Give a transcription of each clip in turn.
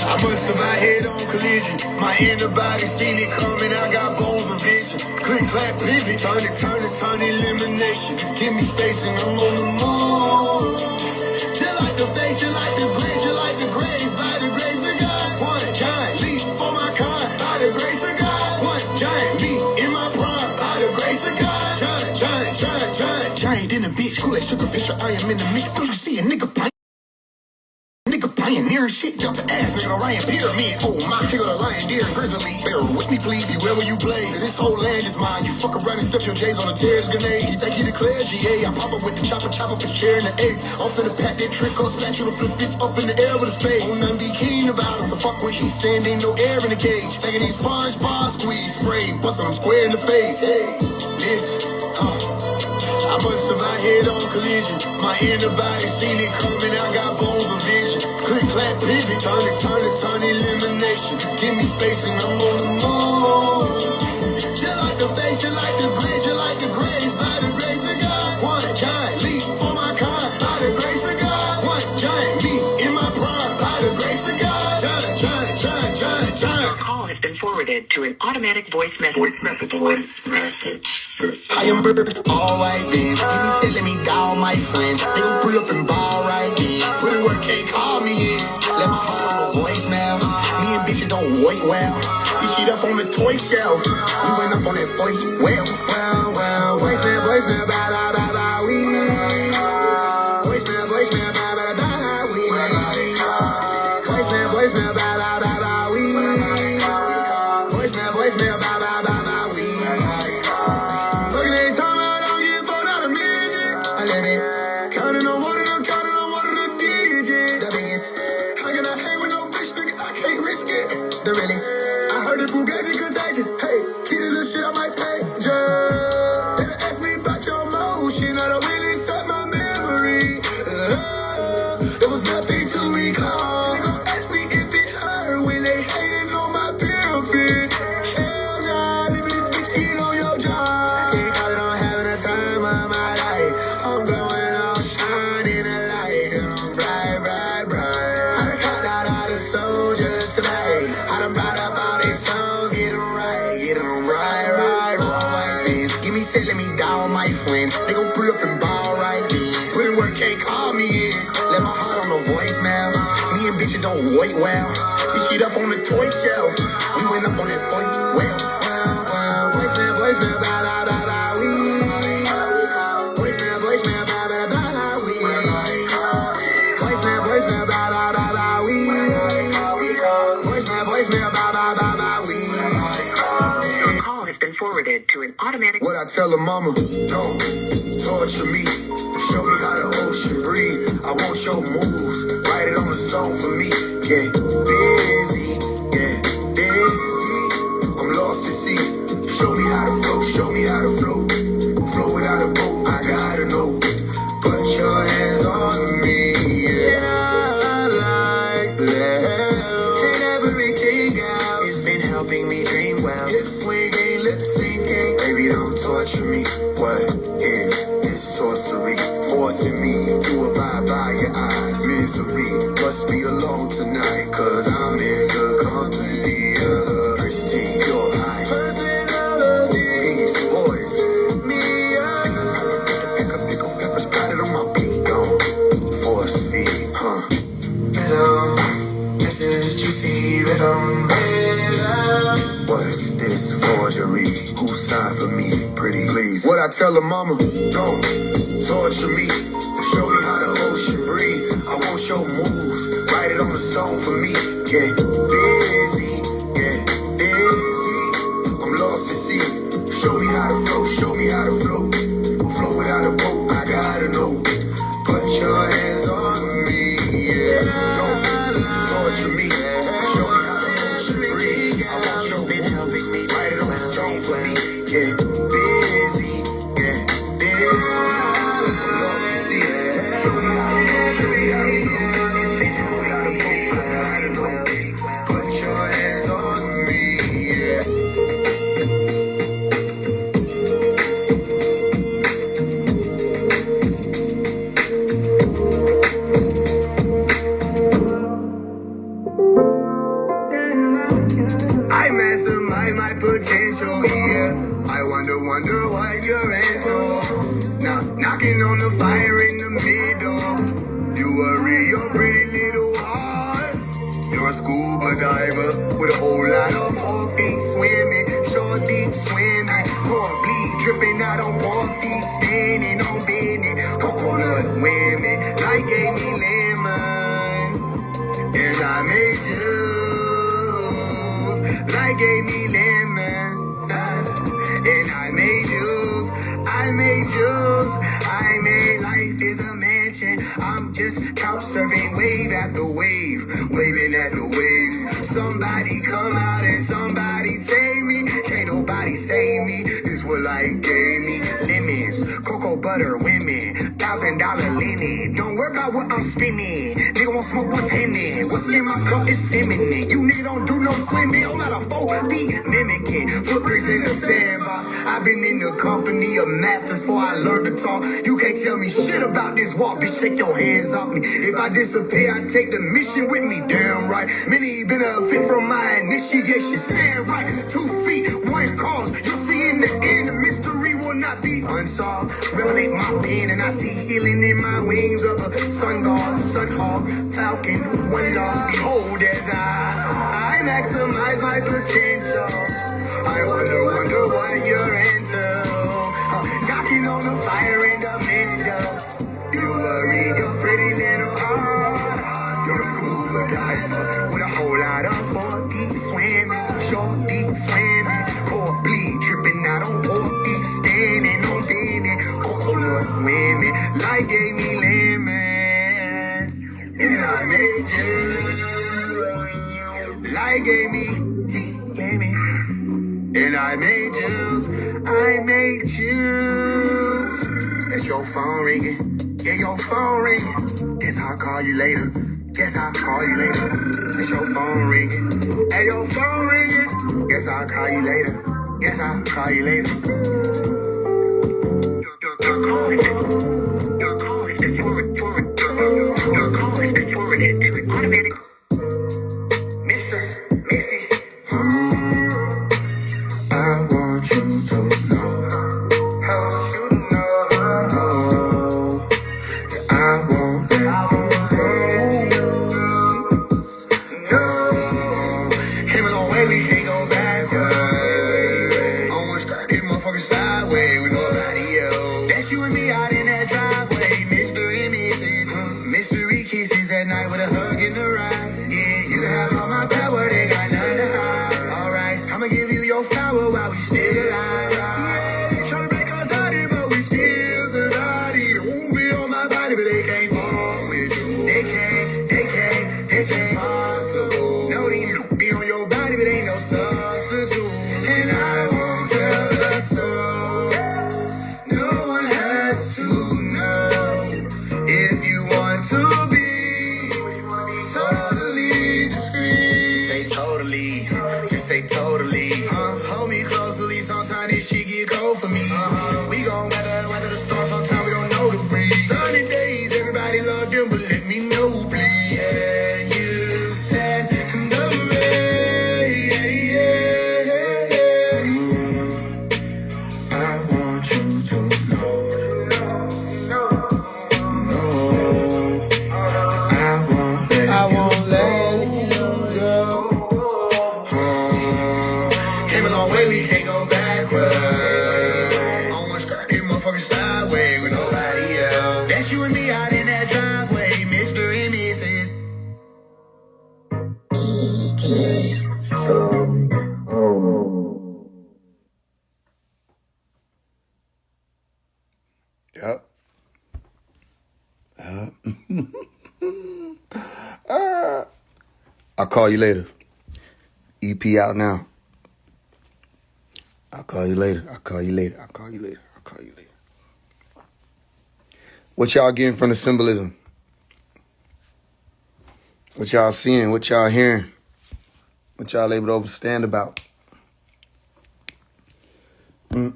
I must have I head-on collision. My antibodies seen it coming. I got bones of vision. Click, clap, pivot. Turn elimination. Give me space and I'm on the move. Just like the face, just like the grace, just like the grace. By the grace of God, one giant leap for my kind. By the grace of God, one giant leap in my prime. By the grace of God, giant in a bitch. Kool-Aid sugar picture. I am in the mix. Don't you see a nigga pioneering shit, jump the ass, nigga, Ryan Pyramid. Oh, my nigga, the lion, deer, grizzly. Bear with me, please, wherever you play. This whole land is mine. You fuck around and step your J's on a terrorist grenade. You think he declared GA? I pop up with the chopper, for sharing the eggs. Off in the pack, that trick on spatula, flip this up in the air with a spade. Don't none be keen about it, so fuck what he's saying, ain't no air in the cage. Taking these SpongeBob squeeze, spray, busting them square in the face. Hey, listen, I must have I head-on collision. My antibodies seen it coming. I got bones of vision. Click, clap, pivot. Turn elimination. Give me space and I'm on the move. Just like the face, just like the grace, just like the grace. By the grace of God, one giant leap for my kind. By the grace of God, one giant leap in my prime. By the grace of God, giant. Your call has been forwarded to an automatic voice message. I am all white, bitch. Give me shit, let me down my friends. They gon' put up and ball right there. Put in work, can't call me in. Let my heart on voicemail. Me and bitches don't wait well. We shit up on the toy shelf. We went up on that boy. Well. Voicemail, blah, blah, blah, blah, we. Voicemail, blah, blah, blah, we. Voicemail, blah, blah, blah, blah, we. Voicemail, blah, blah, blah, blah, we. Counting on one of the digits. The biggest. How can I hang with no bitch, nigga? I can't risk it. The realest. I heard it Fugazi contagious. Hey, keep this little shit on my page. They ask me about your motion. I don't really set my memory. There was nothing to recall. They gon' ask me if it hurt when they hated on my pyramid. Hell nah, leave this bitch eat on your jaw. Can't call it on having a time of my life. I'm glowing all shine in the light. I'm bright. I done caught out all the soldiers tonight. I done brought up all these songs, get them right. White things. Give me shit, let me down my friends. They gon' pull up and ball right then. Put in work, can't call me in. Let my heart on the voicemail. Me and bitches don't wait well. We shit up on the toy shelf. We went up on that boy. Well. Voicemail, blah, blah, blah, blah, we. Voicemail, blah, blah, blah, blah, we. Voicemail, blah, blah, blah, blah, we. Voicemail, blah, blah, blah, blah, we. Your call has been forwarded to an automatic. What I tell her, mama, don't torture me. Show me how the ocean breathe. I want your moves. Write it on a song for me. Get busy. I'm lost at sea. Show me how to flow. Flow without a boat. I gotta know. Put your hands on me. Yeah, I like that. And everything else has been helping me dream well. Hip swinging, lip syncing. Baby, don't torture me. What is this sorcery? Forcing me to abide by your eyes. Misery must be alone tonight. Cause I'm in good company. Pristine, you're high. Personality. These boys. Me, pepper splattered on my beat. Gone. Force feed, Rhythm. This is juicy rhythm. What's this forgery? Who signed for me? Pretty please. What I tell her, mama? Don't torture me. Show me how the ocean breathe. I want your moves. Write it on a song for me. Get busy. I'm lost at sea. Show me how to flow. Flow without a boat. I gotta know. Put your hands on me. Yeah. Don't torture me. Show me how the ocean breathe. I want your moves. Write it on a song for me. Get busy. I'm lost at sea. Show me how to flow. Flow without a boat. I gotta know. Put your hands on me. Yeah. wonder what you're into. Now, knocking on the fire in the middle. You worry your pretty little heart. You're a scuba diver with a whole lot of 4 feet swimming, short deep swimming, core bleed dripping out on 4 feet, standing on business. Coconut women, light gave me lemons, and I made juice. Light gave me lemons, and I made juice. I made juice. I made life is a mansion. I'm just couch surfing, wave after wave, waving at the waves. Somebody come out and somebody save me. Can't nobody save me. This what life gave me. Lemons, cocoa butter, women, $1,000 linen. Don't worry about what I'm spinning. Nigga won't smoke what's hidden. What's in my cup is feminine. You nigga don't do no swimming. Whole lot of 4 feet mimicking. Footprints in the sandbox. I've been in the company of masters before I learned to talk. You can't tell me shit about this walk, bitch. Take your hands off me. If I disappear, I take the mission with me. Damn right. Many been a fit from my initiation. Stand right. 2 feet, 1 cause. You'll see in the end, the mystery will not be unsolved. Revelate my pen and I see healing in my wings of a sun god, sun hawk, falcon, one love. Behold as I maximize my potential. I wonder what you're into. Knocking on the fire in the middle. You worry your pretty little heart. You're a scuba diver with a whole lot of 4 feet swimming, short deep swimming, core bleed dripping out on 4 feet, standing on business. Coconut women, light gave me lemons, and I made you. Light gave me lemons, and I made juice. I made juice. That's your phone ringing. Yeah, your phone ringing. Guess I'll call you later. Guess I'll call you later. That's your phone ringing. Hey, your phone ringing. Guess I'll call you later. Guess I'll call you later. Your call has been forwarded to an automatic. Mr. Missy. I want you to know. I won't let you go. Came a long way, we can't go backward. Almost got this motherfucker sideways with nobody else. That's you and me out in that driveway, Mr. and Mrs. Mystery kisses at night with a hug in the horizon. Yeah, you can have all my power, they got none to hide. Alright, I'ma give you your power while we still alive. Yeah, try to break us out here, but we still survive. It won't be on my body, but they can't fall with you. They can't, it's impossible. No, they be on your body, but ain't no substitute. And I won't tell the soul. No one has to know. If you want to be totally discreet, say totally, just say totally. Hold me closely, sometimes this shit get cold for me. We gon' weather the storm, sometimes we don't know the breeze. Sunny days, everybody love them, but let me know, please. Yeah, you stand in the rain. I want you to know. No, I won't let you go. Came a long way, we can't go backward. Almost got this motherfucker sideways with nobody else. That's you and me out in that driveway, Mr. and Mrs. Yep. I'll call you later. EP out now. I'll call you later. What y'all getting from the symbolism? What y'all seeing? What y'all hearing? What y'all able to understand about? If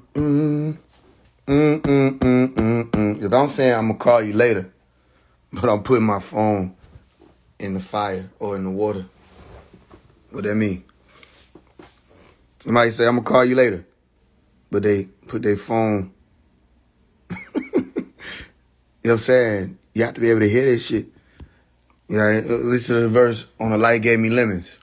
I'm saying I'm gonna call you later, but I'm putting my phone in the fire or in the water, what that mean? Somebody say I'm gonna call you later, but they put their phone. You know what I'm saying? You have to be able to hear this shit. You know, listen to the verse on The Light Gave Me Lemons.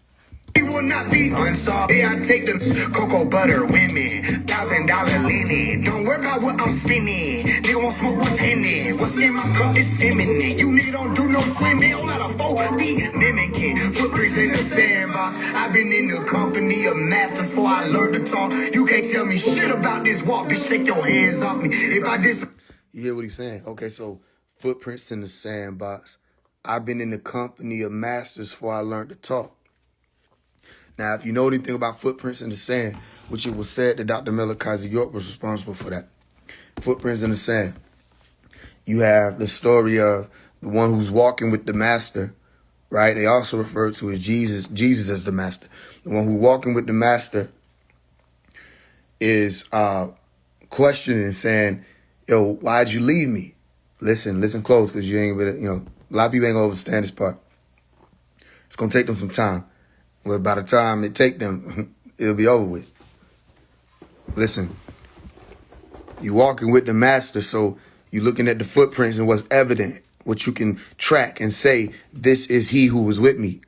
It will not be unsolved. Yeah, I take them cocoa butter women, $1,000 linen. Don't worry about what I'm spending. Nigga won't smoke what's in it. What's in my cup is feminine. You nigga don't do no swimming. All out of 4D mimicking. Footprints in the sandbox. I've been in the company of masters before I learned to talk. You can't tell me shit about this walk. Bitch, take your hands off me. If I dis. You hear what he's saying? Okay, so footprints in the sandbox. I've been in the company of masters before I learned to talk. Now, if you know anything about footprints in the sand, which it was said that Dr. Malachi York was responsible for that. Footprints in the sand. You have the story of the one who's walking with the master, right? They also refer to as Jesus as the master. The one who's walking with the master is questioning and saying, yo, why'd you leave me? Listen close, because you ain't gonna, a lot of people ain't gonna understand this part. It's gonna take them some time. Well, by the time it take them, it'll be over with. Listen, you walking with the master, so you looking at the footprints and what's evident, what you can track and say, this is he who was with me,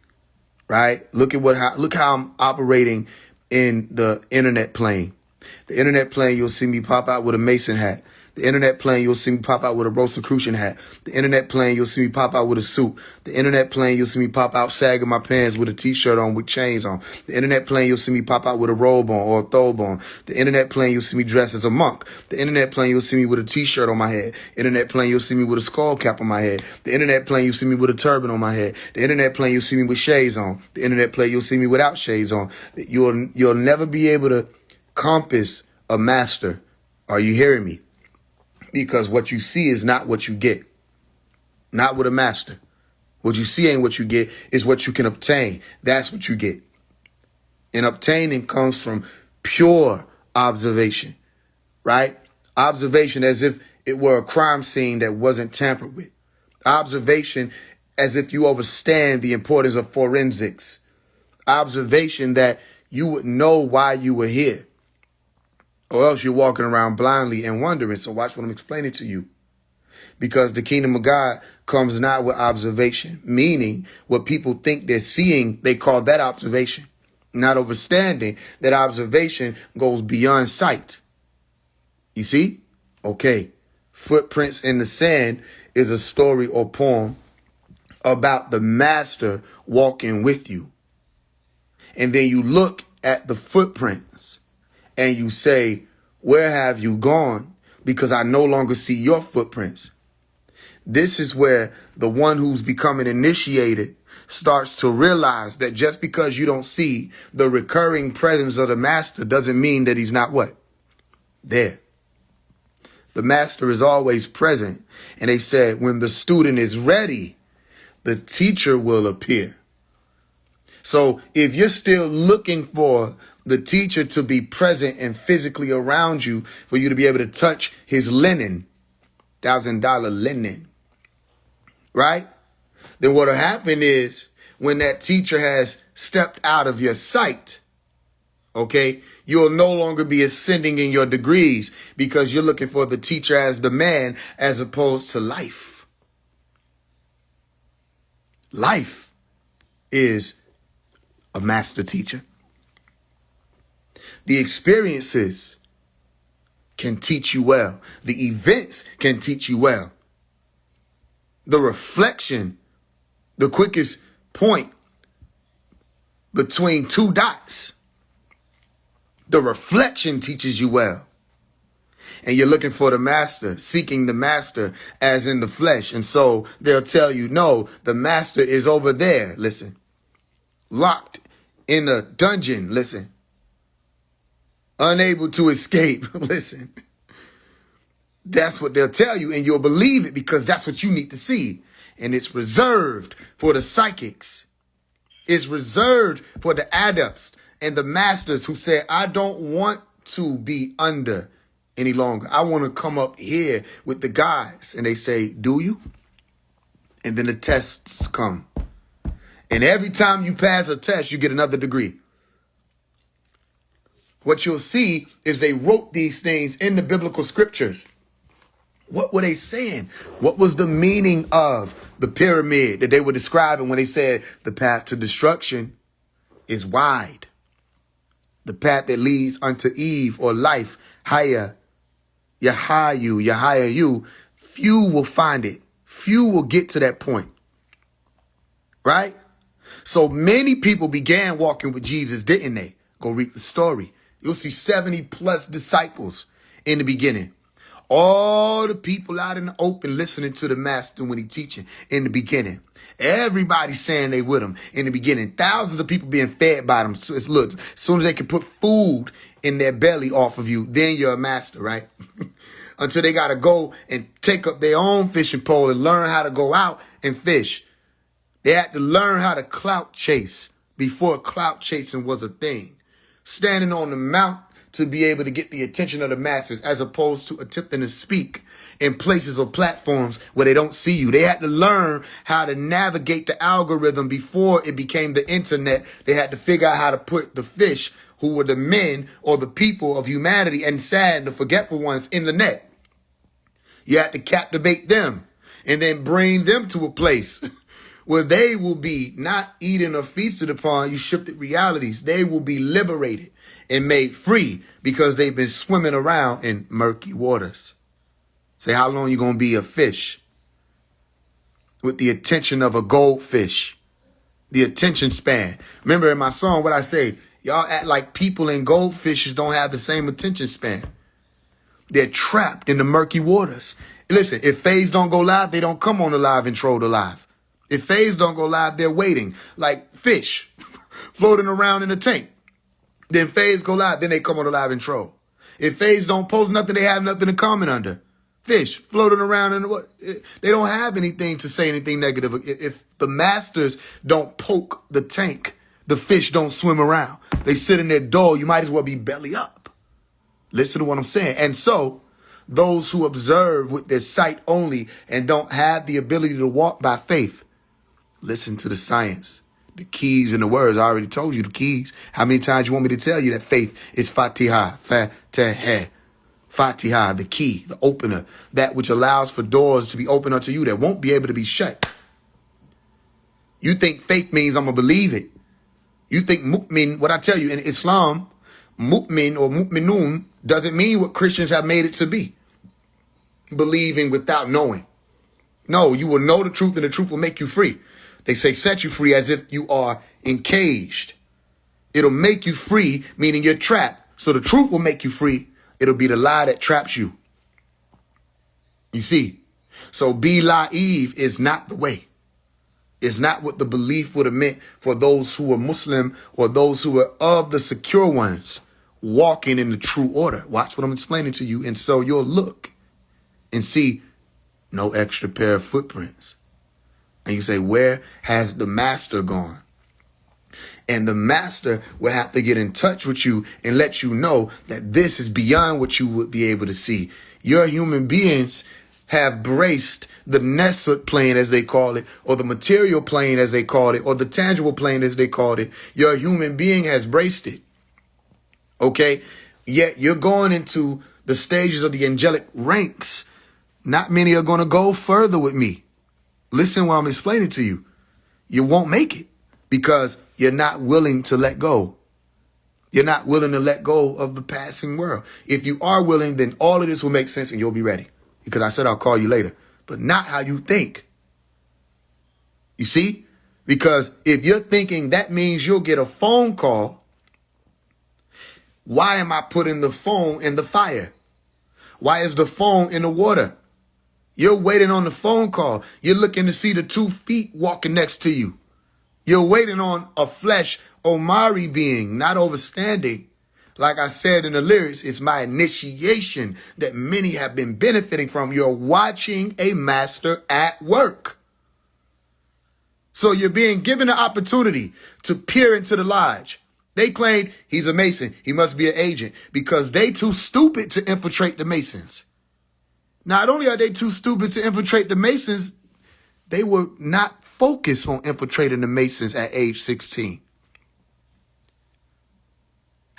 right? Look how I'm operating in the internet plane. The internet plane, you'll see me pop out with a Mason hat. The internet plane, you'll see me pop out with a Rosicrucian hat. The internet plane, you'll see me pop out with a suit. The internet plane, you'll see me pop out sagging my pants with a t-shirt on with chains on. The internet plane, you'll see me pop out with a robe on or a thobe on. The internet plane, you'll see me dressed as a monk. The internet plane, you'll see me with a t-shirt on my head. Internet plane, you'll see me with a skull cap on my head. The internet plane, you'll see me with a turban on my head. The internet plane, you'll see me with shades on. The internet plane, you'll see me without shades on. You'll never be able to compass a master. Are you hearing me? Because what you see is not what you get. Not with a master. What you see ain't what you get, is what you can obtain. That's what you get. And obtaining comes from pure observation, right? Observation as if it were a crime scene that wasn't tampered with. Observation as if you understand the importance of forensics. Observation that you would know why you were here. Or else you're walking around blindly and wondering. So watch what I'm explaining to you. Because the kingdom of God comes not with observation, meaning what people think they're seeing, they call that observation. Not understanding that observation goes beyond sight. You see? Okay. Footprints in the Sand is a story or poem about the master walking with you. And then you look at the footprints and you say, where have you gone? Because I no longer see your footprints. This is where the one who's becoming initiated starts to realize that just because you don't see the recurring presence of the master doesn't mean that he's not what? There. The master is always present. And they said, when the student is ready, the teacher will appear. So if you're still looking for the teacher to be present and physically around you, for you to be able to touch his linen, $1,000 linen, right? Then what'll happen is when that teacher has stepped out of your sight, okay, you'll no longer be ascending in your degrees because you're looking for the teacher as the man as opposed to life. Life is a master teacher. The experiences can teach you well. The events can teach you well. The reflection, the quickest point between two dots, the reflection teaches you well. And you're looking for the master, seeking the master as in the flesh. And so they'll tell you, no, the master is over there. Listen, locked in a dungeon. Listen. Unable to escape. Listen, that's what they'll tell you, and you'll believe it because that's what you need to see. And it's reserved for the psychics. It's reserved for the adepts and the masters who say, I don't want to be under any longer. I want to come up here with the guys. And they say, do you? And then the tests come. And every time you pass a test, you get another degree. what you'll see is they wrote these things in the biblical scriptures. What were they saying? What was the meaning of the pyramid that they were describing when they said the path to destruction is wide? The path that leads unto Eve or life, higher, Yahayu, few will find it. Few will get to that point. Right? So many people began walking with Jesus, didn't they? Go read the story. You'll see 70 plus disciples in the beginning. All the people out in the open listening to the master when he teaching in the beginning. Everybody saying they with him in the beginning. Thousands of people being fed by them. So it's, look, as soon as they can put food in their belly off of you, then you're a master, right? Until they got to go and take up their own fishing pole and learn how to go out and fish. They had to learn how to clout chase before clout chasing was a thing. Standing on the mount to be able to get the attention of the masses as opposed to attempting to speak in places or platforms where they don't see you. They had to learn how to navigate the algorithm before it became the internet. They had to figure out how to put the fish, who were the men or the people of humanity and sad, the forgetful ones, in the net. You had to captivate them and then bring them to a place where they will be not eaten or feasted upon you shifted realities. They will be liberated and made free because they've been swimming around in murky waters. Say, how long you going to be a fish? With the attention of a goldfish. The attention span. Remember in my song what I say? Y'all act like people and goldfishes don't have the same attention span. They're trapped in the murky waters. Listen, if FaZe don't go live, they don't come on the live and troll the live. If FaZe don't go live, they're waiting like fish floating around in a tank. Then FaZe go live, then they come on the live and troll. If FaZe don't post nothing, they have nothing to comment under. Fish floating around in what? They don't have anything to say anything negative. If the masters don't poke the tank, the fish don't swim around. They sit in their door. You might as well be belly up. Listen to what I'm saying. And so those who observe with their sight only and don't have the ability to walk by faith, listen to the science. The keys and the words. I already told you the keys. How many times you want me to tell you that faith is Fatiha, Fatiha, the key, the opener, that which allows for doors to be opened unto you that won't be able to be shut. You think faith means I'm going to believe it. You think mu'min, what I tell you in Islam, mu'min or mu'minun doesn't mean what Christians have made it to be. Believing without knowing. No, you will know the truth and the truth will make you free. They say set you free as if you are encaged. It'll make you free, meaning you're trapped. So the truth will make you free. It'll be the lie that traps you. You see? So be la'eve is not the way. It's not what the belief would have meant for those who are Muslim or those who are of the secure ones walking in the true order. Watch what I'm explaining to you. And so you'll look and see no extra pair of footprints. And you say, where has the master gone? And the master will have to get in touch with you and let you know that this is beyond what you would be able to see. Your human beings have braced the Nesut plane, as they call it, or the material plane, as they call it, or the tangible plane, as they called it. Your human being has braced it. Okay? Yet you're going into the stages of the angelic ranks. Not many are going to go further with me. Listen while I'm explaining to you. You won't make it because you're not willing to let go. You're not willing to let go of the passing world. If you are willing, then all of this will make sense and you'll be ready. Because I said I'll call you later, but not how you think. You see? Because if you're thinking that means you'll get a phone call, why am I putting the phone in the fire? Why is the phone in the water? You're waiting on the phone call. You're looking to see the 2 feet walking next to you. You're waiting on a flesh Omari being, not overstanding. Like I said in the lyrics, it's my initiation that many have been benefiting from. You're watching a master at work. So you're being given the opportunity to peer into the lodge. They claim he's a Mason. He must be an agent because they too stupid to infiltrate the Masons. Not only are they too stupid to infiltrate the Masons, they were not focused on infiltrating the Masons at age 16.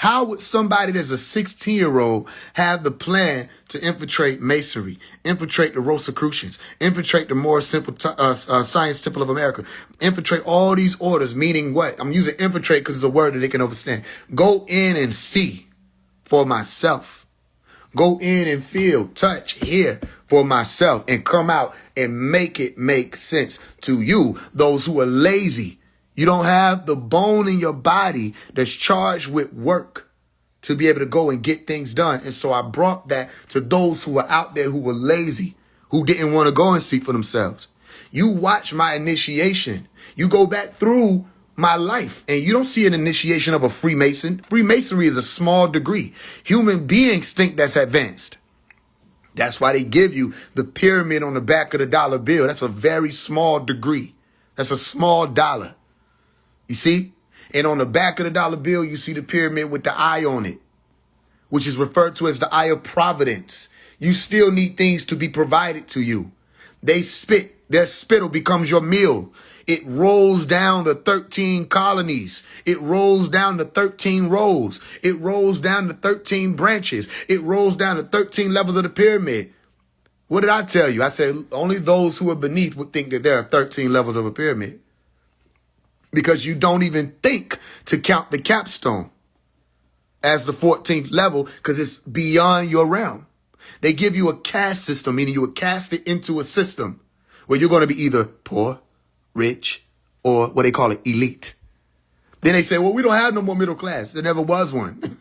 How would somebody that's a 16-year-old have the plan to infiltrate Masonry, infiltrate the Rosicrucians, infiltrate the Moorish Science Temple of America, infiltrate all these orders, meaning what? I'm using infiltrate because it's a word that they can understand. Go in and see for myself. Go in and feel, touch, hear for myself, and come out and make it make sense to you, those who are lazy. You don't have the bone in your body that's charged with work to be able to go and get things done. And so I brought that to those who were out there who were lazy, who didn't want to go and see for themselves. You watch my initiation. You go back through my life and you don't see an initiation of a Freemason. Freemasonry is a small degree. Human beings think that's advanced. That's why they give you the pyramid on the back of the dollar bill. That's a very small degree. That's a small dollar. You see? And on the back of the dollar bill, you see the pyramid with the eye on it, which is referred to as the eye of providence. You still need things to be provided to you. They spit. Their spittle becomes your meal. It rolls down the 13 colonies. It rolls down the 13 rows. It rolls down the 13 branches. It rolls down the 13 levels of the pyramid. What did I tell you? I said only those who are beneath would think that there are 13 levels of a pyramid. Because you don't even think to count the capstone as the 14th level because it's beyond your realm. They give you a caste system, meaning you would cast it into a system where you're going to be either poor, rich, or what they call it, elite. Then they say, well, we don't have no more middle class. There never was one.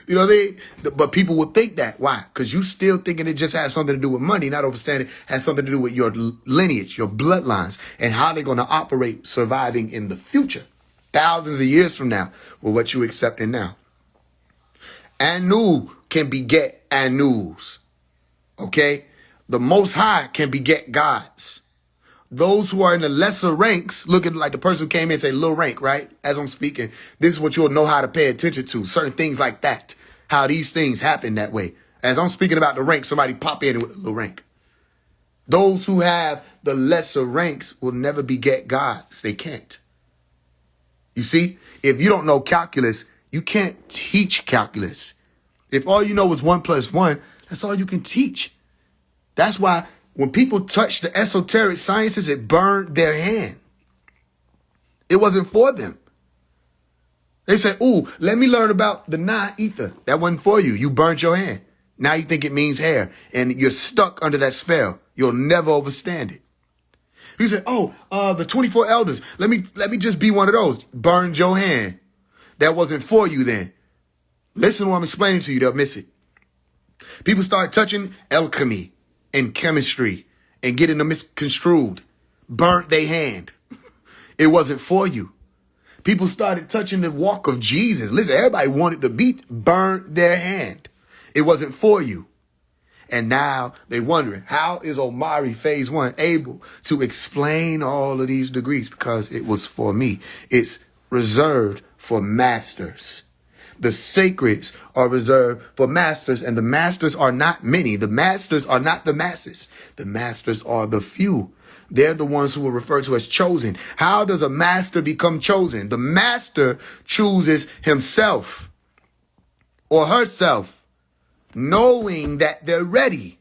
You know what I mean? But people would think that. Why? Because you still thinking it just has something to do with money, not understanding it has something to do with your lineage, your bloodlines, and how they're going to operate surviving in the future, thousands of years from now, with what you accepting now. Anu can beget Anus. Okay? The Most High can beget gods. Those who are in the lesser ranks, looking like the person who came in and say low rank, right? As I'm speaking, this is what you'll know how to pay attention to. Certain things like that. How these things happen that way. As I'm speaking about the rank, somebody pop in with a low rank. Those who have the lesser ranks will never beget gods. They can't. You see, if you don't know calculus, you can't teach calculus. If all you know is 1 + 1, that's all you can teach. That's why when people touch the esoteric sciences, it burned their hand. It wasn't for them. They said, ooh, let me learn about the non-ether. That wasn't for you. You burnt your hand. Now you think it means hair, and you're stuck under that spell. You'll never understand it. You said, oh, the 24 elders. Let me just be one of those. Burned your hand. That wasn't for you then. Listen to what I'm explaining to you. They'll miss it. People start touching alchemy and chemistry and getting them misconstrued. Burnt their hand. It wasn't for you. People started touching the walk of Jesus. Listen, everybody wanted to beat, burnt their hand. It wasn't for you. And now they're wondering, how is Omari Phase 1 able to explain all of these degrees? Because it was for me. It's reserved for masters. The sacreds are reserved for masters, and the masters are not many. The masters are not the masses. The masters are the few. They're the ones who are referred to as chosen. How does a master become chosen? The master chooses himself or herself, knowing that they're ready.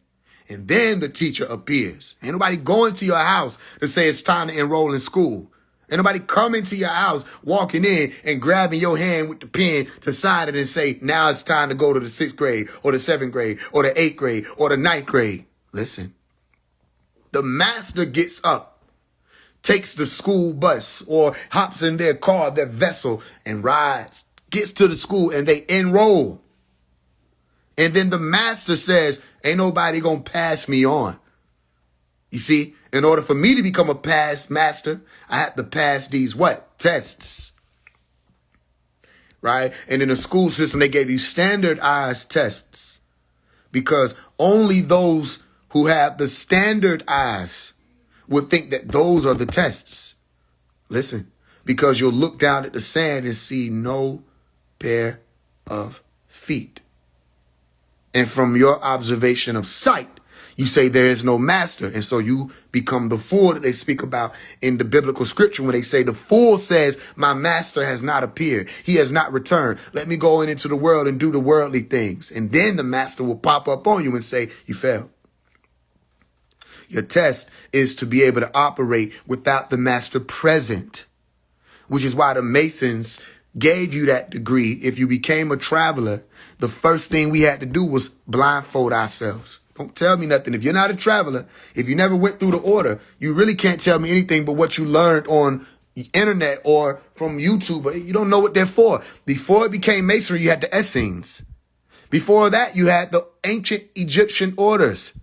And then the teacher appears. Ain't nobody going to your house to say it's time to enroll in school. Ain't nobody coming to your house, walking in and grabbing your hand with the pen to sign it and say, now it's time to go to the 6th grade or the 7th grade or the 8th grade or the 9th grade. Listen. The master gets up, takes the school bus or hops in their car, their vessel, and rides, gets to the school, and they enroll. And then the master says, ain't nobody going to pass me on. You see, in order for me to become a past master, I have to pass these what? Tests. Right? And in the school system, they gave you standardized tests because only those who have the standard eyes would think that those are the tests. Listen, because you'll look down at the sand and see no pair of feet. And from your observation of sight, You say there is no master. And so you become the fool that they speak about in the biblical scripture when they say the fool says, my master has not appeared. He has not returned. Let me go into the world and do the worldly things. And then the master will pop up on you and say, you failed. Your test is to be able to operate without the master present, which is why the Masons gave you that degree. If you became a traveler, the first thing we had to do was blindfold ourselves. Don't tell me nothing. If you're not a traveler, if you never went through the order, you really can't tell me anything but what you learned on the internet or from YouTube. You don't know what they're for. Before it became Masonry, you had the Essenes. Before that, you had the ancient Egyptian orders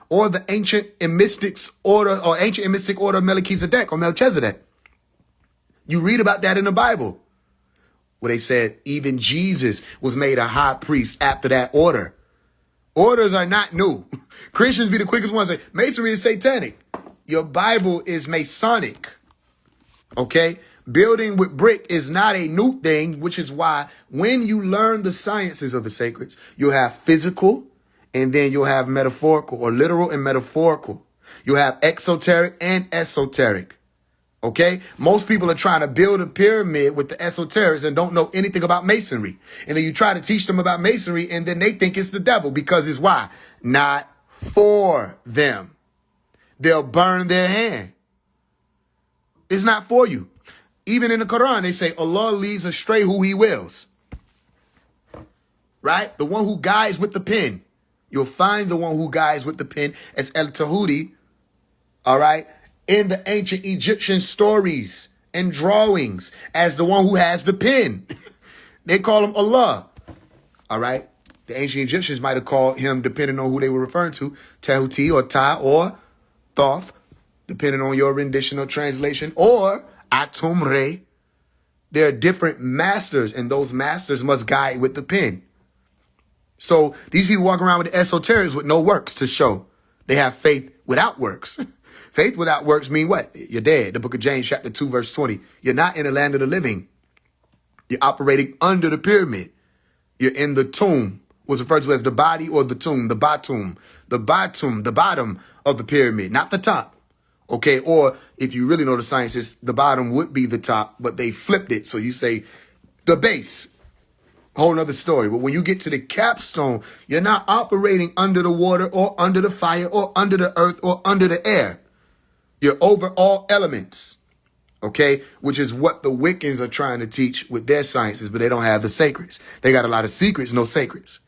or the ancient and mystics order or ancient and mystic order of Melchizedek or Melchizedek. You read about that in the Bible, where they said even Jesus was made a high priest after that order. Orders are not new. Christians be the quickest ones to say Masonry is satanic. Your Bible is Masonic. Okay? Building with brick is not a new thing, which is why when you learn the sciences of the sacreds, you'll have physical and then you'll have metaphorical or literal and metaphorical. You'll have exoteric and esoteric. Okay? Most people are trying to build a pyramid with the esoterics and don't know anything about masonry. And then you try to teach them about masonry and then they think it's the devil because it's why? Not for them. They'll burn their hand. It's not for you. Even in the Quran, they say Allah leads astray who he wills. Right? The one who guides with the pen. You'll find the one who guides with the pen as El Tahudi. All right? In the ancient Egyptian stories and drawings as the one who has the pen. They call him Allah. All right. The ancient Egyptians might have called him, depending on who they were referring to, Tehuti or Ta or Thoth, depending on your rendition or translation, or Atum-Re. There are different masters, and those masters must guide with the pen. So these people walk around with the esoterics with no works to show they have faith without works. Faith without works mean what? You're dead. The book of James chapter 2 verse 20. You're not in the land of the living. You're operating under the pyramid. You're in the tomb, what's referred to as the body or the tomb, the batum, the bottom of the pyramid, not the top. Okay, or if you really know the sciences, the bottom would be the top, but they flipped it. So you say the base. Whole nother story. But when you get to the capstone, you're not operating under the water or under the fire or under the earth or under the air. You're over all elements, okay, which is what the Wiccans are trying to teach with their sciences, but they don't have the sacreds. They got a lot of secrets, no sacreds.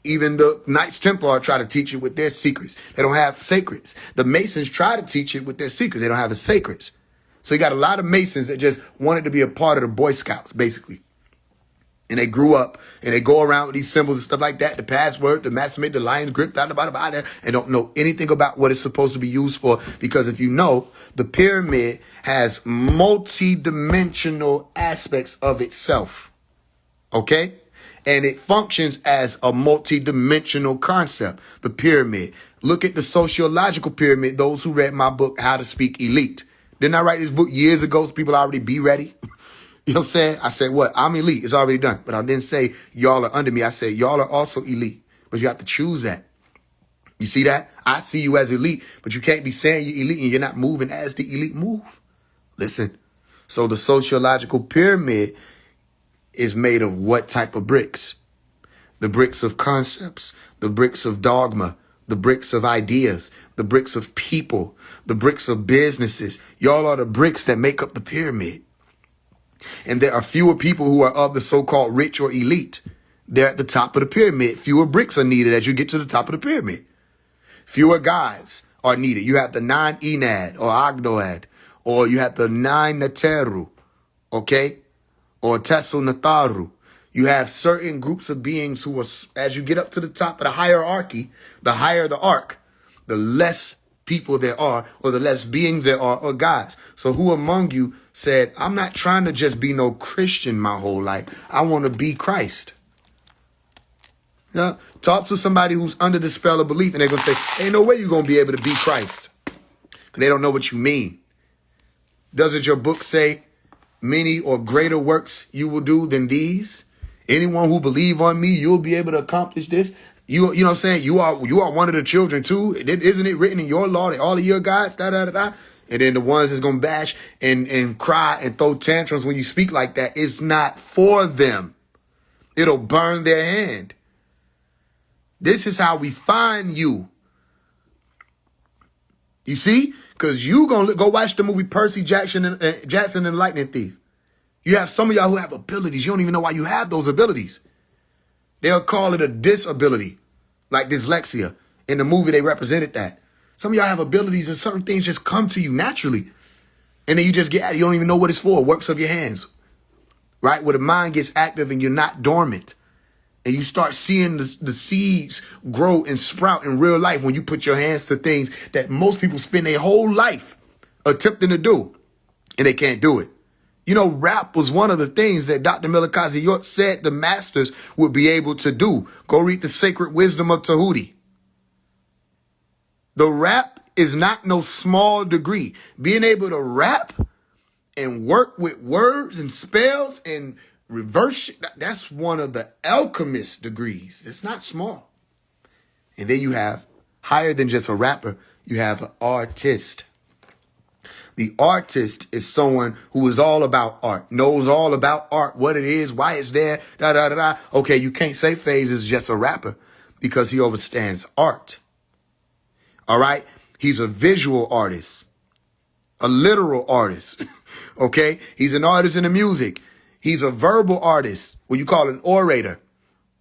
Even the Knights Templar try to teach it with their secrets. They don't have sacreds. The Masons try to teach it with their secrets. They don't have the sacreds. So you got a lot of Masons that just wanted to be a part of the Boy Scouts, basically. And they grew up and they go around with these symbols and stuff like that. The password, the Masonite, the lion's grip, and don't know anything about what it's supposed to be used for. Because if you know, the pyramid has multi-dimensional aspects of itself. Okay? And it functions as a multi-dimensional concept, the pyramid. Look at the sociological pyramid, those who read my book, How to Speak Elite. Didn't I write this book years ago so people already be ready? You know what I'm saying? I said, what? I'm elite. It's already done. But I didn't say y'all are under me. I said y'all are also elite. But you have to choose that. You see that? I see you as elite, but you can't be saying you're elite and you're not moving as the elite move. Listen. So the sociological pyramid is made of what type of bricks? The bricks of concepts, the bricks of dogma, the bricks of ideas, the bricks of people, the bricks of businesses. Y'all are the bricks that make up the pyramid. And there are fewer people who are of the so-called rich or elite. They're at the top of the pyramid. Fewer bricks are needed as you get to the top of the pyramid. Fewer gods are needed. You have the 9 Enad or Agdoad, or you have the 9 Neteru, okay? Or Tesu Nataru. You have certain groups of beings who are, as you get up to the top of the hierarchy, the higher the arc, the less people there are, or the less beings there are, or gods. So who among you said, I'm not trying to just be no Christian my whole life. I want to be Christ. Yeah. Talk to somebody who's under the spell of belief and they're going to say, ain't no way you're going to be able to be Christ. Because they don't know what you mean. Doesn't your book say many or greater works you will do than these? Anyone who believe on me, you'll be able to accomplish this. You know what I'm saying? You are one of the children too. Isn't it written in your law that all of your guys, da da da da? And then the ones that's gonna bash and cry and throw tantrums when you speak like that, it's not for them. It'll burn their hand. This is how we find you. You see? Because you gonna go watch the movie Percy Jackson and Lightning Thief. You have some of y'all who have abilities. You don't even know why you have those abilities. They'll call it a disability, like dyslexia. In the movie, they represented that. Some of y'all have abilities and certain things just come to you naturally. And then you just get at it. You don't even know what it's for. Works of your hands. Right? Where the mind gets active and you're not dormant. And you start seeing the seeds grow and sprout in real life when you put your hands to things that most people spend their whole life attempting to do. And they can't do it. You know, rap was one of the things that Dr. Melikazi York said the masters would be able to do. Go read the Sacred Wisdom of Tahuti. The rap is not no small degree. Being able to rap and work with words and spells and reverse, that's one of the alchemist degrees. It's not small. And then you have, higher than just a rapper, you have an artist. The artist is someone who is all about art, knows all about art, what it is, why it's there, da da da da. Okay, you can't say FaZe is just a rapper because he understands art. All right? He's a visual artist, a literal artist. Okay? He's an artist in the music. He's a verbal artist, what you call an orator.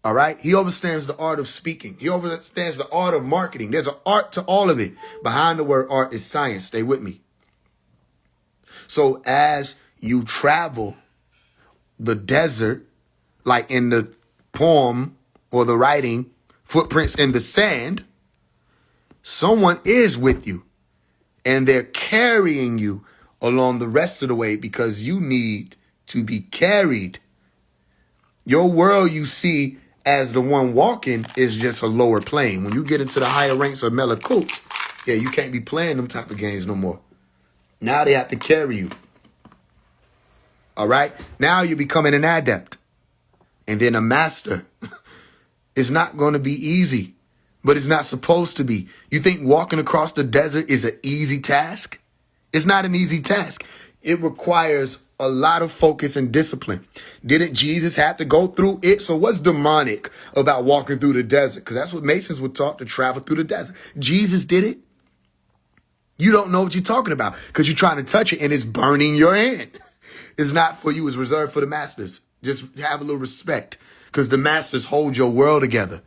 All right? He understands the art of speaking. He understands the art of marketing. There's an art to all of it. Behind the word art is science. Stay with me. So as you travel the desert, like in the poem or the writing, Footprints in the Sand, someone is with you and they're carrying you along the rest of the way because you need to be carried. Your world you see as the one walking is just a lower plane. When you get into the higher ranks of Melekut, yeah, you can't be playing them type of games no more. Now they have to carry you. All right? Now you're becoming an adept. And then a master. It's not going to be easy, but it's not supposed to be. You think walking across the desert is an easy task? It's not an easy task. It requires a lot of focus and discipline. Didn't Jesus have to go through it? So what's demonic about walking through the desert? Because that's what Masons were taught, to travel through the desert. Jesus did it. You don't know what you're talking about because you're trying to touch it and it's burning your hand. It's not for you. It's reserved for the masters. Just have a little respect because the masters hold your world together.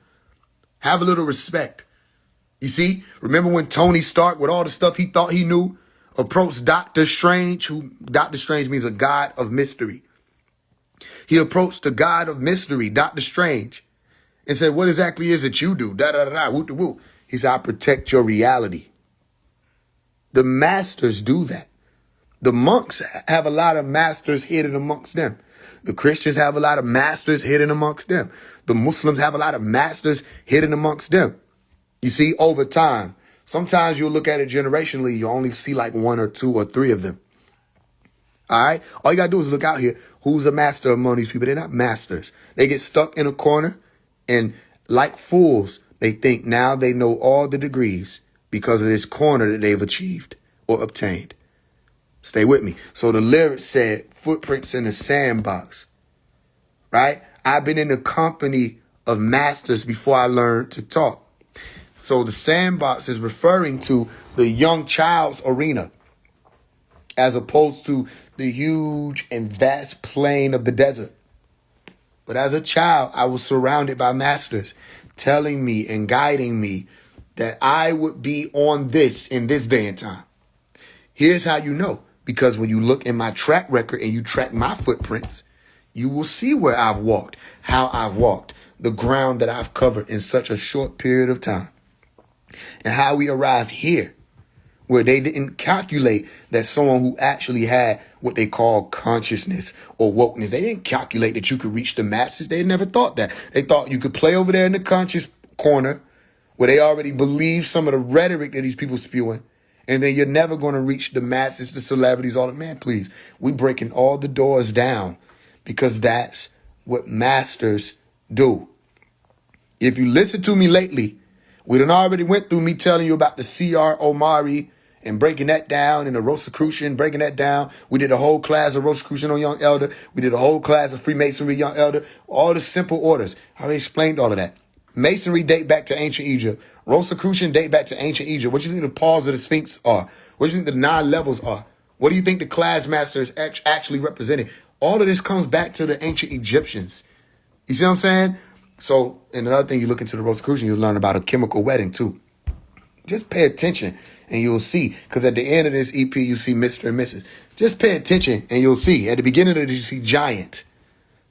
Have a little respect. You see, remember when Tony Stark, with all the stuff he thought he knew, approached Doctor Strange, who Doctor Strange means a god of mystery. He approached the god of mystery, Doctor Strange, and said, what exactly is it you do? Da da da da, woo da woo. He said, I protect your reality. The masters do that. The monks have a lot of masters hidden amongst them. The Christians have a lot of masters hidden amongst them. The Muslims have a lot of masters hidden amongst them. You see, over time, sometimes you'll look at it generationally, you only see like one or two or three of them. All right? All you got to do is look out here. Who's a master among these people? They're not masters. They get stuck in a corner and like fools, they think now they know all the degrees because of this corner that they've achieved or obtained. Stay with me. So the lyrics said, footprints in the sandbox, right? I've been in the company of masters before I learned to talk. So the sandbox is referring to the young child's arena as opposed to the huge and vast plain of the desert. But as a child, I was surrounded by masters telling me and guiding me that I would be on this in this day and time. Here's how you know. Because when you look in my track record and you track my footprints, you will see where I've walked, how I've walked, the ground that I've covered in such a short period of time, and how we arrived here, where they didn't calculate that someone who actually had what they call consciousness or wokeness, they didn't calculate that you could reach the masses. They never thought that. They thought you could play over there in the conscious corner where they already believe some of the rhetoric that these people spewing. And then you're never going to reach the masses, the celebrities, all that. Man, please, we breaking all the doors down because that's what masters do. If you listen to me lately, we done already went through me telling you about the C.R. Omari and breaking that down, and the Rosicrucian, breaking that down. We did a whole class of Rosicrucian on Young Elder. We did a whole class of Freemasonry, Young Elder. All the simple orders. I already explained all of that. Masonry date back to ancient Egypt. Rosicrucian date back to ancient Egypt. What do you think the paws of the Sphinx are? What do you think the 9 levels are? What do you think the class master is actually representing? All of this comes back to the ancient Egyptians. You see what I'm saying? So, and another thing, you look into the Rosicrucian, you'll learn about a chemical wedding too. Just pay attention and you'll see. Because at the end of this EP, you see Mr. and Mrs. Just pay attention and you'll see. At the beginning of it, you see giant.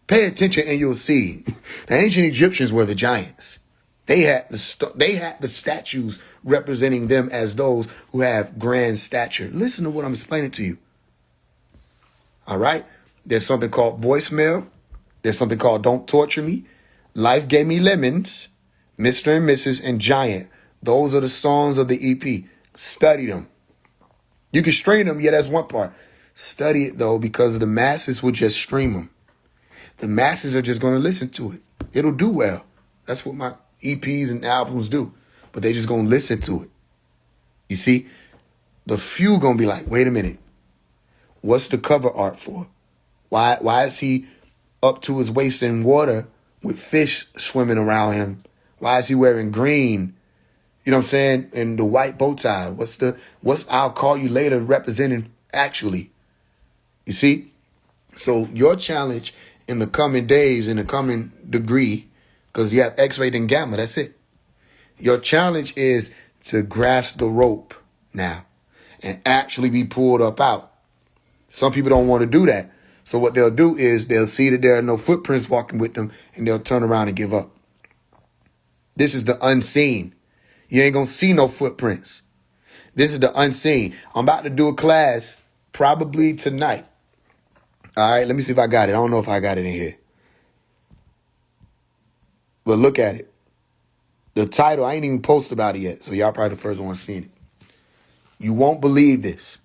Pay attention and you'll see. The ancient Egyptians were the giants. They had the statues representing them as those who have grand stature. Listen to what I'm explaining to you. All right? There's something called voicemail. There's something called Don't Torture Me. Life Gave Me Lemons. Mr. and Mrs. and Giant. Those are the songs of the EP. Study them. You can stream them. Yeah, that's one part. Study it, though, because the masses will just stream them. The masses are just going to listen to it. It'll do well. That's what my EPs and albums do. But they just going to listen to it. You see? The few going to be like, wait a minute. What's the cover art for? Why is he up to his waist in water with fish swimming around him? Why is he wearing green? You know what I'm saying? And the white bow tie. What's I'll Call You Later representing actually? You see? So your challenge in the coming days, in the coming degree, because you have X-ray and gamma, that's it. Your challenge is to grasp the rope now and actually be pulled up out. Some people don't want to do that. So what they'll do is they'll see that there are no footprints walking with them and they'll turn around and give up. This is the unseen. You ain't going to see no footprints. This is the unseen. I'm about to do a class probably tonight. All right, let me see if I got it. I don't know if I got it in here. But look at it. The title, I ain't even posted about it yet. So y'all probably the first one seeing it. You won't believe this.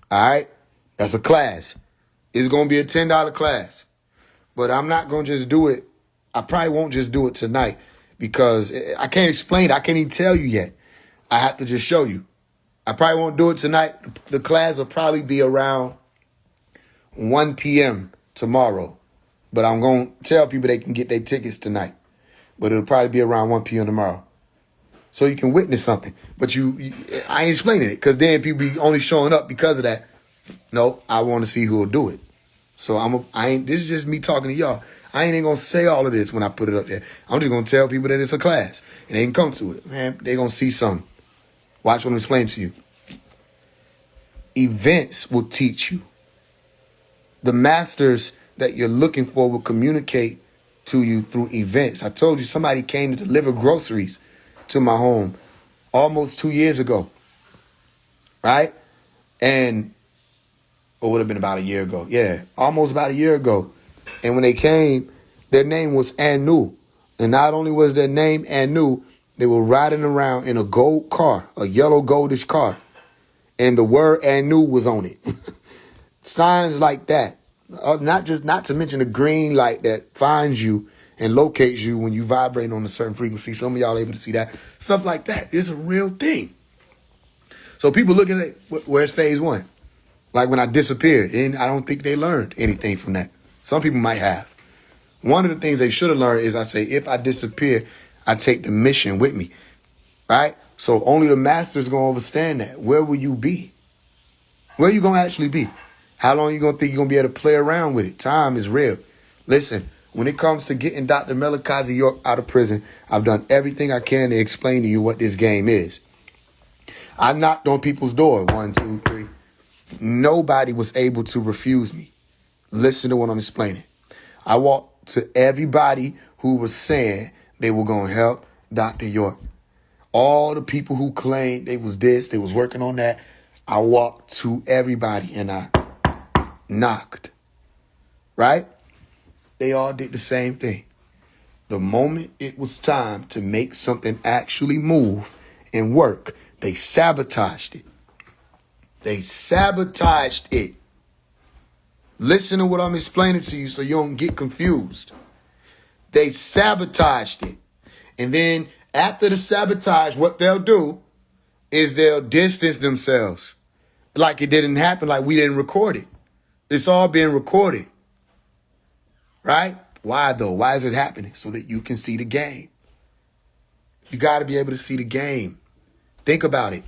All right? That's a class. It's going to be a $10 class. But I'm not going to just do it. I probably won't just do it tonight because I can't explain it. I can't even tell you yet. I have to just show you. I probably won't do it tonight. The class will probably be around 1 p.m. tomorrow. But I'm going to tell people they can get their tickets tonight. But it'll probably be around 1 p.m. tomorrow. So you can witness something. But I ain't explaining it because then people be only showing up because of that. No, I want to see who will do it. So this is just me talking to y'all. I ain't going to say all of this when I put it up there. I'm just going to tell people that it's a class and they can come to it. Man, they're going to see something. Watch what I'm explaining to you. Events will teach you. The masters that you're looking for will communicate to you through events. I told you somebody came to deliver groceries to my home almost 2 years ago. Right? And it would have been about a year ago. Yeah, almost about a year ago. And when they came, their name was Anu. And not only was their name Anu, they were riding around in a gold car, a yellow goldish car. And the word Anu was on it. Signs like that. Not to mention the green light that finds you and locates you when you vibrate on a certain frequency. Some of y'all are able to see that. Stuff like that is a real thing. So people looking at, where's phase 1? Like when I disappeared, and I don't think they learned anything from that. Some people might have. One of the things they should have learned is I say, if I disappear, I take the mission with me. Right? So only the master's going to understand that. Where will you be? Where are you going to actually be? How long are you going to think you're going to be able to play around with it? Time is real. Listen, when it comes to getting Dr. Melikazi York out of prison, I've done everything I can to explain to you what this game is. I knocked on people's door. 1, 2, 3. Nobody was able to refuse me. Listen to what I'm explaining. I walked to everybody who was saying they were going to help Dr. York. All the people who claimed they was this, they was working on that. I walked to everybody and I knocked. Right? They all did the same thing. The moment it was time to make something actually move and work, they sabotaged it. They sabotaged it. Listen to what I'm explaining to you so you don't get confused. They sabotaged it. And then after the sabotage, what they'll do is they'll distance themselves. Like it didn't happen, like we didn't record it. It's all being recorded. Right? Why though? Why is it happening? So that you can see the game. You got to be able to see the game. Think about it.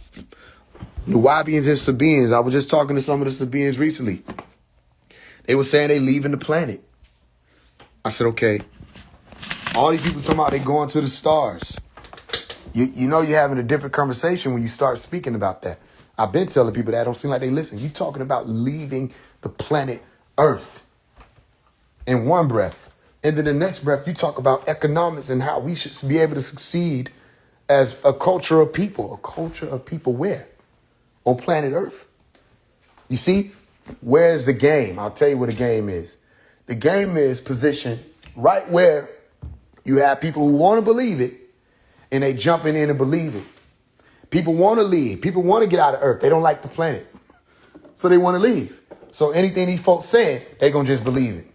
Nuwaubians and Sabaeans. I was just talking to some of the Sabaeans recently. They were saying they leaving the planet. I said, okay. All these people talking about they going to the stars. You know you're having a different conversation when you start speaking about that. I've been telling people that. Don't seem like they listen. You talking about leaving the planet Earth in one breath. And then the next breath, you talk about economics and how we should be able to succeed as a culture of people. A culture of people where? On planet Earth. You see, where's the game? I'll tell you what the game is. The game is positioned right where you have people who want to believe it and they jumping in and believe it. People want to leave. People want to get out of Earth. They don't like the planet. So they want to leave. So anything these folks saying, they going to just believe it.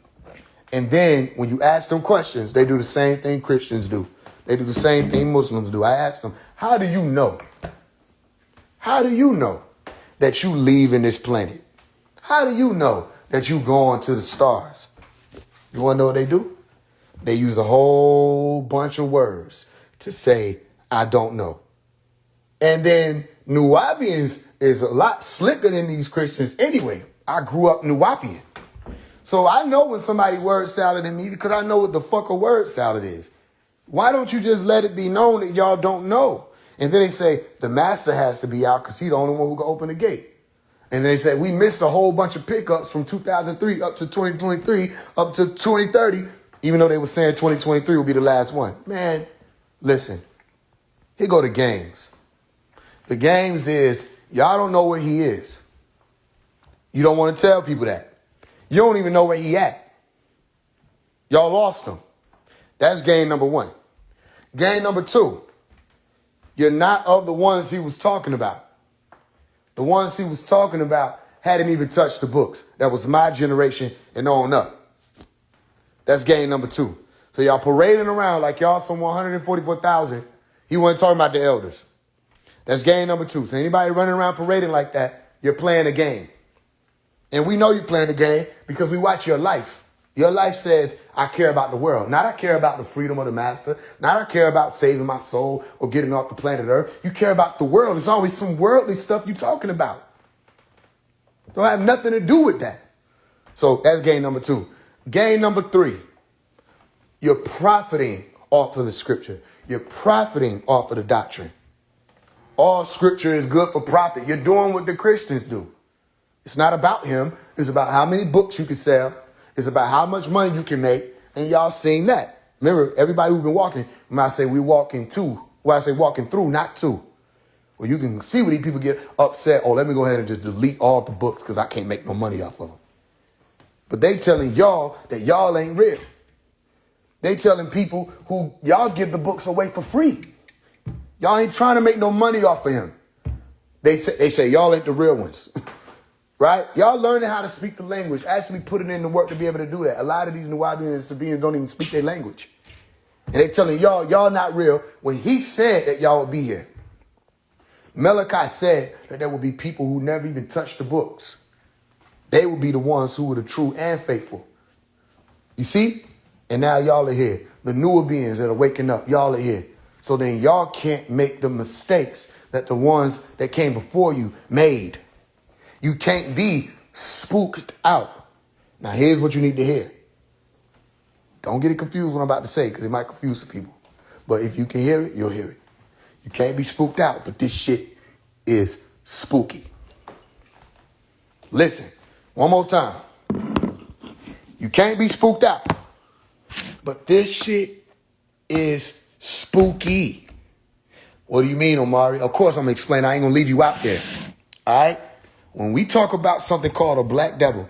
And then when you ask them questions, they do the same thing Christians do. They do the same thing Muslims do. I ask them, how do you know? How do you know that you leaving this planet? How do you know that you going to the stars? You want to know what they do? They use a whole bunch of words to say, I don't know. And then Nuwaubians is a lot slicker than these Christians anyway. I grew up Nuwaubian. So I know when somebody word salad than me because I know what the fuck a word salad is. Why don't you just let it be known that y'all don't know? And then they say the master has to be out because he's the only one who can open the gate. And they say we missed a whole bunch of pickups from 2003 up to 2023, up to 2030, even though they were saying 2023 will be the last one. Man, listen, here go the games. The games is y'all don't know where he is. You don't want to tell people that. You don't even know where he at. Y'all lost him. That's game number one. Game number two, you're not of the ones he was talking about. The ones he was talking about hadn't even touched the books. That was my generation and on up. That's game number two. So y'all parading around like y'all some 144,000. He wasn't talking about the elders. That's game number two. So anybody running around parading like that, you're playing a game. And we know you're playing the game because we watch your life. Your life says, I care about the world. Not I care about the freedom of the master. Not I care about saving my soul or getting off the planet Earth. You care about the world. There's always some worldly stuff you're talking about. Don't have nothing to do with that. So that's game number two. Game number three, you're profiting off of the scripture. You're profiting off of the doctrine. All scripture is good for profit. You're doing what the Christians do. It's not about him. It's about how many books you can sell. It's about how much money you can make. And y'all seen that. Remember, everybody who's been walking, when I say we walking to, when I say walking through, not to. Well, you can see when these people get upset. Oh, let me go ahead and just delete all the books because I can't make no money off of them. But they telling y'all that y'all ain't real. They telling people who y'all give the books away for free. Y'all ain't trying to make no money off of him. They say y'all ain't the real ones. Right? Y'all learning how to speak the language, actually put it in the work to be able to do that. A lot of these Nuwaubians and Sabaeans don't even speak their language. And they telling y'all not real when he said that y'all would be here. Malachi said that there would be people who never even touched the books. They would be the ones who were the true and faithful. You see? And now y'all are here. The newer beings that are waking up, y'all are here. So then y'all can't make the mistakes that the ones that came before you made. You can't be spooked out. Now, here's what you need to hear. Don't get it confused what I'm about to say because it might confuse some people. But if you can hear it, you'll hear it. You can't be spooked out, but this shit is spooky. Listen, one more time. You can't be spooked out, but this shit is spooky. What do you mean, Omari? Of course, I'm going to explain. I ain't going to leave you out there. All right? When we talk about something called a black devil,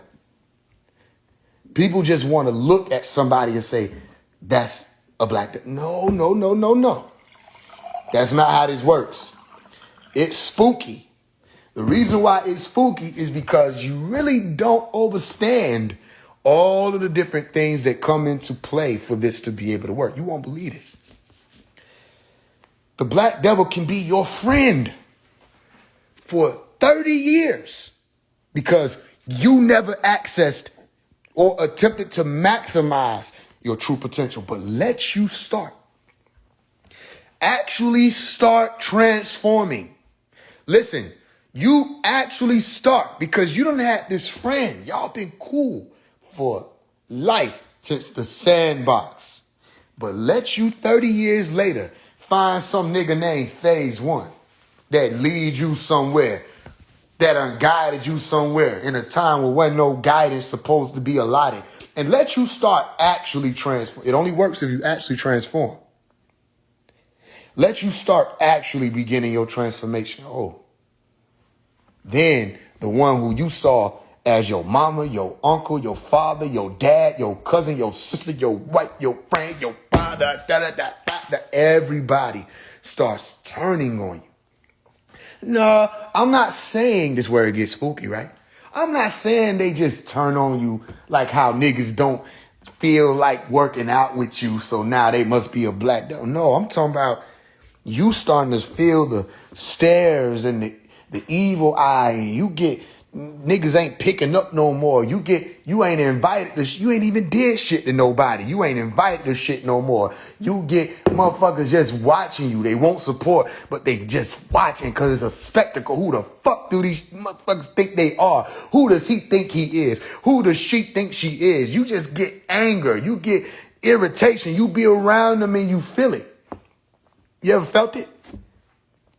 people just want to look at somebody and say, that's a black devil. No. That's not how this works. It's spooky. The reason why it's spooky is because you really don't understand all of the different things that come into play for this to be able to work. You won't believe it. The black devil can be your friend for 30 years because you never accessed or attempted to maximize your true potential. But let you start. Actually start transforming. Listen, you actually start because you don't have this friend. Y'all been cool for life since the sandbox. But let you 30 years later find some nigga named Phase One that leads you somewhere, that unguided you somewhere in a time where wasn't no guidance supposed to be allotted. And let you start actually transform. It only works if you actually transform. Let you start actually beginning your transformation. Oh, then the one who you saw as your mama, your uncle, your father, your dad, your cousin, your sister, your wife, your friend, your father, everybody starts turning on you. No, I'm not saying this where it gets spooky, right? I'm not saying they just turn on you like how niggas don't feel like working out with you, so now they must be a black devil. No, I'm talking about you starting to feel the stares and the evil eye. You get niggas ain't picking up no more. You ain't invited to you ain't even did shit to nobody. You ain't invited to shit no more. You get motherfuckers just watching you. They won't support, but they just watching because it's a spectacle. Who the fuck do these motherfuckers think they are? Who does he think he is? Who does she think she is? You just get anger. You get irritation. You be around them and you feel it. You ever felt it?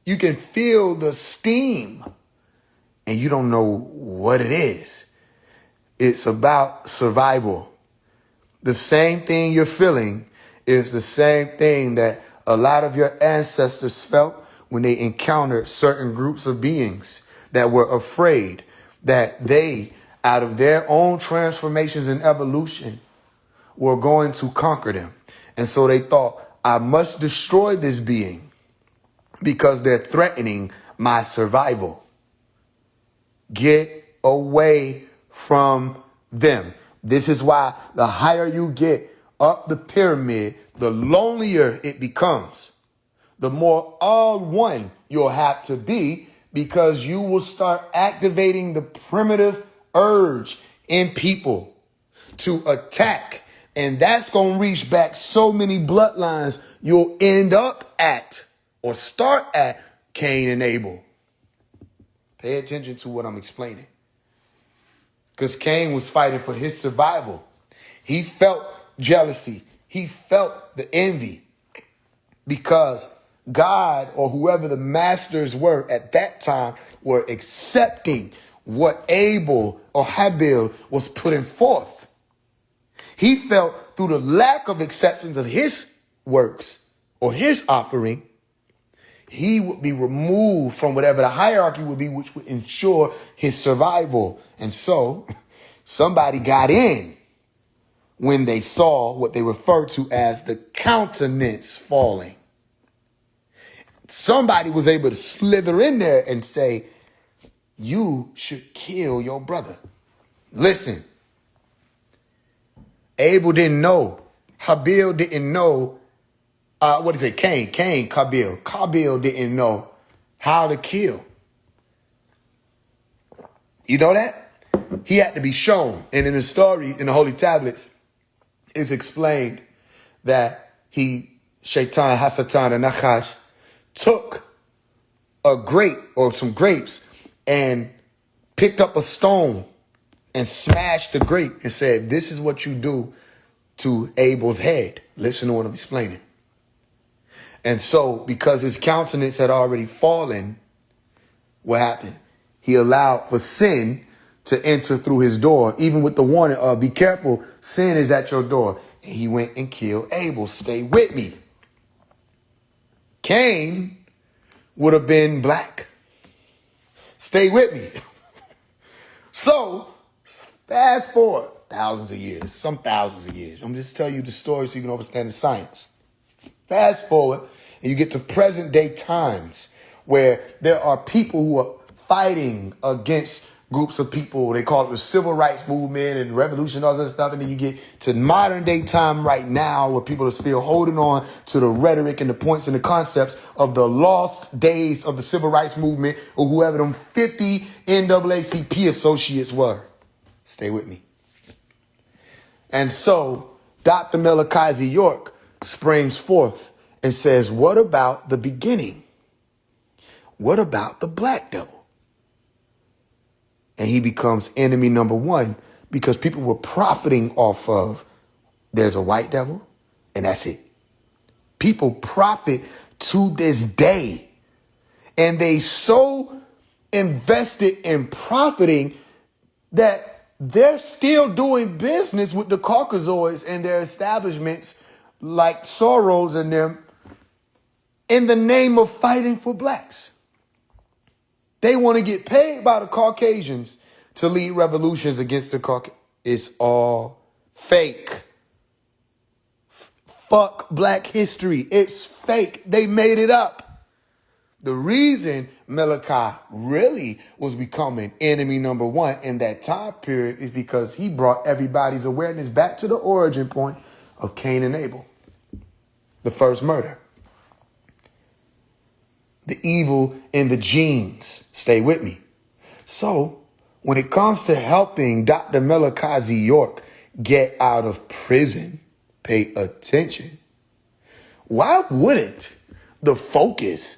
You can feel the steam and you don't know what it is. It's about survival. The same thing you're feeling is the same thing that a lot of your ancestors felt when they encountered certain groups of beings that were afraid that they, out of their own transformations and evolution, were going to conquer them. And so they thought, I must destroy this being because they're threatening my survival. Get away from them. This is why the higher you get up the pyramid, the lonelier it becomes. The more all one you'll have to be because you will start activating the primitive urge in people to attack. And that's going to reach back so many bloodlines, you'll end up at or start at Cain and Abel. Pay attention to what I'm explaining. Because Cain was fighting for his survival. He felt jealousy. He felt the envy because God or whoever the masters were at that time were accepting what Abel or Habil was putting forth. He felt through the lack of acceptance of his works or his offering, he would be removed from whatever the hierarchy would be, which would ensure his survival. And so somebody got in when they saw what they refer to as the countenance falling. Somebody was able to slither in there and say, you should kill your brother. Listen, Abel didn't know. Habil didn't know. Cain, Kabil. Kabil didn't know how to kill. You know that? He had to be shown. And in the story, in the Holy Tablets, it's explained that Shaitan, Hasatan, and Nachash took a grape or some grapes and picked up a stone and smashed the grape and said, this is what you do to Abel's head. Listen to what I'm explaining. And so, because his countenance had already fallen, what happened? He allowed for sin to enter through his door, even with the warning of, be careful, sin is at your door. And he went and killed Abel. Stay with me. Cain would have been black. Stay with me. So, fast forward thousands of years, some thousands of years. I'm just telling you the story so you can understand the science. Fast forward, and you get to present day times where there are people who are fighting against groups of people. They call it the civil rights movement and revolution, all that stuff. And then you get to modern day time right now where people are still holding on to the rhetoric and the points and the concepts of the lost days of the civil rights movement or whoever them 50 NAACP associates were. Stay with me. And so Dr. Malachi York springs forth and says, what about the beginning? What about the black devil? And he becomes enemy number one because people were profiting off of there's a white devil and that's it. People profit to this day. And they so invested in profiting that they're still doing business with the Caucasoids and their establishments like Soros and them in the name of fighting for blacks. They want to get paid by the Caucasians to lead revolutions against the Caucasians. It's all fake. Fuck black history. It's fake. They made it up. The reason Malachi really was becoming enemy number one in that time period is because he brought everybody's awareness back to the origin point of Cain and Abel, the first murder. The evil in the genes. Stay with me. So when it comes to helping Dr. Malachi York get out of prison, pay attention. Why wouldn't the focus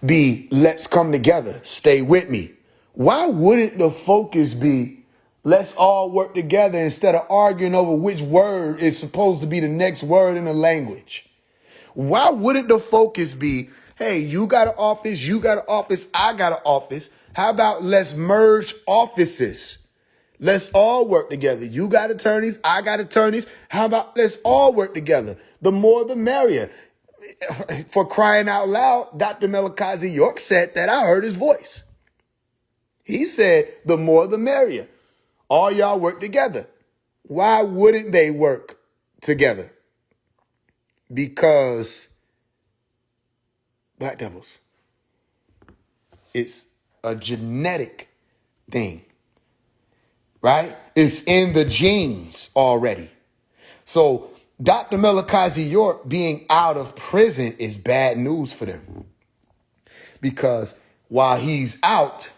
be let's come together, stay with me? Why wouldn't the focus be let's all work together instead of arguing over which word is supposed to be the next word in the language? Why wouldn't the focus be, hey, you got an office, you got an office, I got an office. How about let's merge offices? Let's all work together. You got attorneys, I got attorneys. How about let's all work together? The more the merrier. For crying out loud, Dr. Malachi York said that. I heard his voice. He said, the more the merrier. All y'all work together. Why wouldn't they work together? Because black devils. It's a genetic thing, right? It's in the genes already. So Dr. Malachi York being out of prison is bad news for them. Because while he's out,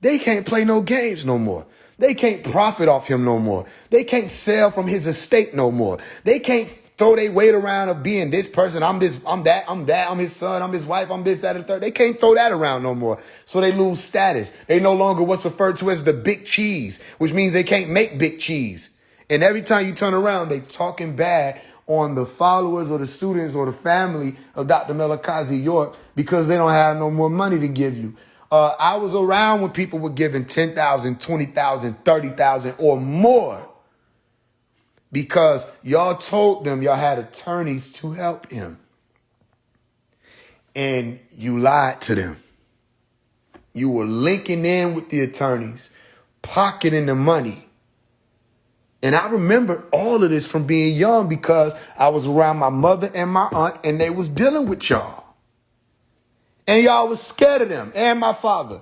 they can't play no games no more. They can't profit off him no more. They can't sell from his estate no more. They can't throw their weight around of being this person. I'm this, I'm that, I'm his son, I'm his wife, I'm this, that, and the third. They can't throw that around no more. So they lose status. They no longer what's referred to as the big cheese, which means they can't make big cheese. And every time you turn around, they talking bad on the followers or the students or the family of Dr. Malachi York because they don't have no more money to give you. I was around when people were giving $10,000, $20,000, $30,000 or more because y'all told them y'all had attorneys to help him. And you lied to them. You were linking in with the attorneys, pocketing the money. And I remember all of this from being young because I was around my mother and my aunt and they was dealing with y'all. And y'all was scared of them and my father.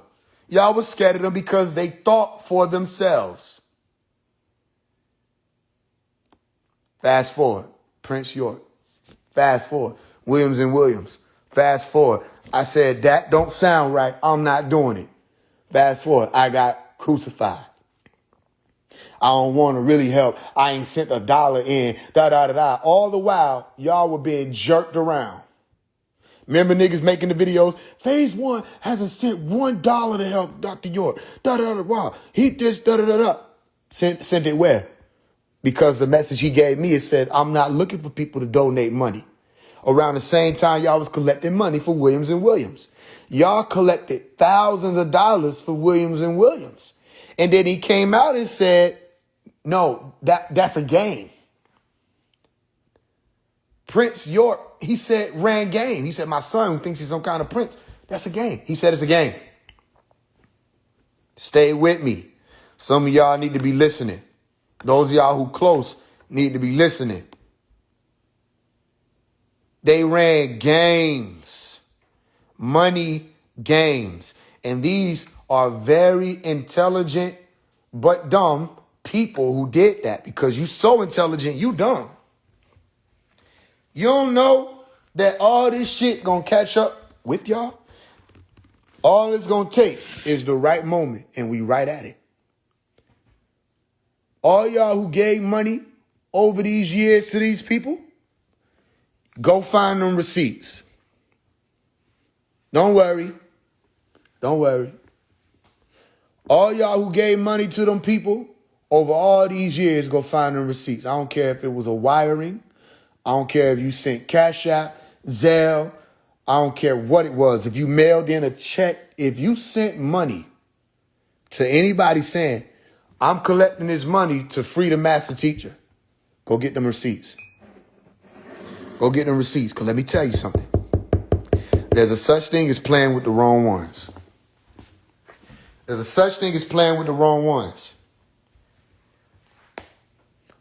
Y'all was scared of them because they thought for themselves. Fast forward, Prince York. Fast forward, Williams and Williams. Fast forward, I said, that don't sound right. I'm not doing it. Fast forward, I got crucified. I don't want to really help. I ain't sent $1 in, da-da-da-da. All the while, y'all were being jerked around. Remember niggas making the videos? Phase one hasn't sent $1 to help Dr. York. Da-da-da-da. Wow. He this, da-da-da-da. Sent it where? Because the message he gave me, it said, I'm not looking for people to donate money. Around the same time, y'all was collecting money for Williams and Williams. Y'all collected thousands of dollars for Williams and Williams. And then he came out and said, no, that's a game. Prince York, he said, ran game. He said, my son who thinks he's some kind of prince, that's a game. He said it's a game. Stay with me. Some of y'all need to be listening. Those of y'all who close need to be listening. They ran games, money games. And these are very intelligent but dumb people who did that, because you so intelligent, you dumb. You don't know that all this shit gonna catch up with y'all? All it's gonna take is the right moment, and we right at it. All y'all who gave money over these years to these people, go find them receipts. Don't worry. Don't worry. All y'all who gave money to them people over all these years, go find them receipts. I don't care if it was a wiring. I don't care if you sent Cash App, Zelle. I don't care what it was. If you mailed in a check, if you sent money to anybody saying, I'm collecting this money to free the master teacher, go get them receipts. Go get them receipts, because let me tell you something. There's a such thing as playing with the wrong ones. There's a such thing as playing with the wrong ones.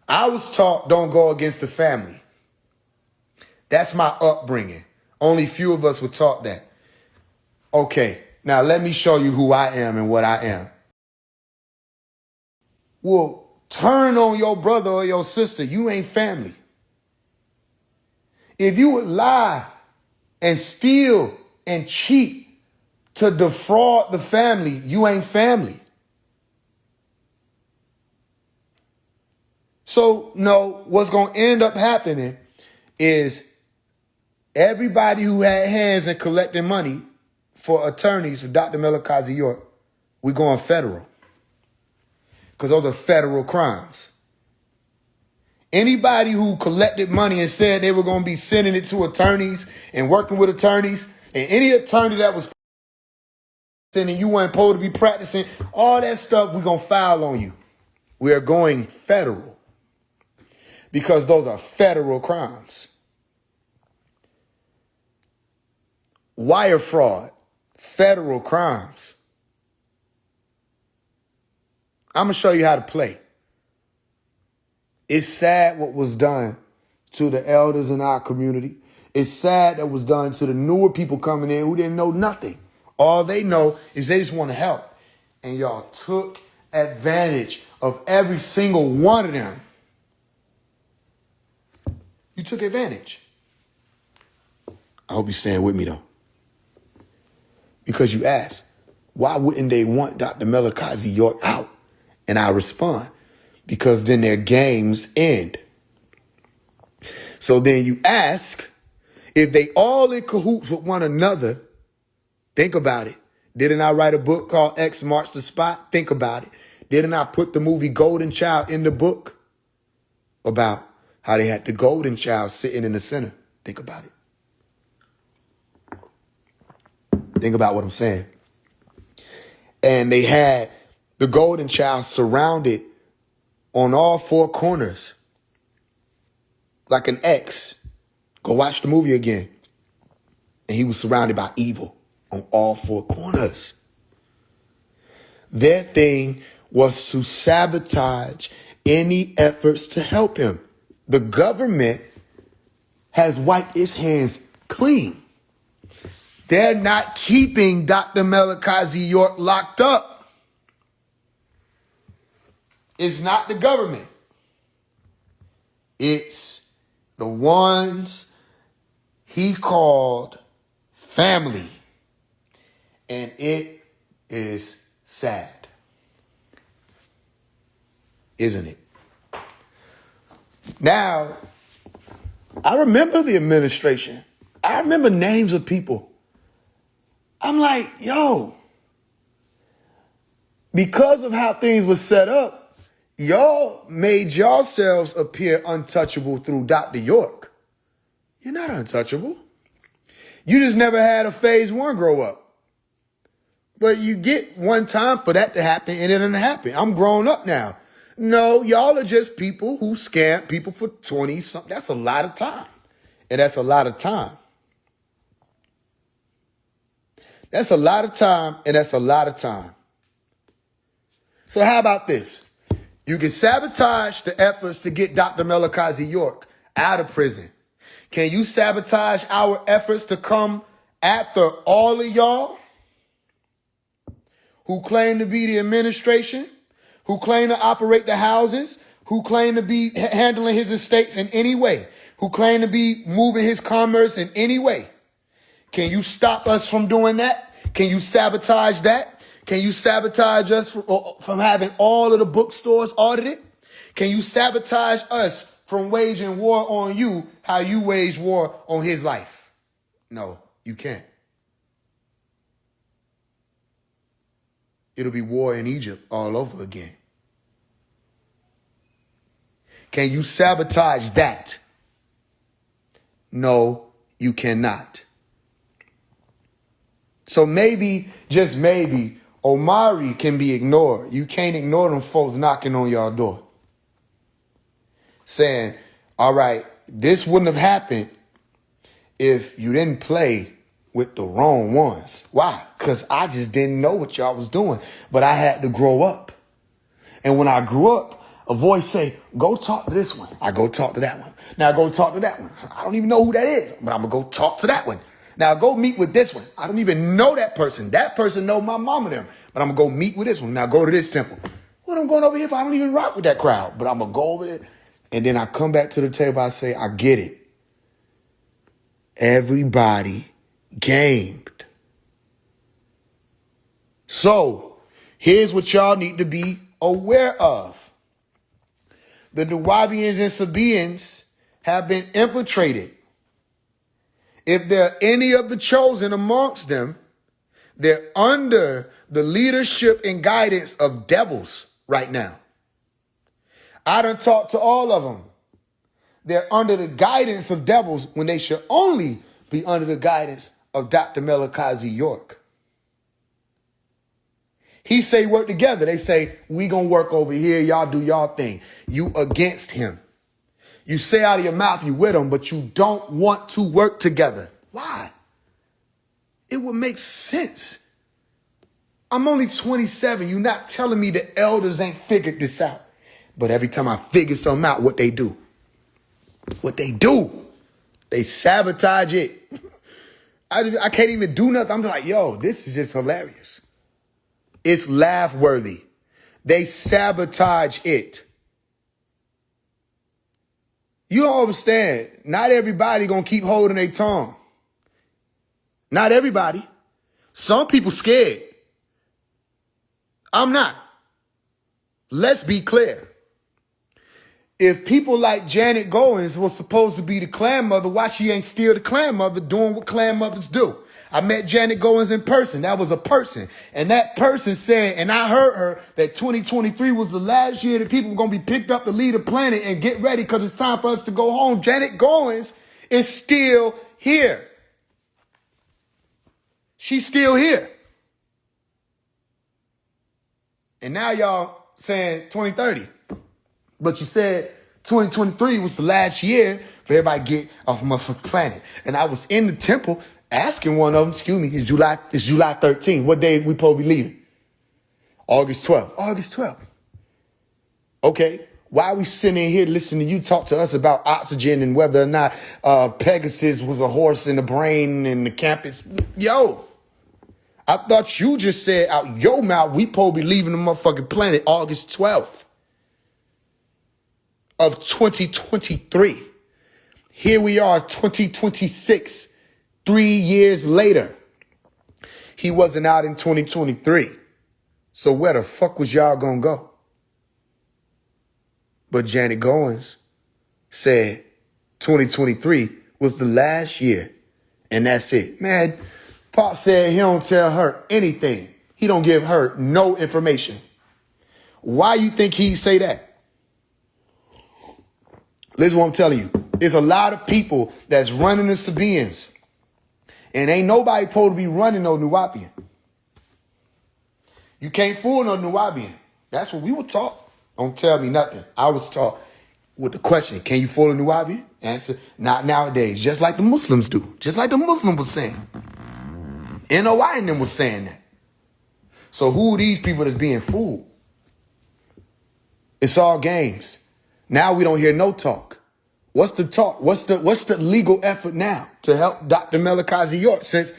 I was taught don't go against the family. That's my upbringing. Only few of us were taught that. Okay, now let me show you who I am and what I am. Well, turn on your brother or your sister. You ain't family. If you would lie and steal and cheat to defraud the family, you ain't family. So, no, what's going to end up happening is everybody who had hands in collecting money for attorneys for Dr. Melakazi York, we're going federal. Because those are federal crimes. Anybody who collected money and said they were going to be sending it to attorneys and working with attorneys, and any attorney that was sending you weren't supposed to be practicing, all that stuff, we're going to file on you. We are going federal. Because those are federal crimes. Wire fraud, federal crimes. I'm going to show you how to play. It's sad what was done to the elders in our community. It's sad that was done to the newer people coming in who didn't know nothing. All they know is they just want to help. And y'all took advantage of every single one of them. You took advantage. I hope you stand with me, though. Because you asked, why wouldn't they want Dr. Melakazi York out? And I respond, because then their games end. So then you ask, if they all in cahoots with one another, think about it. Didn't I write a book called X Marks the Spot? Think about it. Didn't I put the movie Golden Child in the book about how they had the golden child sitting in the center? Think about it. Think about what I'm saying. And they had the golden child surrounded on all four corners like an X. Go watch the movie again. And he was surrounded by evil on all four corners. Their thing was to sabotage any efforts to help him. The government has wiped its hands clean. They're not keeping Dr. Melakazi York locked up. It's not the government. It's the ones he called family. And it is sad. Isn't it? Now, I remember the administration. I remember names of people. I'm like, yo, because of how things were set up, y'all made yourselves appear untouchable through Dr. York. You're not untouchable. You just never had a phase one grow up. But you get one time for that to happen and it didn't happen. I'm grown up now. No, y'all are just people who scam people for 20 something. That's a lot of time. And that's a lot of time. That's a lot of time, and that's a lot of time. So how about this? You can sabotage the efforts to get Dr. Melakazi York out of prison. Can you sabotage our efforts to come after all of y'all? who claim to be the administration, who claim to operate the houses, who claim to be handling his estates in any way, who claim to be moving his commerce in any way. Can you stop us from doing that? Can you sabotage that? Can you sabotage us from having all of the bookstores audited? Can you sabotage us from waging war on you how you wage war on his life? No, you can't. It'll be war in Egypt all over again. Can you sabotage that? No, you cannot. So maybe, just maybe, Omari can be ignored. You can't ignore them folks knocking on your door. Saying, all right, this wouldn't have happened if you didn't play with the wrong ones. Why? Because I just didn't know what y'all was doing. But I had to grow up. And when I grew up, a voice say, go talk to this one. I go talk to that one. Now I go talk to that one. I don't even know who that is, but I'm going to go talk to that one. Now go meet with this one. I don't even know that person. That person know my mom and them, but I'm going to go meet with this one. Now go to this temple. What I'm going over here for? I don't even rock with that crowd, but I'm going to go over there. And then I come back to the table. I say, I get it. Everybody gamed. So here's what y'all need to be aware of. The Nuwaubians and Sabaeans have been infiltrated. If there are any of the chosen amongst them, they're under the leadership and guidance of devils right now. I done talked to all of them. They're under the guidance of devils when they should only be under the guidance of Dr. Malachi York. He say work together. They say, we gonna work over here. Y'all do y'all thing. You against him. You say out of your mouth you with him, but you don't want to work together. Why? It would make sense. I'm only 27. You're not telling me the elders ain't figured this out. But every time I figure something out, what they do? What they do? They sabotage it. I can't even do nothing. I'm like, yo, this is just hilarious. It's laugh worthy. They sabotage it. You don't understand. Not everybody gonna keep holding their tongue. Not everybody. Some people scared. I'm not. Let's be clear. If people like Janet Goins was supposed to be the clan mother, why she ain't still the clan mother doing what clan mothers do? I met Janet Goins in person. That was a person. And that person said, and I heard her, that 2023 was the last year that people were going to be picked up to leave the planet and get ready because it's time for us to go home. Janet Goins is still here. She's still here. And now y'all saying 2030. But you said 2023 was the last year for everybody to get off my planet. And I was in the temple asking one of them, excuse me, it's July 13th. What day we supposed to be leaving? August 12th. August 12th. Okay. Why are we sitting in here listening to you talk to us about oxygen and whether or not Pegasus was a horse in the brain and the campus? Yo, I thought you just said out your mouth we supposed to be leaving the motherfucking planet August 12th of 2023. Here we are, 2026. 3 years later. He wasn't out in 2023. So where the fuck was y'all gonna go? But Janet Goins said 2023 was the last year. And that's it. Man, Pop said he don't tell her anything. He don't give her no information. Why you think he say that? Listen what I'm telling you. There's a lot of people that's running the Sabaeans. And ain't nobody supposed to be running no Nuwaubian. You can't fool no Nuwaubian. That's what we were taught. Don't tell me nothing. I was taught with the question, can you fool a Nuwaubian? Answer, not nowadays. Just like the Muslims do. Just like the Muslim was saying. NOI and them was saying that. So who are these people that's being fooled? It's all games. Now we don't hear no talk. What's the talk? What's the legal effort now to help Dr. Malachi York? Since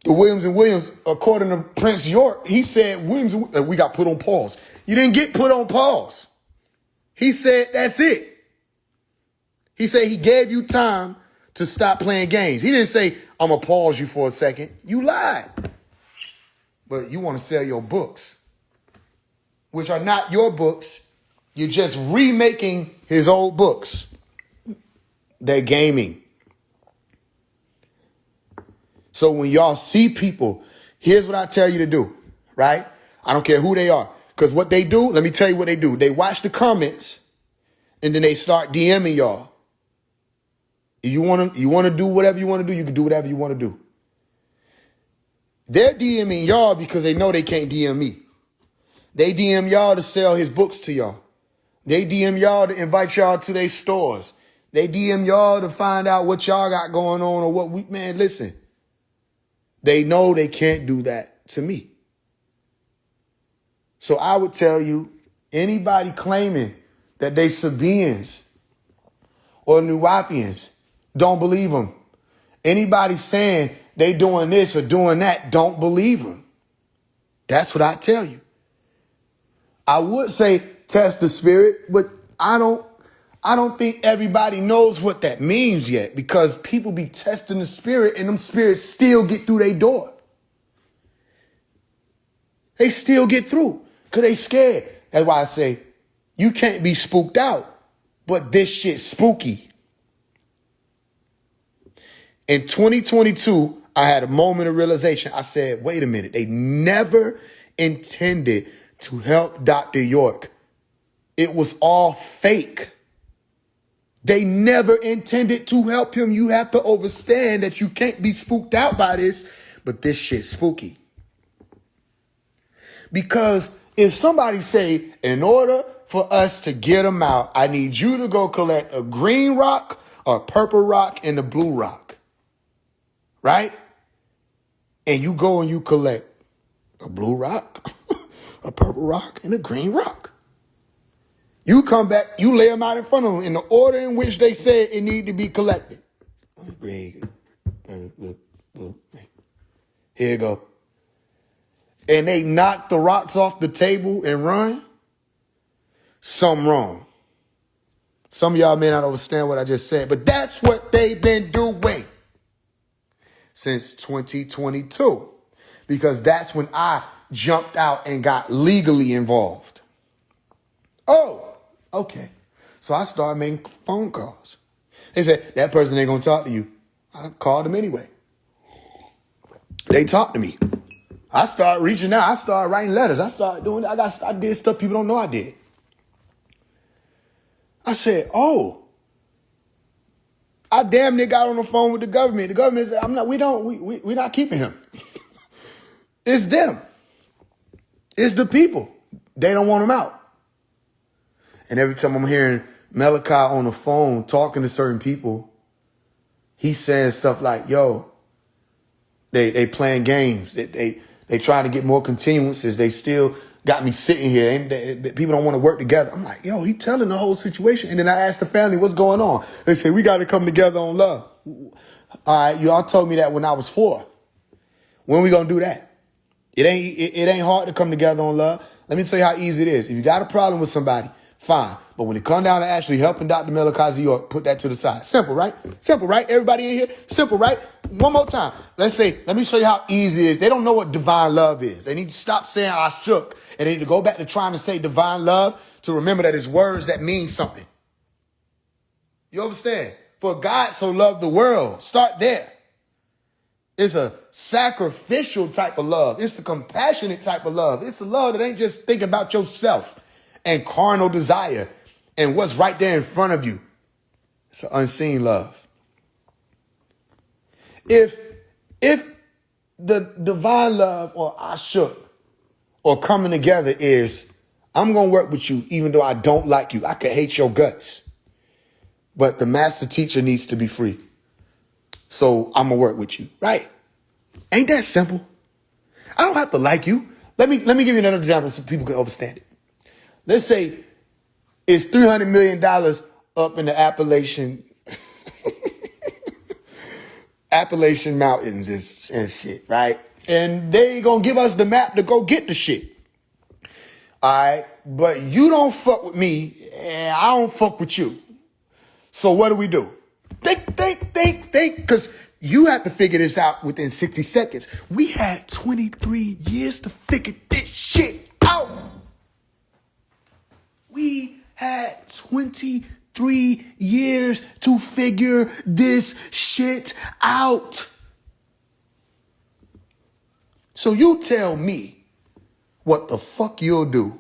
The Williams and Williams, according to Prince York, he said we got put on pause. You didn't get put on pause. He said that's it. He said he gave you time to stop playing games. He didn't say, I'm going to pause you for a second. You lied. But you want to sell your books, which are not your books. You're just remaking his old books. They're gaming. So when y'all see people, here's what I tell you to do, right? I don't care who they are. Because what they do, let me tell you what they do. They watch the comments and then they start DMing y'all. You want to do whatever you want to do, you can do whatever you want to do. They're DMing y'all because they know they can't DM me. They DM y'all to sell his books to y'all. They DM y'all to invite y'all to their stores. They DM y'all to find out what y'all got going on or what man, listen. They know they can't do that to me. So I would tell you, anybody claiming that they Sabaeans or Nuwaubians, don't believe them. Anybody saying they doing this or doing that, don't believe them. That's what I tell you. I would say test the spirit, but I don't think everybody knows what that means yet, because people be testing the spirit and them spirits still get through their door. They still get through because they scared. That's why I say you can't be spooked out, but this shit's spooky. In 2022, I had a moment of realization. I said, wait a minute. They never intended to help Dr. York. It was all fake. They never intended to help him. You have to understand that you can't be spooked out by this, but this shit's spooky. Because if somebody say, in order for us to get him out, I need you to go collect a green rock, a purple rock, and a blue rock. Right? And you go and you collect a blue rock, a purple rock, and a green rock. You come back, you lay them out in front of them in the order in which they said it need to be collected. Green, blue. Here you go. And they knock the rocks off the table and run. Something wrong. Some of y'all may not understand what I just said, but that's what they've been doing since 2022. Because that's when I jumped out and got legally involved. Oh, okay. So I started making phone calls. They said, that person ain't going to talk to you. I called them anyway. They talked to me. I started reaching out. I started writing letters. I started doing, I did stuff people don't know I did. I said, oh, I damn near got on the phone with the government. The government said, we're not keeping him. It's them. It's the people. They don't want him out. And every time I'm hearing Malachi on the phone talking to certain people, he's saying stuff like, yo, they playing games. They trying to get more continuances. They still got me sitting here. And people don't want to work together. I'm like, yo, he telling the whole situation. And then I asked the family, what's going on? They said, we got to come together on love. All right, y'all told me that when I was 4. When we going to do that? It ain't hard to come together on love. Let me tell you how easy it is. If you got a problem with somebody, fine. But when it comes down to actually helping Dr. Malachi York, put that to the side. Simple, right? Simple, right? Everybody in here? Simple, right? One more time. Let me show you how easy it is. They don't know what divine love is. They need to stop saying I shook. And they need to go back to trying to say divine love to remember that it's words that mean something. You understand? For God so loved the world. Start there. It's a sacrificial type of love. It's a compassionate type of love. It's a love that ain't just thinking about yourself and carnal desire and what's right there in front of you. It's an unseen love. If the divine love or ashuk or coming together is, I'm going to work with you even though I don't like you. I could hate your guts. But the master teacher needs to be free. So I'm going to work with you. Right? Ain't that simple? I don't have to like you. Let me give you another example so people can understand it. Let's say it's $300 million up in the Appalachian Appalachian Mountains and shit, right? And they gonna give us the map to go get the shit. All right, but you don't fuck with me, and I don't fuck with you. So what do? Think, because you have to figure this out within 60 seconds. We had 23 years to figure this shit out. We had 23 years to figure this shit out. So you tell me what the fuck you'll do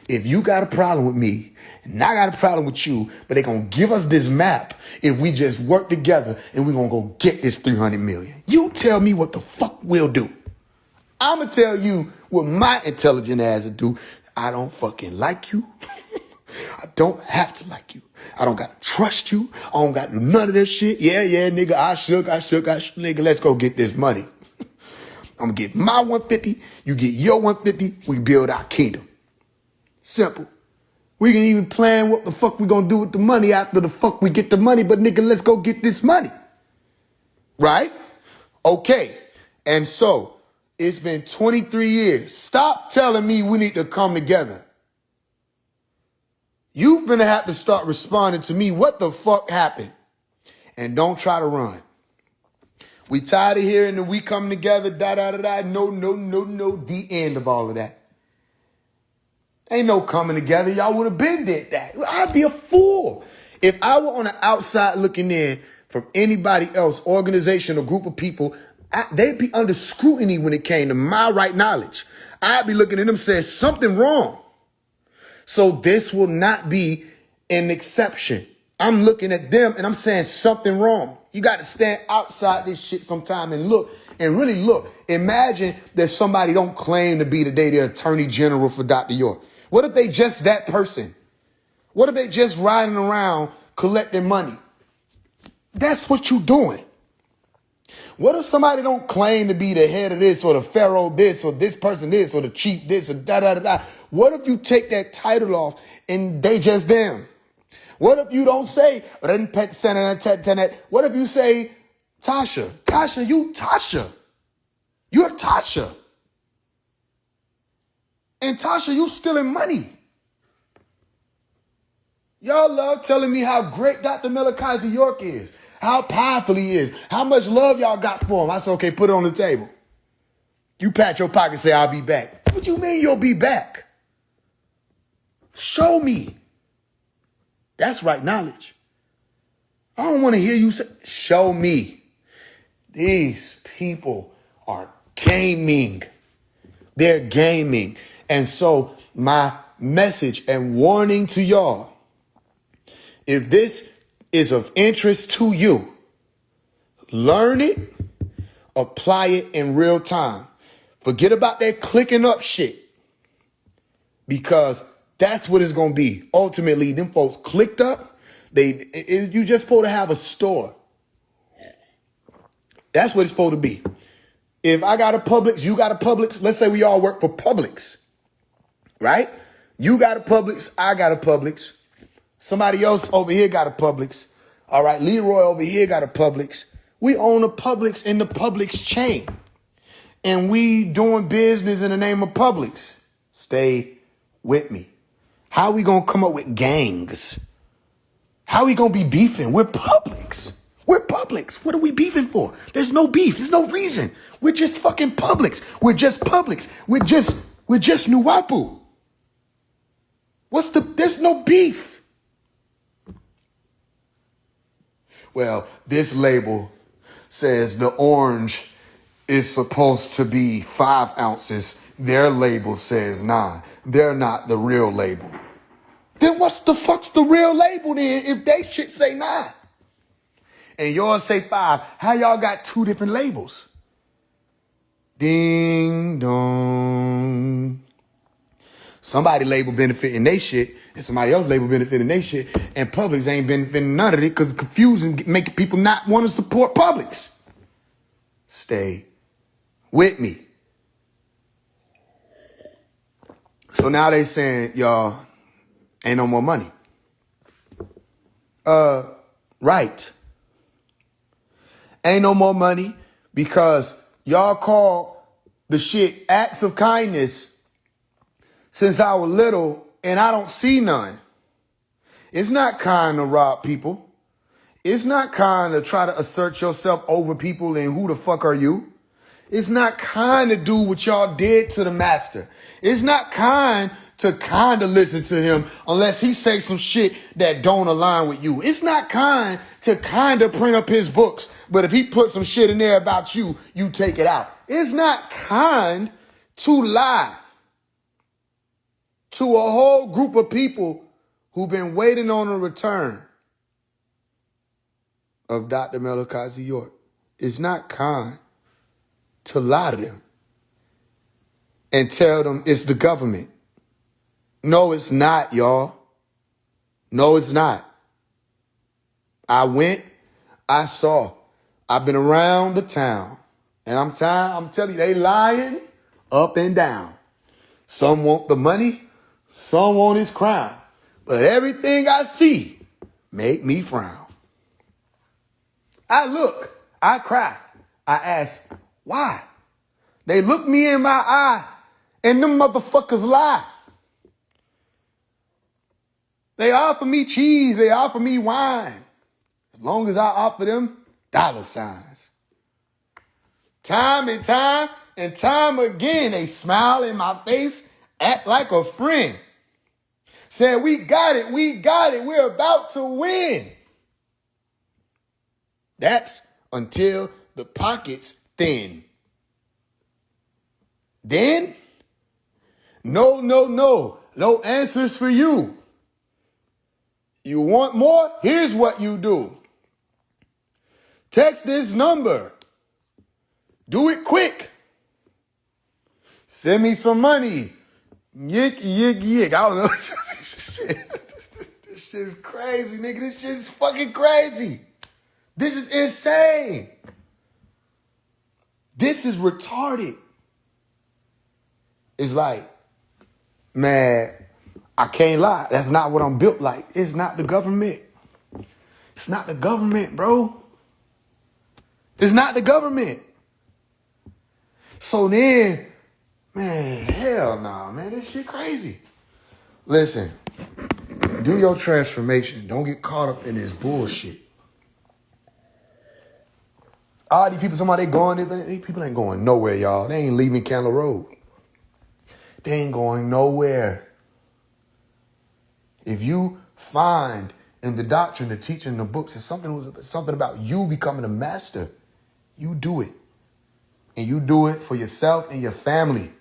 if you got a problem with me and I got a problem with you, but they gonna give us this map if we just work together and we gonna go get this 300 million. You tell me what the fuck we'll do. I'm gonna tell you what my intelligent ass will do. I don't fucking like you. I don't have to like you. I don't gotta trust you. I don't got none of this shit. Yeah, nigga, I shook. Nigga, let's go get this money. I'm gonna get my 150. You get your 150. We build our kingdom. Simple. We can even plan what the fuck we gonna do with the money after the fuck we get the money. But nigga, let's go get this money. Right? Okay. And so it's been 23 years. Stop telling me we need to come together. You're gonna have to start responding to me. What the fuck happened? And don't try to run. We tired of hearing that we come together, No. The end of all of that. Ain't no coming together. Y'all would have been did that. I'd be a fool. If I were on the outside looking in from anybody else, organization or group of people, they'd be under scrutiny when it came to my right knowledge. I'd be looking at them saying something wrong. So this will not be an exception. I'm looking at them and I'm saying something wrong. You got to stand outside this shit sometime and look and really look. Imagine that somebody don't claim to be today the attorney general for Dr. York. What if they just that person? What if they just riding around collecting money? That's what you doing. What if somebody don't claim to be the head of this or the pharaoh this or this person this or the chief this or da. What if you take that title off and they just them? What if you don't say, what if you say, Tasha, you Tasha. You're Tasha. And Tasha, you stealing money. Y'all love telling me how great Dr. Malachi York is, how powerful he is, how much love y'all got for him. I said, okay, put it on the table. You pat your pocket and say, I'll be back. What you mean you'll be back? Show me. That's right knowledge. I don't want to hear you say, show me. These people are gaming. They're gaming. And so my message and warning to y'all, if this is of interest to you, learn it, apply it in real time. Forget about that clicking up shit. Because that's what it's going to be. Ultimately, them folks clicked up. You just supposed to have a store. That's what it's supposed to be. If I got a Publix, you got a Publix. Let's say we all work for Publix, right? You got a Publix, I got a Publix. Somebody else over here got a Publix. All right, Leroy over here got a Publix. We own a Publix in the Publix chain. And we doing business in the name of Publix. Stay with me. How are we going to come up with gangs? How are we going to be beefing? We're Publix. We're Publix. What are we beefing for? There's no beef. There's no reason. We're just fucking Publix. We're just Publix. We're just Nuwapu. There's no beef. Well, this label says the orange is supposed to be 5 ounces. Their label says 9. They're not the real label. Then what's the fuck's the real label then if they shit say 9? And yours say 5. How y'all got 2 different labels? Ding dong. Somebody label benefiting they shit and somebody else label benefiting they shit. And Publix ain't benefiting none of it because it's confusing, making people not want to support Publix. Stay with me. So now they saying, y'all, ain't no more money. Right. Ain't no more money because y'all call the shit acts of kindness since I was little and I don't see none. It's not kind to rob people. It's not kind to try to assert yourself over people and who the fuck are you? It's not kind to do what y'all did to the master. It's not kind to kind of listen to him unless he say some shit that don't align with you. It's not kind to kind of print up his books, but if he put some shit in there about you, you take it out. It's not kind to lie to a whole group of people who've been waiting on a return of Dr. Malachi York. It's not kind to lie to them and tell them it's the government. No, it's not, y'all. No, it's not. I went, I saw. I've been around the town. And I'm telling you, they lying up and down. Some want the money, some want his crown. But everything I see make me frown. I look, I cry, I ask, why? They look me in my eye and them motherfuckers lie. They offer me cheese, they offer me wine. As long as I offer them dollar signs. Time and time again, they smile in my face, act like a friend. Said, we got it, we're about to win. That's until the pockets thin. Then, no answers for you. You want more? Here's what you do. Text this number. Do it quick. Send me some money. Yik. I don't know. This shit is crazy, nigga. This shit is fucking crazy. This is insane. This is retarded. It's like, man, I can't lie. That's not what I'm built like. It's not the government. It's not the government, bro. It's not the government. So then, man, hell nah, man. This shit crazy. Listen, do your transformation. Don't get caught up in this bullshit. All these people talking about they going, these people ain't going nowhere, y'all. They ain't leaving Candler Road. They ain't going nowhere. If you find in the doctrine, the teaching, the books, it's something about you becoming a master, you do it. And you do it for yourself and your family.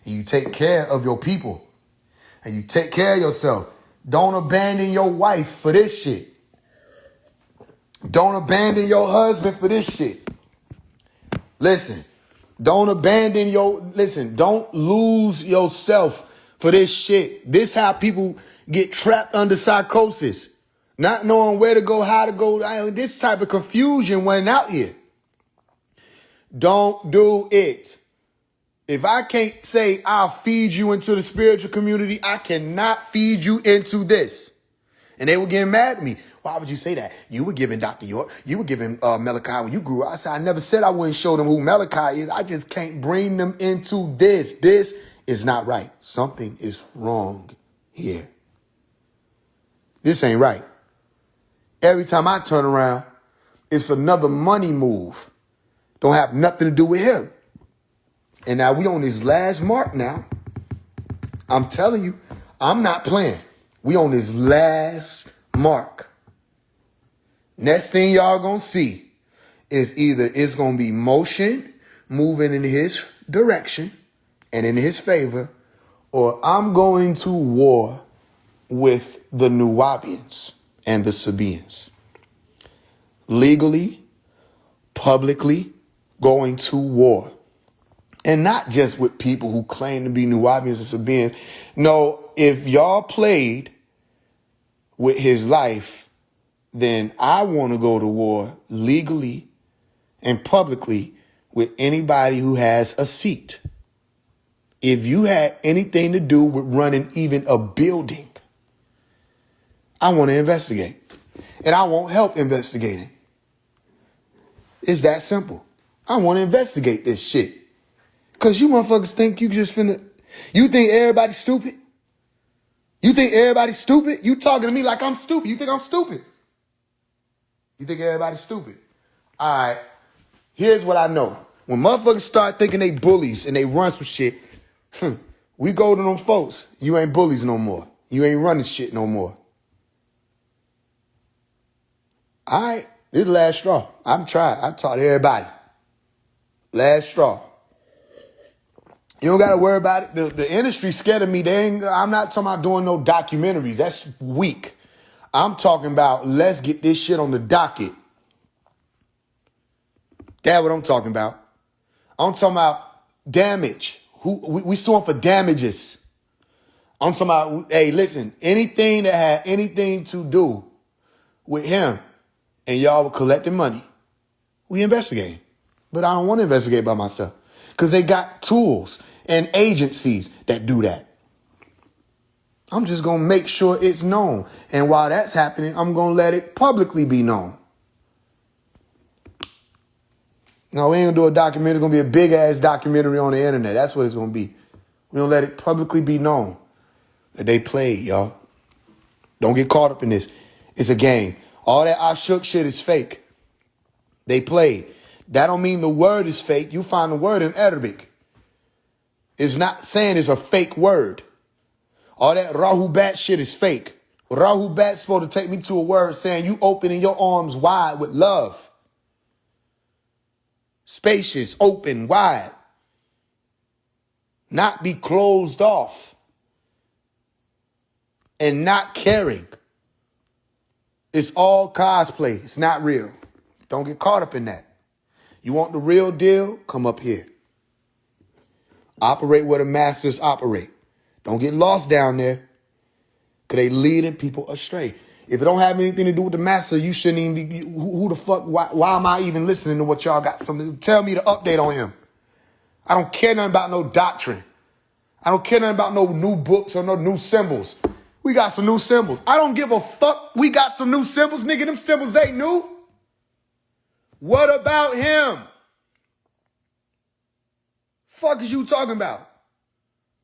And you take care of your people. And you take care of yourself. Don't abandon your wife for this shit. Don't abandon your husband for this shit. Listen, don't lose yourself for this shit. This how people get trapped under psychosis. Not knowing where to go, how to go. This type of confusion went out here. Don't do it. If I can't say I'll feed you into the spiritual community, I cannot feed you into this. And they were getting mad at me. Why would you say that? You were giving Dr. York, you were giving Malachi when you grew up. I said, I never said I wouldn't show them who Malachi is. I just can't bring them into this. This is not right. Something is wrong here. This ain't right. Every time I turn around, it's another money move. Don't have nothing to do with him. And now we on this last mark now. I'm telling you, I'm not playing. We on this last mark. Next thing y'all gonna see is either it's gonna be motion moving in his direction and in his favor, or I'm going to war with the Nuwaubians and the Sabaeans. Legally, publicly, going to war. And not just with people who claim to be Nuwaubians and Sabaeans. No, if y'all played with his life, then I want to go to war legally and publicly with anybody who has a seat. If you had anything to do with running even a building, I want to investigate. And I want help investigating. It's that simple. I want to investigate this shit. Because you motherfuckers think you just finna... You think everybody's stupid? You think everybody's stupid? You talking to me like I'm stupid. You think I'm stupid? You think everybody's stupid? All right. Here's what I know. When motherfuckers start thinking they bullies and they run some shit, we go to them folks. You ain't bullies no more. You ain't running shit no more. All right. This is the last straw. I'm trying. I taught everybody. Last straw. You don't got to worry about it. The industry scared of me. I'm not talking about doing no documentaries. That's weak. I'm talking about let's get this shit on the docket. That's what I'm talking about. I'm talking about damage. We suing for damages. I'm talking about, hey, listen, anything that had anything to do with him and y'all were collecting money, we investigating. But I don't want to investigate by myself because they got tools and agencies that do that. I'm just going to make sure it's known. And while that's happening, I'm going to let it publicly be known. No, we ain't going to do a documentary. It's going to be a big-ass documentary on the internet. That's what it's going to be. We're going to let it publicly be known that they played, y'all. Don't get caught up in this. It's a game. All that I shook shit is fake. They played. That don't mean the word is fake. You find the word in Arabic. It's not saying it's a fake word. All that Rahubat shit is fake. Rahubat's supposed to take me to a word saying you opening your arms wide with love. Spacious, open, wide. Not be closed off. And not caring. It's all cosplay. It's not real. Don't get caught up in that. You want the real deal? Come up here. Operate where the masters operate. Don't get lost down there. Because they leading people astray. If it don't have anything to do with the master, you shouldn't even be... Who the fuck... Why am I even listening to what y'all got? Something? Tell me the update on him. I don't care nothing about no doctrine. I don't care nothing about no new books or no new symbols. We got some new symbols. I don't give a fuck. We got some new symbols. Nigga, them symbols ain't new. What about him? Fuck is you talking about?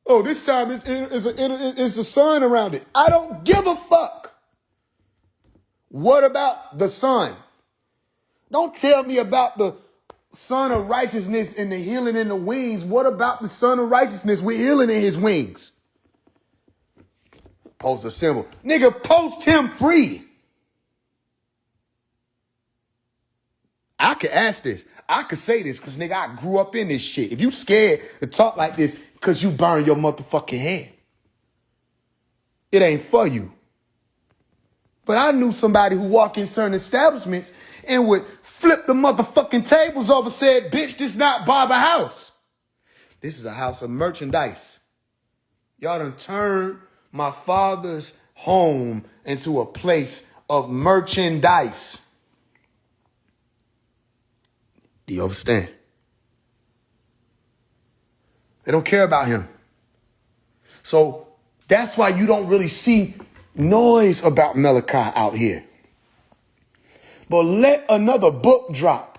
Oh, this time it's a sun around it. I don't give a fuck. What about the sun? Don't tell me about the sun of righteousness and the healing in the wings. What about the sun of righteousness with healing in his wings? Post a symbol. Nigga, post him free. I could ask this. I could say this because, nigga, I grew up in this shit. If you scared to talk like this because you burn your motherfucking hand, it ain't for you. But I knew somebody who walked in certain establishments and would flip the motherfucking tables over, said, bitch, this not Barber House. This is a house of merchandise. Y'all done turned my father's home into a place of merchandise. Do you understand? They don't care about him. So that's why you don't really see noise about Malachi out here. But let another book drop.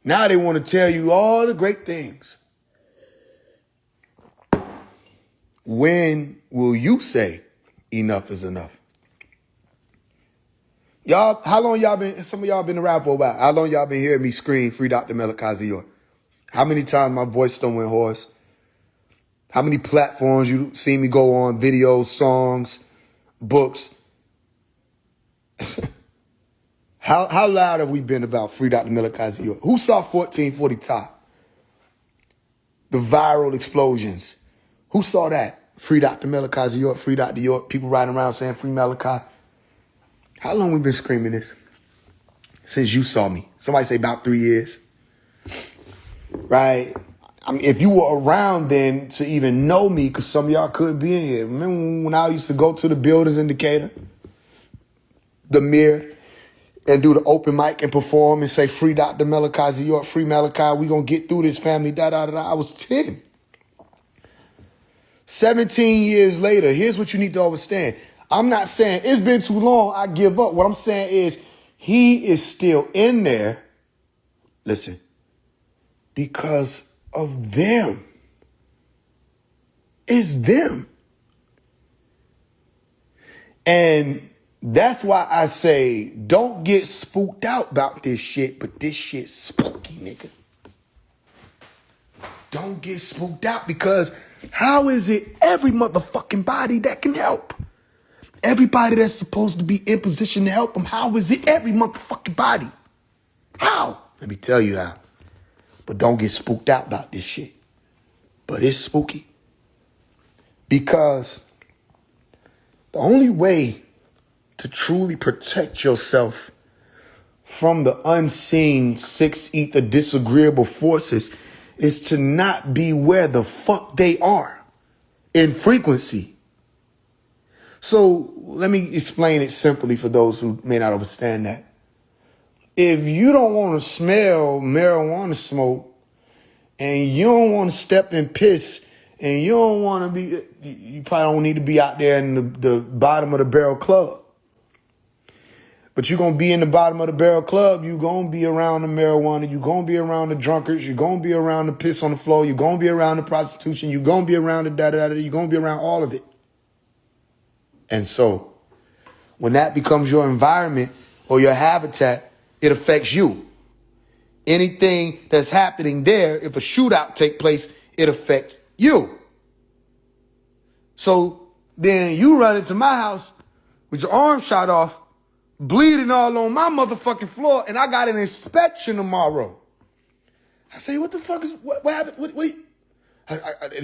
Now they want to tell you all the great things. When will you say enough is enough? Y'all, how long y'all been, some of y'all been around for a while. How long y'all been hearing me scream, Free Dr. Malachi Z. How many times my voice don't went hoarse? How many platforms you see me go on, videos, songs, books? How loud have we been about Free Dr. Malachi Z? Who saw 1440 Top? The viral explosions. Who saw that? Free Dr. Malachi Z. Free Dr. York. People riding around saying Free Malachi. How long we been screaming this? Since you saw me. Somebody say about 3 years. Right? I mean, if you were around then to even know me, because some of y'all could be in here. Remember when I used to go to the Builders Indicator, the Mirror, and do the open mic and perform and say, Free Dr. Malachi Z. York, Free Malachi, we gonna get through this, family, da-da-da-da. I was 10. 17 years later, here's what you need to understand. I'm not saying it's been too long, I give up. What I'm saying is He is still in there, listen, because of them. It's them. And that's why I say, don't get spooked out about this shit, but this shit's spooky, nigga. Don't get spooked out, because how is it every motherfucking body that can help? Everybody that's supposed to be in position to help them, how is it every motherfucking body? How? Let me tell you how. But don't get spooked out about this shit. But it's spooky. Because the only way to truly protect yourself from the unseen six ether disagreeable forces is to not be where the fuck they are in frequency. So let me explain it simply for those who may not understand that. If you don't want to smell marijuana smoke, and you don't want to step in piss, and you don't want to be, you probably don't need to be out there in the bottom of the barrel club. But you're going to be in the bottom of the barrel club. You're going to be around the marijuana. You're going to be around the drunkards. You're going to be around the piss on the floor. You're going to be around the prostitution. You're going to be around the da-da-da-da. You're going to be around all of it. And so when that becomes your environment or your habitat, it affects you. Anything that's happening there, if a shootout take place, it affects you. So then you run into my house with your arm shot off, bleeding all on my motherfucking floor, and I got an inspection tomorrow. I say, what the fuck is, what happened? What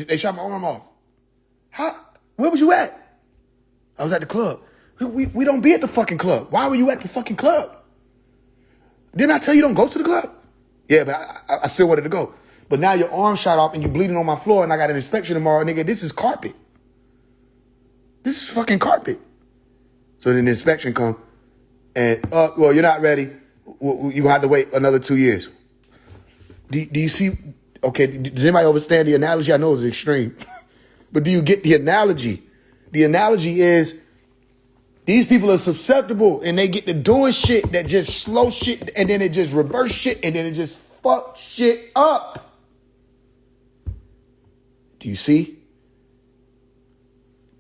they shot my arm off. Where was you at? I was at the club. We don't be at the fucking club. Why were you at the fucking club? Didn't I tell you don't go to the club? Yeah, but I still wanted to go. But now your arm shot off and you bleeding on my floor and I got an inspection tomorrow. Nigga, this is carpet. This is fucking carpet. So then the inspection come and, well, you're not ready. You're going to have to wait another 2 years. Do you see? Okay, does anybody understand the analogy? I know it's extreme. But do you get the analogy? The analogy is these people are susceptible and they get to doing shit that just slow shit and then it just reverse shit and then it just fuck shit up. Do you see?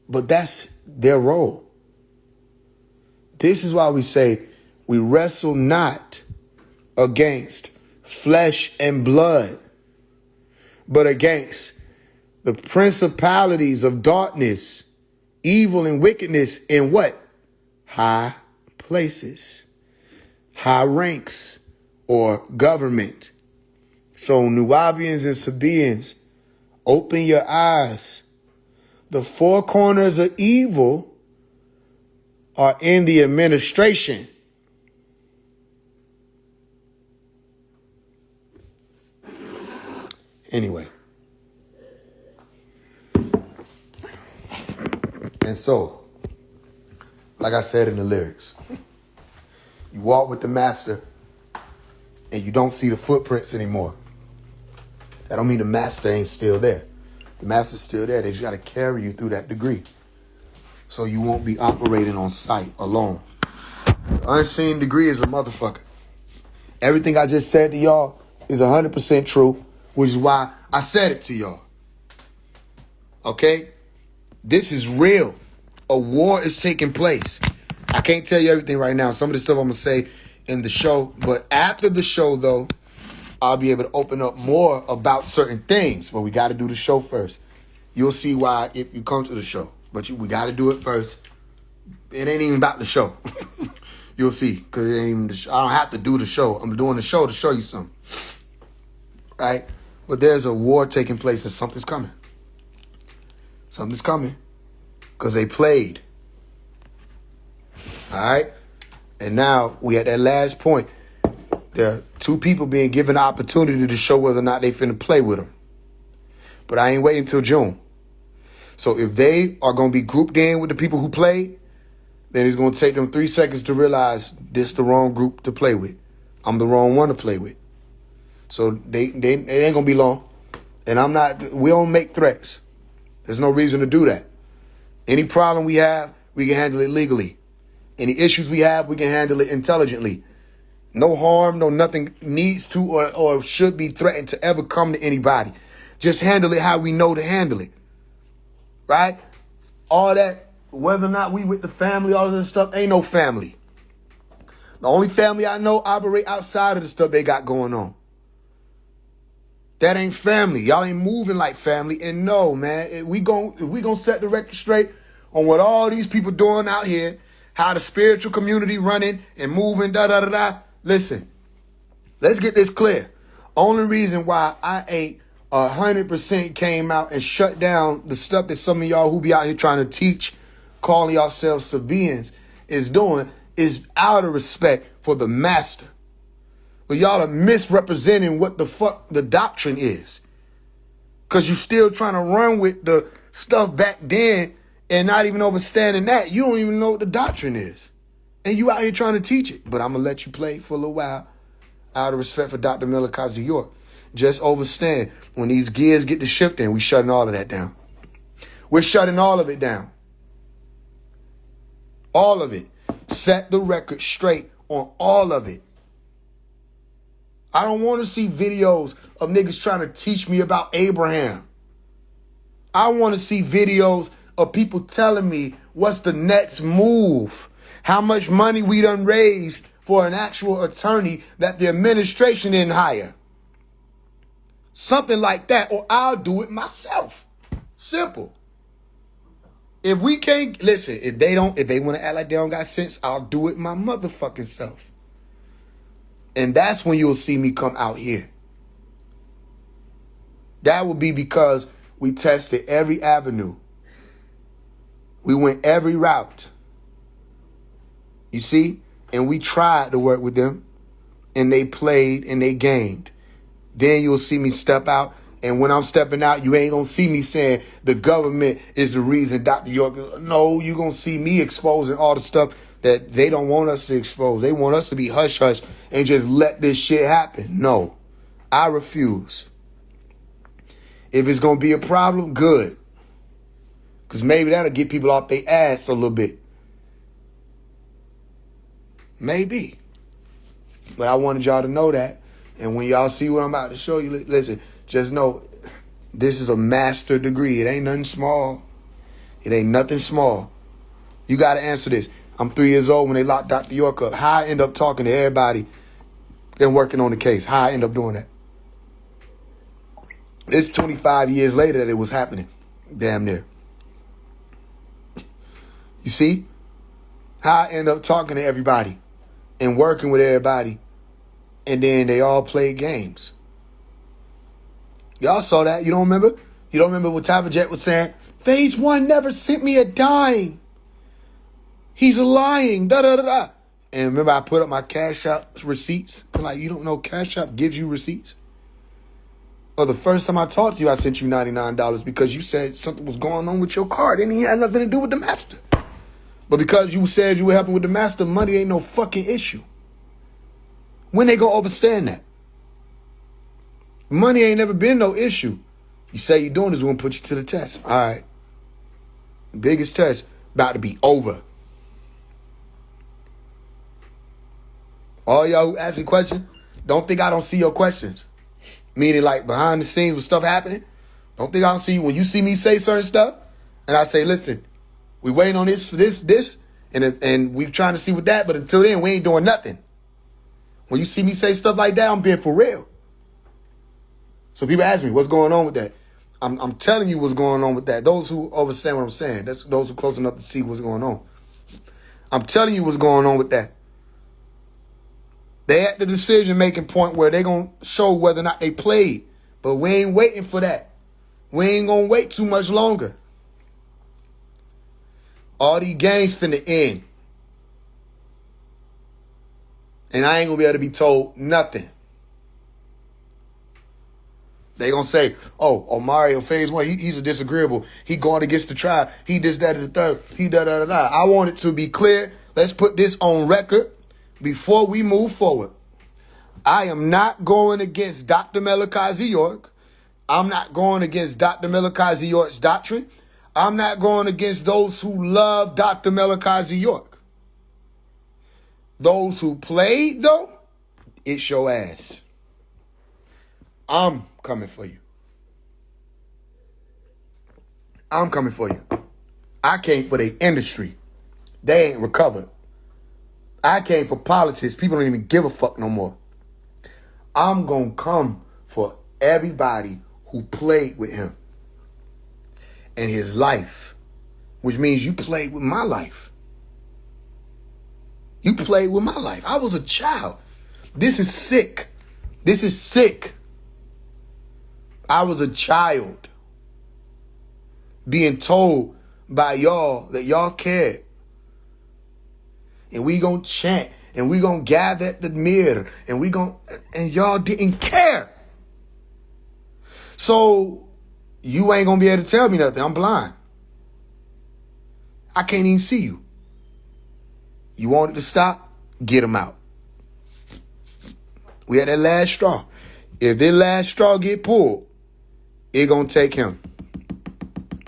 But that's their role. This is why we say we wrestle not against flesh and blood, but against the principalities of darkness, evil and wickedness in what? High places, high ranks, or government. So Nubians and Sabaeans, open your eyes. The four corners of evil are in the administration. Anyway. And so, like I said in the lyrics, you walk with the master and you don't see the footprints anymore. That don't mean the master ain't still there. The master's still there. They just got to carry you through that degree. So you won't be operating on sight alone. The unseen degree is a motherfucker. Everything I just said to y'all is 100% true, which is why I said it to y'all. Okay? This is real. A war is taking place. I can't tell you everything right now. Some of the stuff I'm going to say in the show. But after the show, though, I'll be able to open up more about certain things. But we got to do the show first. You'll see why if you come to the show. But we got to do it first. It ain't even about the show. You'll see. Because it ain't even I don't have to do the show. I'm doing the show to show you something. Right? But there's a war taking place and something's coming. Something's coming. Because they played. All right? And now we at that last point. There are two people being given the opportunity to show whether or not they finna play with them. But I ain't waiting until June. So if they are going to be grouped in with the people who played, then it's going to take them 3 seconds to realize this the wrong group to play with. I'm the wrong one to play with. So it ain't going to be long. And we don't make threats. There's no reason to do that. Any problem we have, we can handle it legally. Any issues we have, we can handle it intelligently. No harm, no nothing needs to or should be threatened to ever come to anybody. Just handle it how we know to handle it. Right? All that, whether or not we with the family, all of this stuff, ain't no family. The only family I know operate outside of the stuff they got going on. That ain't family. Y'all ain't moving like family. And no, man, if we gonna set the record straight on what all these people doing out here, how the spiritual community running and moving, da-da-da-da. Listen, let's get this clear. Only reason why I ain't 100% came out and shut down the stuff that some of y'all who be out here trying to teach, calling yourselves Sabaeans, is doing is out of respect for the master. But y'all are misrepresenting what the fuck the doctrine is. Because you still trying to run with the stuff back then and not even understanding that. You don't even know what the doctrine is. And you out here trying to teach it. But I'm going to let you play for a little while out of respect for Dr. Malachi York. Just understand, when these gears get to shifting, we shutting all of that down. We're shutting all of it down. All of it. Set the record straight on all of it. I don't want to see videos of niggas trying to teach me about Abraham. I want to see videos of people telling me what's the next move. How much money we done raised for an actual attorney that the administration didn't hire. Something like that, or I'll do it myself. Simple. If we can't, listen, if they want to act like they don't got sense, I'll do it my motherfucking self. And that's when you'll see me come out here. That will be because we tested every avenue. We went every route. You see? And we tried to work with them. And they played and they gamed. Then you'll see me step out. And when I'm stepping out, you ain't going to see me saying the government is the reason Dr. York. No, you're going to see me exposing all the stuff that they don't want us to expose. They want us to be hush-hush and just let this shit happen. No, I refuse. If it's going to be a problem, good. Because maybe that'll get people off their ass a little bit. Maybe. But I wanted y'all to know that. And when y'all see what I'm about to show you, listen, just know this is a master degree. It ain't nothing small. It ain't nothing small. You got to answer this. I'm 3 years old when they locked Dr. York up. How I end up talking to everybody and working on the case. How I end up doing that. It's 25 years later that it was happening. Damn near. You see? How I end up talking to everybody and working with everybody. And then they all played games. Y'all saw that. You don't remember? You don't remember what Tava Jet was saying? Phase 1 never sent me a dime. He's lying. Da da da da. And remember, I put up my Cash App receipts. I'm like, you don't know Cash App gives you receipts? Or the first time I talked to you, I sent you $99 because you said something was going on with your card. And it had nothing to do with the master. But because you said you were helping with the master, money ain't no fucking issue. When they gonna understand that? Money ain't never been no issue. You say you're doing this, we're gonna put you to the test. All right. Biggest test about to be over. All y'all who asking questions, don't think I don't see your questions. Meaning like behind the scenes with stuff happening. Don't think I don't see you when you see me say certain stuff. And I say, listen, we waiting on this for this, and we trying to see what that, but until then, we ain't doing nothing. When you see me say stuff like that, I'm being for real. So people ask me, what's going on with that? I'm telling you what's going on with that. Those who understand what I'm saying, that's those who are close enough to see what's going on. I'm telling you what's going on with that. They at the decision-making point where they're going to show whether or not they played. But we ain't waiting for that. We ain't going to wait too much longer. All these games finna end. And I ain't going to be able to be told nothing. They going to say, oh, Mario Phase 1, he's a disagreeable. He going against the tribe. He this, that, and the third. He da-da-da-da. I want it to be clear. Let's put this on record before we move forward. I am not going against Dr. Malachi York. I'm not going against Dr. Malachi York's doctrine. I'm not going against those who love Dr. Malachi York. Those who played, though, it's your ass. I'm coming for you. I'm coming for you. I came for the industry. They ain't recovered. I came for politics. People don't even give a fuck no more. I'm going to come for everybody who played with him and his life, which means you played with my life. You played with my life. I was a child. This is sick. This is sick. I was a child being told by y'all that y'all cared. And we gonna chant and we gonna gather at the mirror and y'all didn't care. So you ain't gonna be able to tell me nothing. I'm blind. I can't even see you. You want it to stop? Get him out. We had that last straw. If this last straw get pulled, it gonna take him.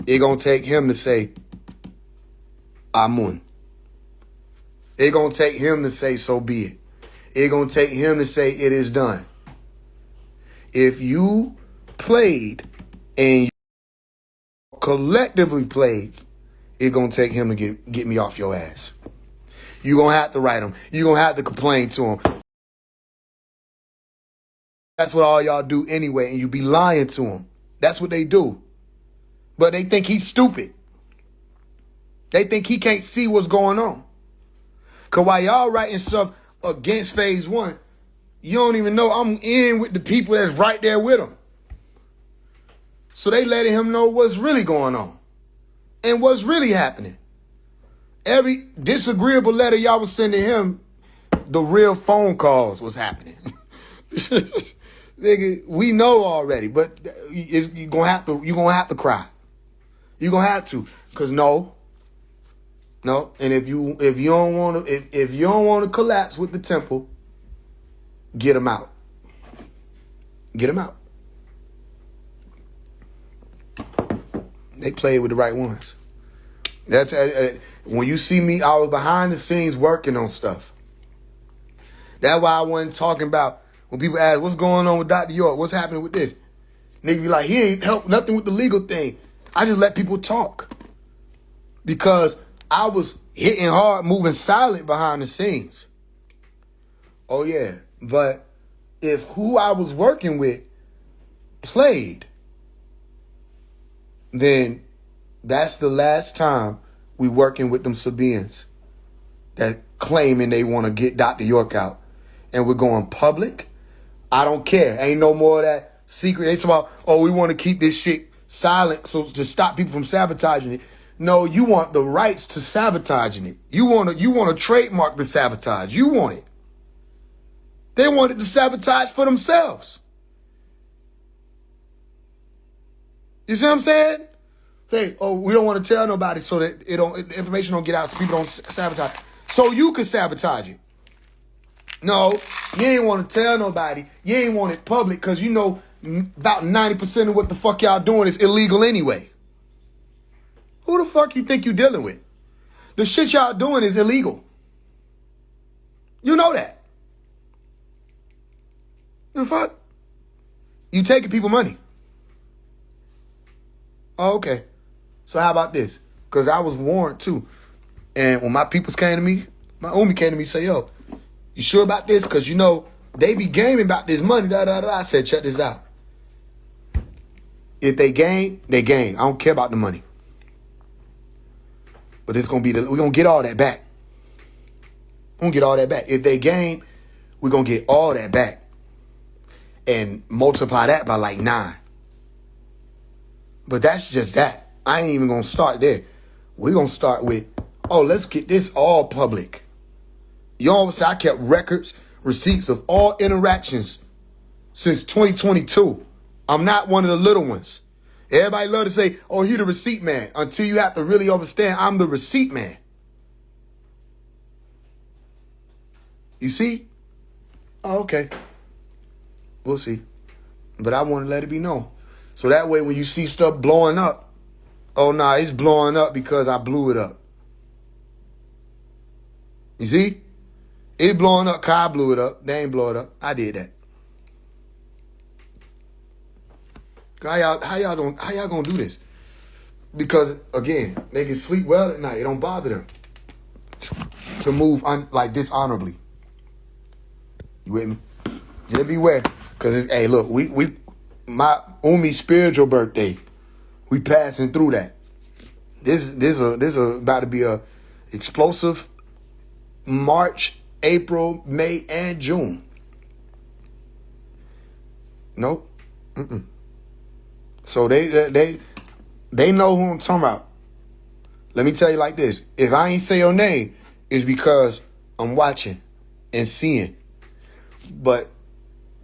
It gonna take him to say, Amun. It gonna take him to say, so be it. It gonna take him to say, it is done. If you played and you collectively played, it gonna take him to get me off your ass. You gonna have to write him. You gonna have to complain to him. That's what all y'all do anyway, and you be lying to him. That's what they do. But they think he's stupid. They think he can't see what's going on. Because while y'all writing stuff against phase one, you don't even know I'm in with the people that's right there with him. So they letting him know what's really going on and what's really happening. Every disagreeable letter y'all was sending him, the real phone calls was happening. Nigga, we know already, but you're gonna have to cry. You're gonna have to, cause no. And if you don't want to collapse with the temple, get him out. Get him out. They played with the right ones. That's when you see me, I was behind the scenes working on stuff. That's why I wasn't talking about when people ask, what's going on with Dr. York? What's happening with this? Nigga be like, he ain't helped nothing with the legal thing. I just let people talk. Because I was hitting hard, moving silent behind the scenes. Oh, yeah. But if who I was working with played, then that's the last time we working with them Sabians that claiming they want to get Dr. York out. And we're going public. I don't care. Ain't no more of that secret. They talk about, oh, we want to keep this shit silent so to stop people from sabotaging it. No, you want the rights to sabotaging it. You want to trademark the sabotage. You want it. They wanted to sabotage for themselves. You see what I'm saying? Say, oh, we don't want to tell nobody so that information don't get out so people don't sabotage. So you can sabotage it. No, you ain't want to tell nobody. You ain't want it public because you know about 90% of what the fuck y'all doing is illegal anyway. Who the fuck you think you dealing with? The shit y'all doing is illegal. You know that. The fuck? You taking people money. Oh, okay. So how about this? Because I was warned too. And when my peoples came to me, my homie came to me and say, yo, you sure about this? Because, you know, they be gaming about this money. I said, check this out. If they game, they game. I don't care about the money. But it's going to be we're going to get all that back. We're going to get all that back. If they game, we're going to get all that back. And multiply that by like 9. But that's just that. I ain't even going to start there. We're going to start with, oh, let's get this all public. You always say I kept records, receipts of all interactions since 2022. I'm not one of the little ones. Everybody love to say, oh, he the receipt man. Until you have to really understand, I'm the receipt man. You see? Oh, okay. We'll see. But I want to let it be known. So that way when you see stuff blowing up, oh, nah, it's blowing up because I blew it up. You see? It's blowing up. Kai blew it up. They ain't blow it up. I did that. How y'all gonna do this? Because again, they can sleep well at night. It don't bother them to move like dishonorably. You with me? Just beware. Cause it's, hey, look, my Umi's spiritual birthday, we passing through that. This about to be a explosive March, April, May, and June. No. So they know who I'm talking about. Let me tell you like this. If I ain't say your name, it's because I'm watching and seeing. But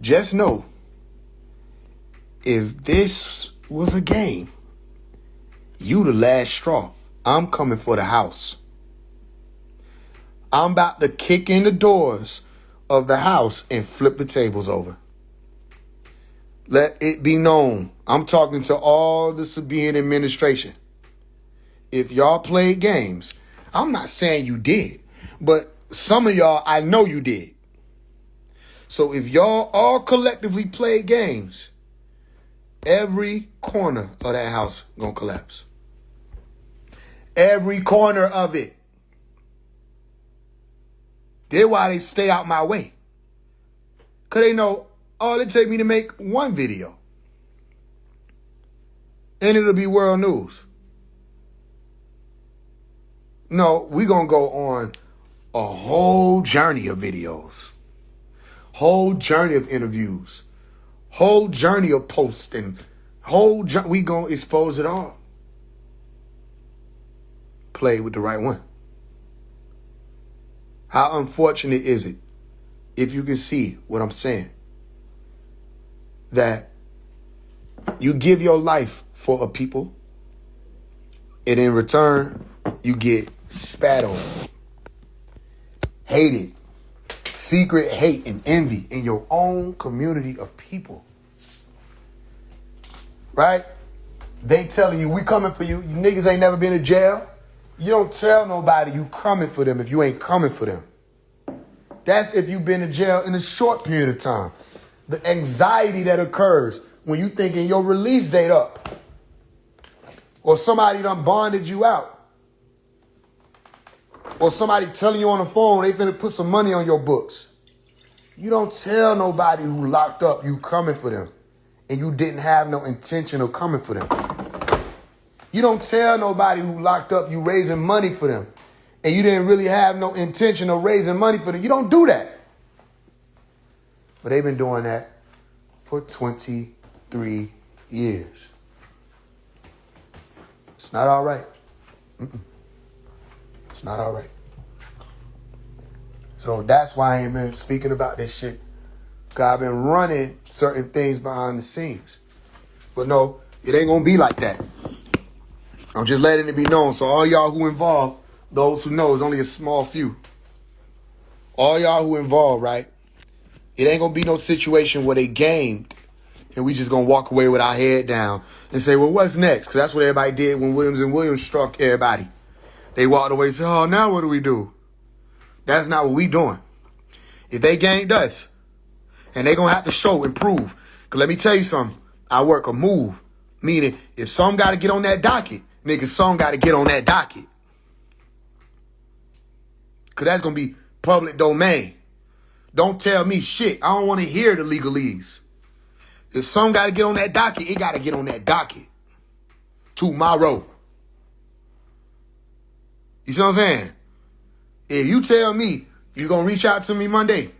just know, if this was a game, you the last straw. I'm coming for the house. I'm about to kick in the doors of the house and flip the tables over. Let it be known, I'm talking to all the Sabian administration. If y'all played games, I'm not saying you did, but some of y'all, I know you did. So if y'all all collectively played games, every corner of that house gonna collapse. Every corner of it. That's why they stay out my way. Because they know all it take me to make one video. And it'll be world news. No, we're going to go on a whole journey of videos. Whole journey of interviews. Whole journey of posting. We going to expose it all. Play with the right one. How unfortunate is it, if you can see what I'm saying, that you give your life for a people, and in return, you get spat on, hated, secret hate and envy in your own community of people. Right? They telling you, we coming for you. You niggas ain't never been to jail. You don't tell nobody you coming for them if you ain't coming for them. That's if you've been to jail in a short period of time. The anxiety that occurs when you thinking your release date up. Or somebody done bonded you out. Or somebody telling you on the phone they finna put some money on your books. You don't tell nobody who locked up you coming for them. And you didn't have no intention of coming for them. You don't tell nobody who locked up you raising money for them. And you didn't really have no intention of raising money for them. You don't do that. But they've been doing that for 23 years. It's not all right. It's not all right. So that's why I ain't been speaking about this shit. Because I've been running certain things behind the scenes. But no, it ain't going to be like that. I'm just letting it be known. So all y'all who involved, those who know, is only a small few. All y'all who involved, right? It ain't going to be no situation where they gamed and we just going to walk away with our head down and say, well, what's next? Because that's what everybody did when Williams and Williams struck everybody. They walked away and said, oh, now what do we do? That's not what we doing. If they gamed us, and they going to have to show and prove. Because let me tell you something. I work a move. Meaning, if some got to get on that docket, nigga, some got to get on that docket. Because that's going to be public domain. Don't tell me shit. I don't want to hear the legalese. If some got to get on that docket, it got to get on that docket. Tomorrow. You see what I'm saying? If you tell me you're going to reach out to me Monday,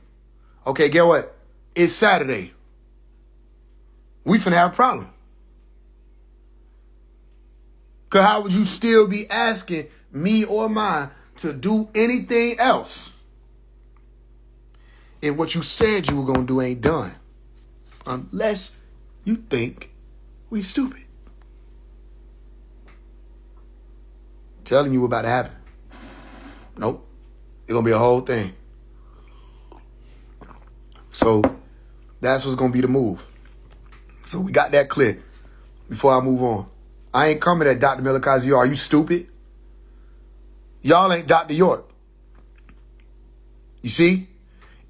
okay, get what? It's Saturday. We finna have a problem. Because how would you still be asking me or mine to do anything else if what you said you were going to do ain't done? Unless you think we stupid. Telling you what about to happen. Nope. It's going to be a whole thing. So that's what's going to be the move. So we got that clear before I move on. I ain't coming at Dr. Melikazi. Are you stupid? Y'all ain't Dr. York. You see?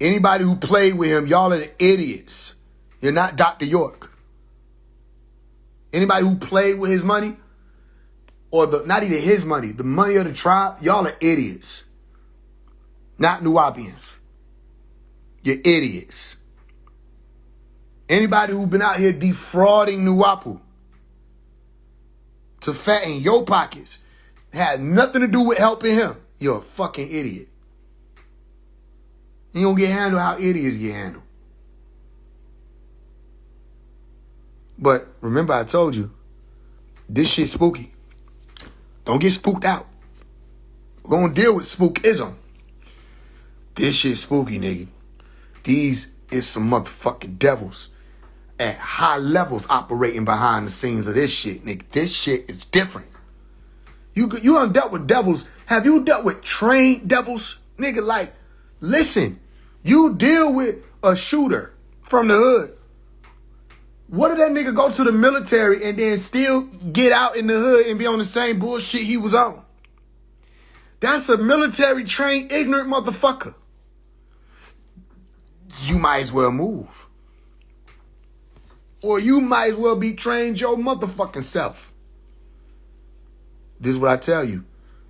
Anybody who played with him, y'all are the idiots. You're not Dr. York. Anybody who played with his money, or not even his money, the money of the tribe, y'all are idiots. Not Nuwapians. You're idiots. Anybody who's been out here defrauding Nuwapu to fatten your pockets had nothing to do with helping him. You're a fucking idiot. You don't get handled how idiots get handled. But remember I told you, this shit's spooky. Don't get spooked out. We're gonna deal with spookism. This shit's spooky, nigga. These is some motherfucking devils at high levels operating behind the scenes of this shit, nigga. This shit is different. You done dealt with devils. Have you dealt with trained devils? Nigga, like, listen, you deal with a shooter from the hood. What did that nigga go to the military and then still get out in the hood and be on the same bullshit he was on? That's a military trained ignorant motherfucker. You might as well move. Or you might as well be trained your motherfucking self. This is what I tell you.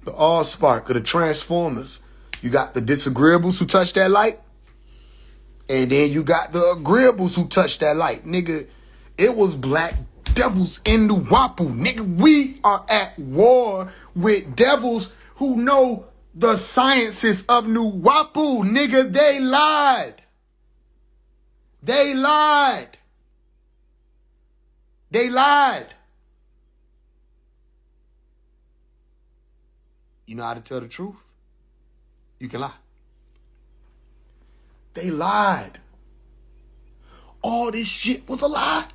The Allspark of the Transformers. You got the disagreeables who touch that light. And then you got the agreeables who touch that light. Nigga, it was black devils in Nuwapu. Nigga, we are at war with devils who know the sciences of Nuwapu. Nigga, they lied. They lied. They lied. You know how to tell the truth? You can lie. They lied. All this shit was a lie.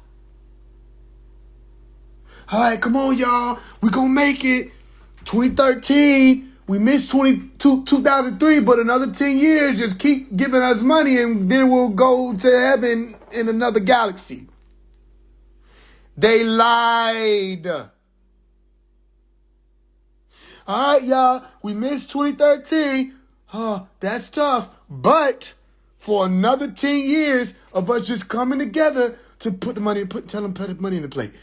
All right, come on, y'all. We gonna make it. 2013. We missed 2003, but another 10 years, just keep giving us money and then we'll go to heaven in another galaxy. They lied. All right, y'all, we missed 2013. That's tough. But for another 10 years of us just coming together to put the money, tell them put the money in the plate.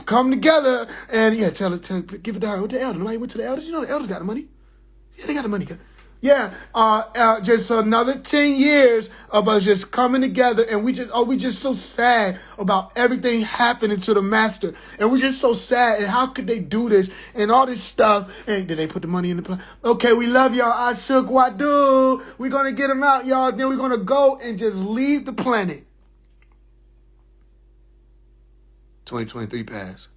Come together and give it to her. What the elder? Nobody went to the elders. You know the elders got the money. Yeah, they got the money. Yeah, just another 10 years of us just coming together, and we just so sad about everything happening to the master, and we just so sad, and how could they do this, and all this stuff, and did they put the money in the plan? Okay, we love y'all, Ashok Wadu, we're gonna get them out, y'all, then we're gonna go and just leave the planet. 2023 passed.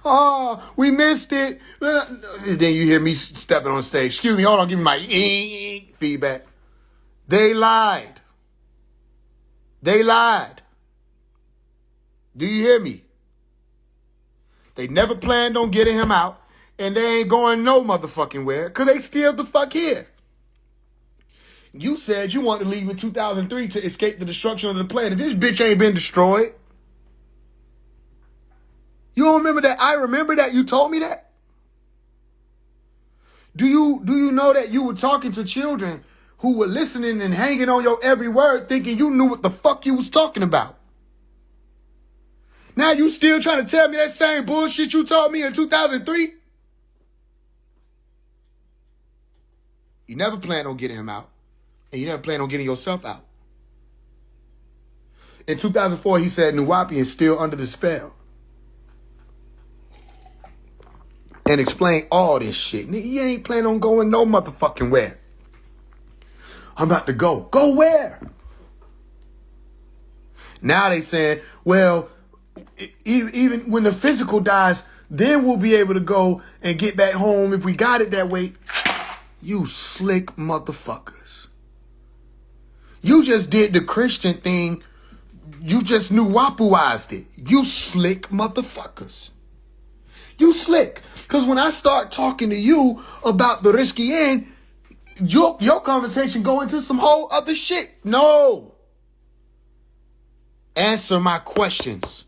Oh, we missed it. And then you hear me stepping on stage. Excuse me, hold on, give me my feedback. They lied. They lied. Do you hear me? They never planned on getting him out, and they ain't going no motherfucking where, because they still the fuck here. You said you wanted to leave in 2003 to escape the destruction of the planet. This bitch ain't been destroyed. You don't remember that? I remember that. You told me that. Do you know that you were talking to children who were listening and hanging on your every word, thinking you knew what the fuck you was talking about? Now you still trying to tell me that same bullshit you told me in 2003? You never planned on getting him out, and you never planned on getting yourself out. In 2004, he said Nuwapians still under the spell. And explain all this shit. Nigga, you ain't planning on going no motherfucking where. I'm about to go. Go where? Now they saying, well, even when the physical dies, then we'll be able to go and get back home if we got it that way. You slick motherfuckers. You just did the Christian thing. You just Nuwapuized it. You slick motherfuckers. You slick. Because when I start talking to you about the risky end, your conversation go into some whole other shit. No. Answer my questions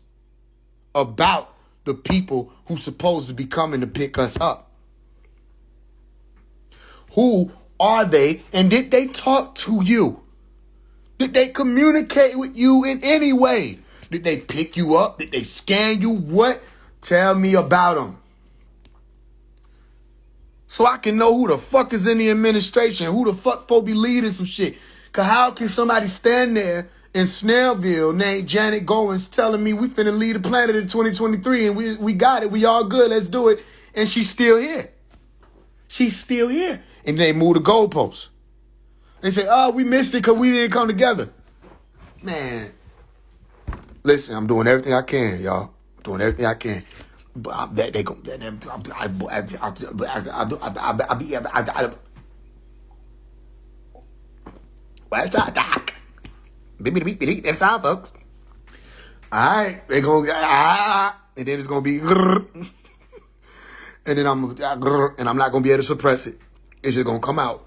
about the people who supposed to be coming to pick us up. Who are they? And did they talk to you? Did they communicate with you in any way? Did they pick you up? Did they scan you? What? Tell me about them. So I can know who the fuck is in the administration, who the fuck supposed to be leading some shit. Cause how can somebody stand there in Snellville named Janet Goins telling me we finna lead the planet in 2023 and we got it, we all good, let's do it. And she's still here. She's still here. And they move the goalposts. They say, oh, we missed it because we didn't come together. Man, listen, I'm doing everything I can, y'all. I'm doing everything I can. But they go. Where's that, Doc? That's all, folks. All right, they gonna and then it's gonna be, and then I'm not gonna be able to suppress it. It's just gonna come out.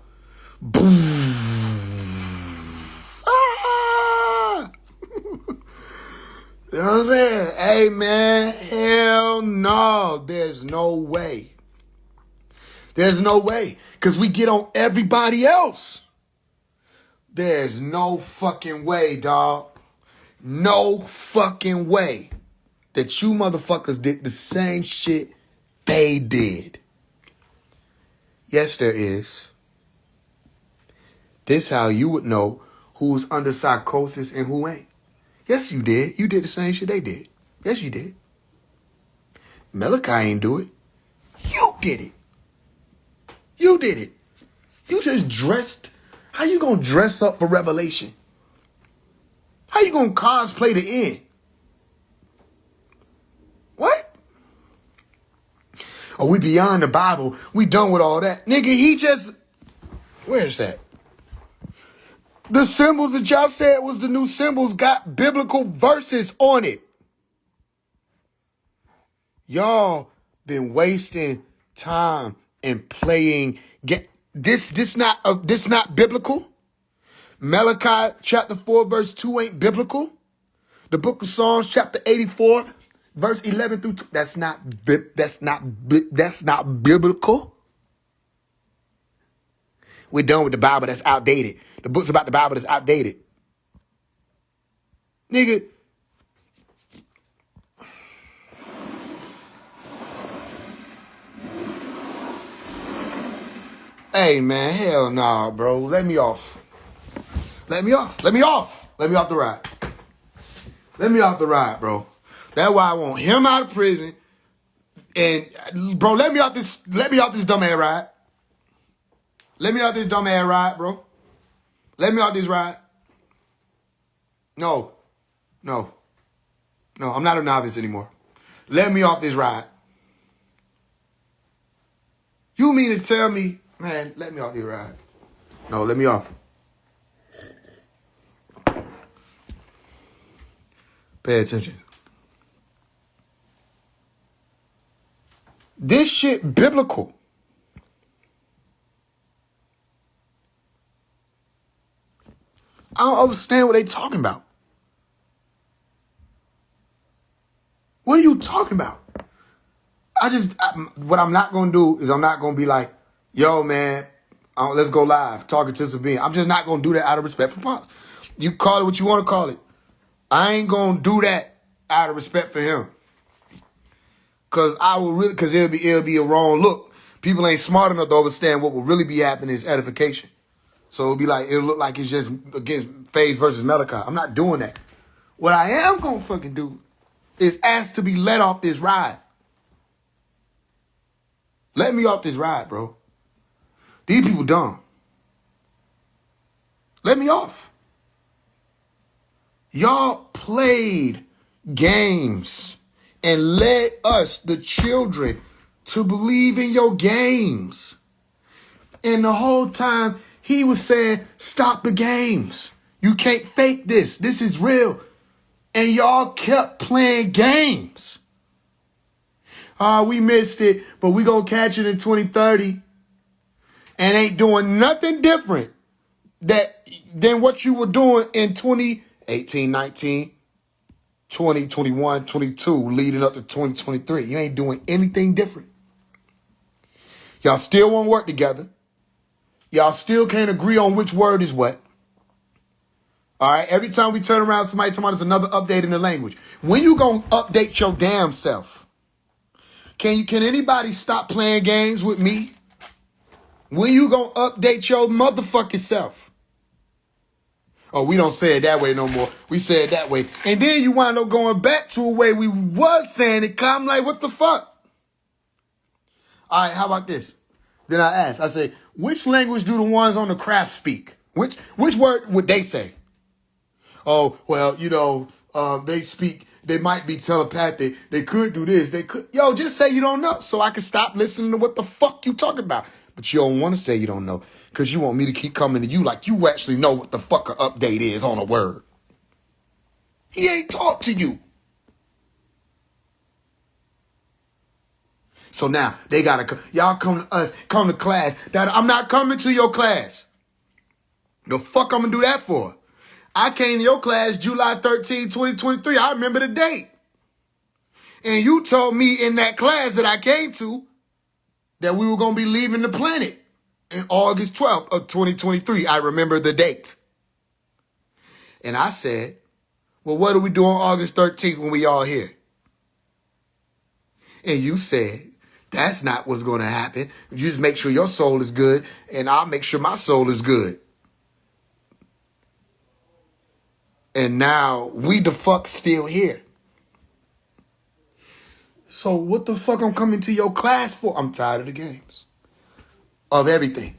Boom. You know what I'm saying? Hey, man, hell no. There's no way. There's no way. Because we get on everybody else. There's no fucking way, dog. No fucking way that you motherfuckers did the same shit they did. Yes, there is. This how you would know who's under psychosis and who ain't. Yes, you did. You did the same shit they did. Yes, you did. Malachi ain't do it. You did it. You did it. You just dressed. How you gonna dress up for Revelation? How you gonna cosplay the end? What? Oh, we beyond the Bible. We done with all that. Nigga, he just... Where's that? The symbols that y'all said was the new symbols got biblical verses on it. Y'all been wasting time and playing. This not biblical. Malachi chapter 4 verse 2 ain't biblical. The book of Psalms chapter 84 verse 11 through 2. That's not biblical. We're done with the Bible that's outdated. The books about the Bible that's outdated. Nigga. Hey, man, hell nah, bro. Let me off. Let me off. Let me off. Let me off the ride. Let me off the ride, bro. That's why I want him out of prison. And, bro, let me off this dumb ass ride. Let me off this dumb ass ride, bro. Let me off this ride. No, I'm not a novice anymore. Let me off this ride. You mean to tell me, man, let me off this ride. No, let me off. Pay attention. This shit biblical. I don't understand what they talking about. What are you talking about? What I'm not going to do is I'm not going to be like, yo, man, let's go live, talking to Sabine. I'm just not going to do that out of respect for Pops. You call it what you want to call it. I ain't going to do that out of respect for him. Because it'll be a wrong look. People ain't smart enough to understand what will really be happening is edification. So it'll look like it's just against Faith versus Malachi. I'm not doing that. What I am going to fucking do is ask to be let off this ride. Let me off this ride, bro. These people dumb. Let me off. Y'all played games and led us, the children, to believe in your games. And the whole time he was saying, stop the games. You can't fake this. This is real. And y'all kept playing games. We missed it, but we gonna catch it in 2030. And ain't doing nothing different than what you were doing in 2018, 19, 20, 21, 22, leading up to 2023. You ain't doing anything different. Y'all still won't work together. Y'all still can't agree on which word is what. All right? Every time we turn around, somebody talking about there's another update in the language. When you gonna update your damn self? Can anybody stop playing games with me? When you gonna update your motherfucking self? Oh, we don't say it that way no more. We say it that way. And then you wind up going back to a way we was saying it. I'm like, what the fuck? All right, how about this? Then I ask, I say, which language do the ones on the craft speak? Which word would they say? Oh, well, they speak, they might be telepathic. They could do this. They could. Yo, just say you don't know so I can stop listening to what the fuck you talking about. But you don't want to say you don't know because you want me to keep coming to you like you actually know what the fuck an update is on a word. He ain't talk to you. So now they got to y'all come to us, come to class. I'm not coming to your class. The fuck I'm going to do that for? I came to your class July 13, 2023. I remember the date. And you told me in that class that I came to that we were going to be leaving the planet in August 12th of 2023. I remember the date. And I said, well, what do we do on August 13th when we all here? And you said, that's not what's going to happen. You just make sure your soul is good, and I'll make sure my soul is good. And now we the fuck still here. So what the fuck I'm coming to your class for? I'm tired of the games. Of everything.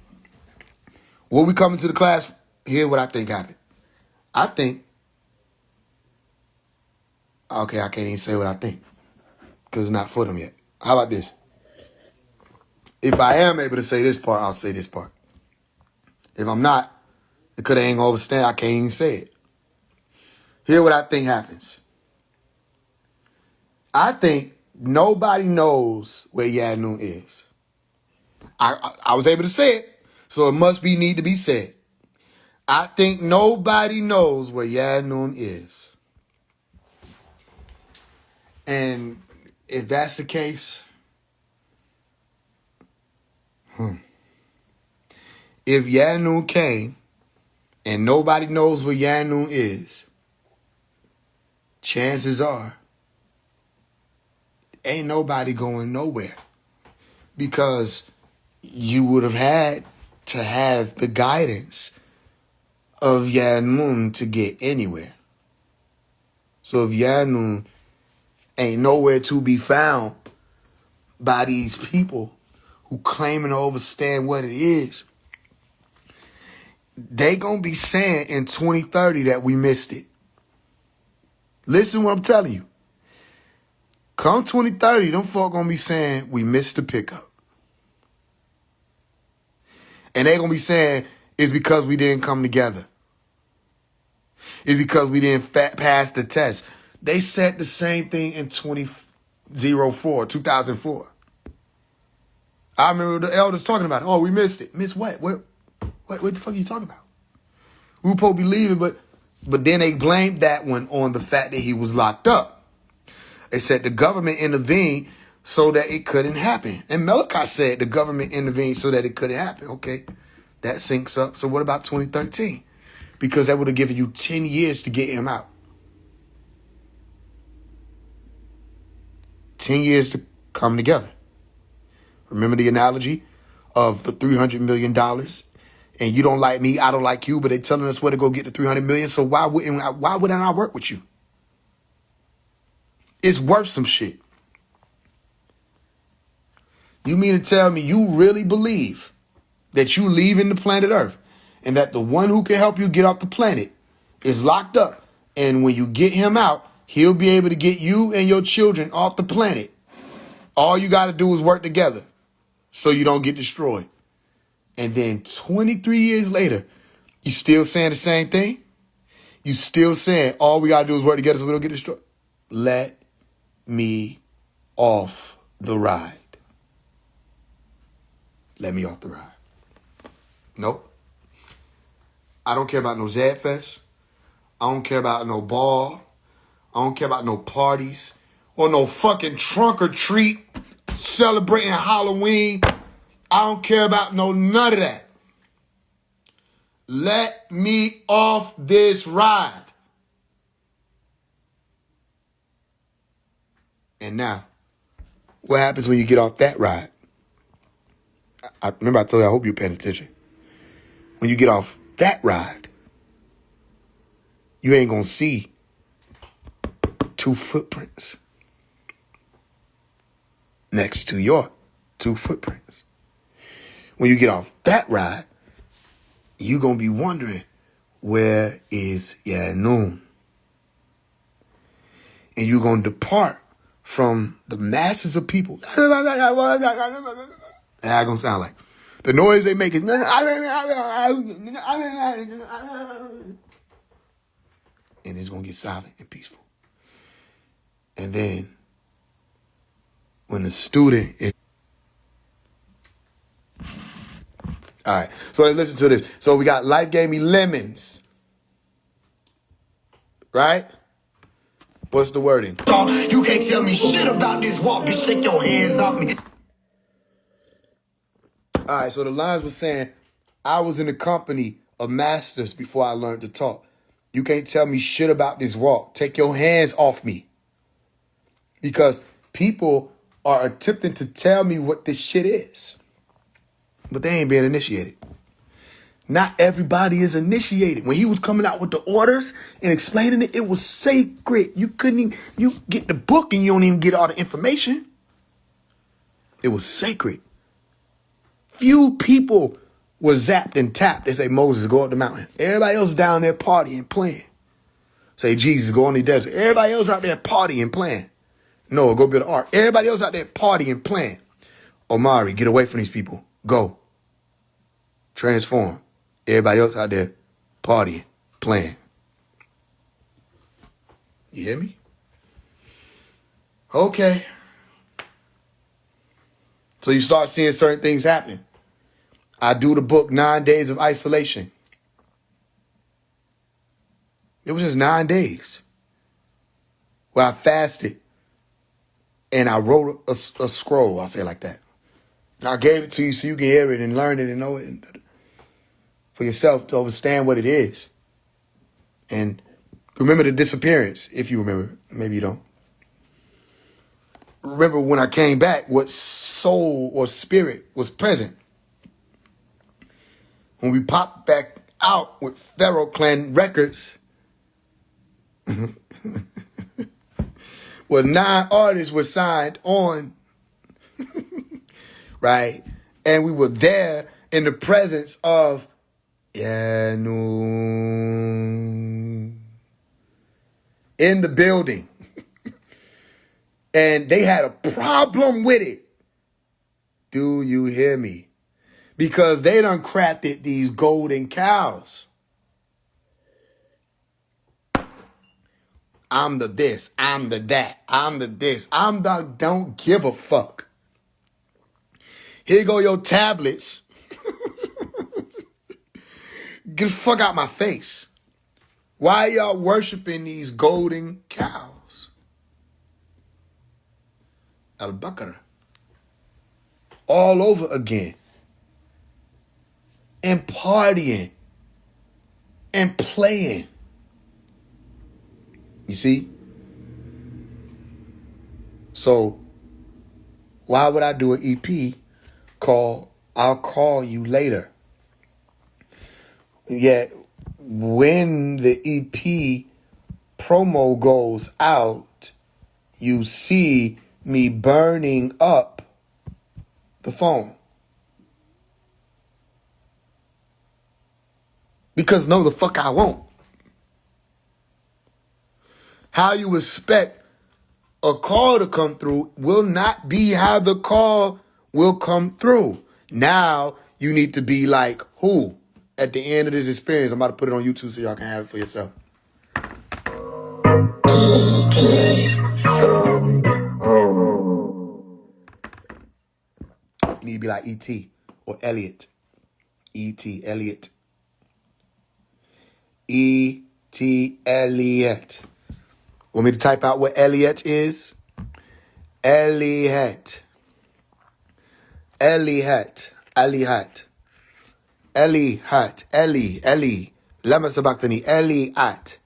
What we coming to the class? Here's what I think happened. I think. Okay, I can't even say what I think. Because it's not for them yet. How about this? If I am able to say this part, I'll say this part. If I'm not, because I ain't gonna understand, I can't even say it. Here's what I think happens. I think nobody knows where Yanun is. I was able to say it, so it must need to be said. I think nobody knows where Yanun is. And if that's the case, if Yanun came and nobody knows where Yanun is, chances are ain't nobody going nowhere because you would have had to have the guidance of Yanun to get anywhere. So if Yanun ain't nowhere to be found by these people who claiming to understand what it is, they gonna be saying in 2030 that we missed it. Listen what I'm telling you. Come 2030, them folk gonna be saying we missed the pickup. And they gonna be saying it's because we didn't come together. It's because we didn't pass the test. They said the same thing in 2004. I remember the elders talking about it. Oh, we missed it. Missed what? What the fuck are you talking about? We were supposed to be leaving, but then they blamed that one on the fact that he was locked up. They said the government intervened so that it couldn't happen. And Malachi said the government intervened so that it couldn't happen. Okay, that syncs up. So what about 2013? Because that would have given you 10 years to get him out. 10 years to come together. Remember the analogy of the $300 million? And you don't like me, I don't like you, but they're telling us where to go get the $300 million. So why wouldn't I work with you? It's worth some shit. You mean to tell me you really believe that you leaving the planet Earth and that the one who can help you get off the planet is locked up, and when you get him out, he'll be able to get you and your children off the planet? All you got to do is work together so you don't get destroyed. And then 23 years later, you still saying the same thing? You still saying all we got to do is work together so we don't get destroyed? Let me off the ride. Let me off the ride. Nope. I don't care about no Zed Fest. I don't care about no ball. I don't care about no parties or no fucking trunk or treat celebrating Halloween. I don't care about none of that. let me off this ride. And now, what happens when you get off that ride? I remember I told you, I hope you're paying attention. When you get off that ride, you ain't gonna see 2 footprints next to your 2 footprints. When you get off that ride, you gonna be wondering, where is Yanun? And you're gonna depart from the masses of people. How gonna sound like? The noise they make is and it's gonna get silent and peaceful. And then when the student is all right, so let's listen to this. So we got Life Gave Me Lemons. Right? What's the wording? You can't tell me shit about this walk, bitch. Take your hands off me. All right, so the lines were saying, I was in the company of masters before I learned to talk. You can't tell me shit about this walk. Take your hands off me. Because people are attempting to tell me what this shit is. But they ain't being initiated. Not everybody is initiated. When he was coming out with the orders and explaining it, it was sacred. You couldn't even, you get the book and you don't even get all the information. It was sacred. Few people were zapped and tapped. They say, Moses, go up the mountain. Everybody else down there partying, playing. Say, Jesus, go on the desert. Everybody else out there partying, playing. Noah, go build an ark. Everybody else out there partying, playing. Omari, get away from these people. Go. Transform. Everybody else out there partying, playing. You hear me? Okay. So you start seeing certain things happen. I do the book 9 Days of Isolation. It was just 9 days where I fasted and I wrote a scroll, I'll say it like that. And I gave it to you so you can hear it and learn it and know it for yourself to understand what it is. And remember the disappearance, if you remember. Maybe you don't. Remember when I came back, what soul or spirit was present. When we popped back out with Pharaoh Clan Records, where 9 artists were signed on, right? And we were there in the presence of Yanun in the building. And they had a problem with it. Do you hear me? Because they done crafted these golden cows. I'm the this, I'm the that, I'm the this, I'm the don't give a fuck. Here go your tablets. Get the fuck out my face. Why y'all worshiping these golden cows? Al-Baqarah. All over again. And partying. And playing. You see? So, why would I do an EP called I'll Call You Later? Yet, when the EP promo goes out, you see me burning up the phone. Because no, the fuck I won't. How you expect a call to come through will not be how the call will come through. Now you need to be like who? At the end of this experience, I'm about to put it on YouTube so y'all can have it for yourself. You need to be like E.T. or Elliot. E.T. Elliot. E.T. Elliot. Want me to type out what Elliot is? Elliot. Elliot. Elliot. Elihat, Eli, lama sabachthani, Eliat,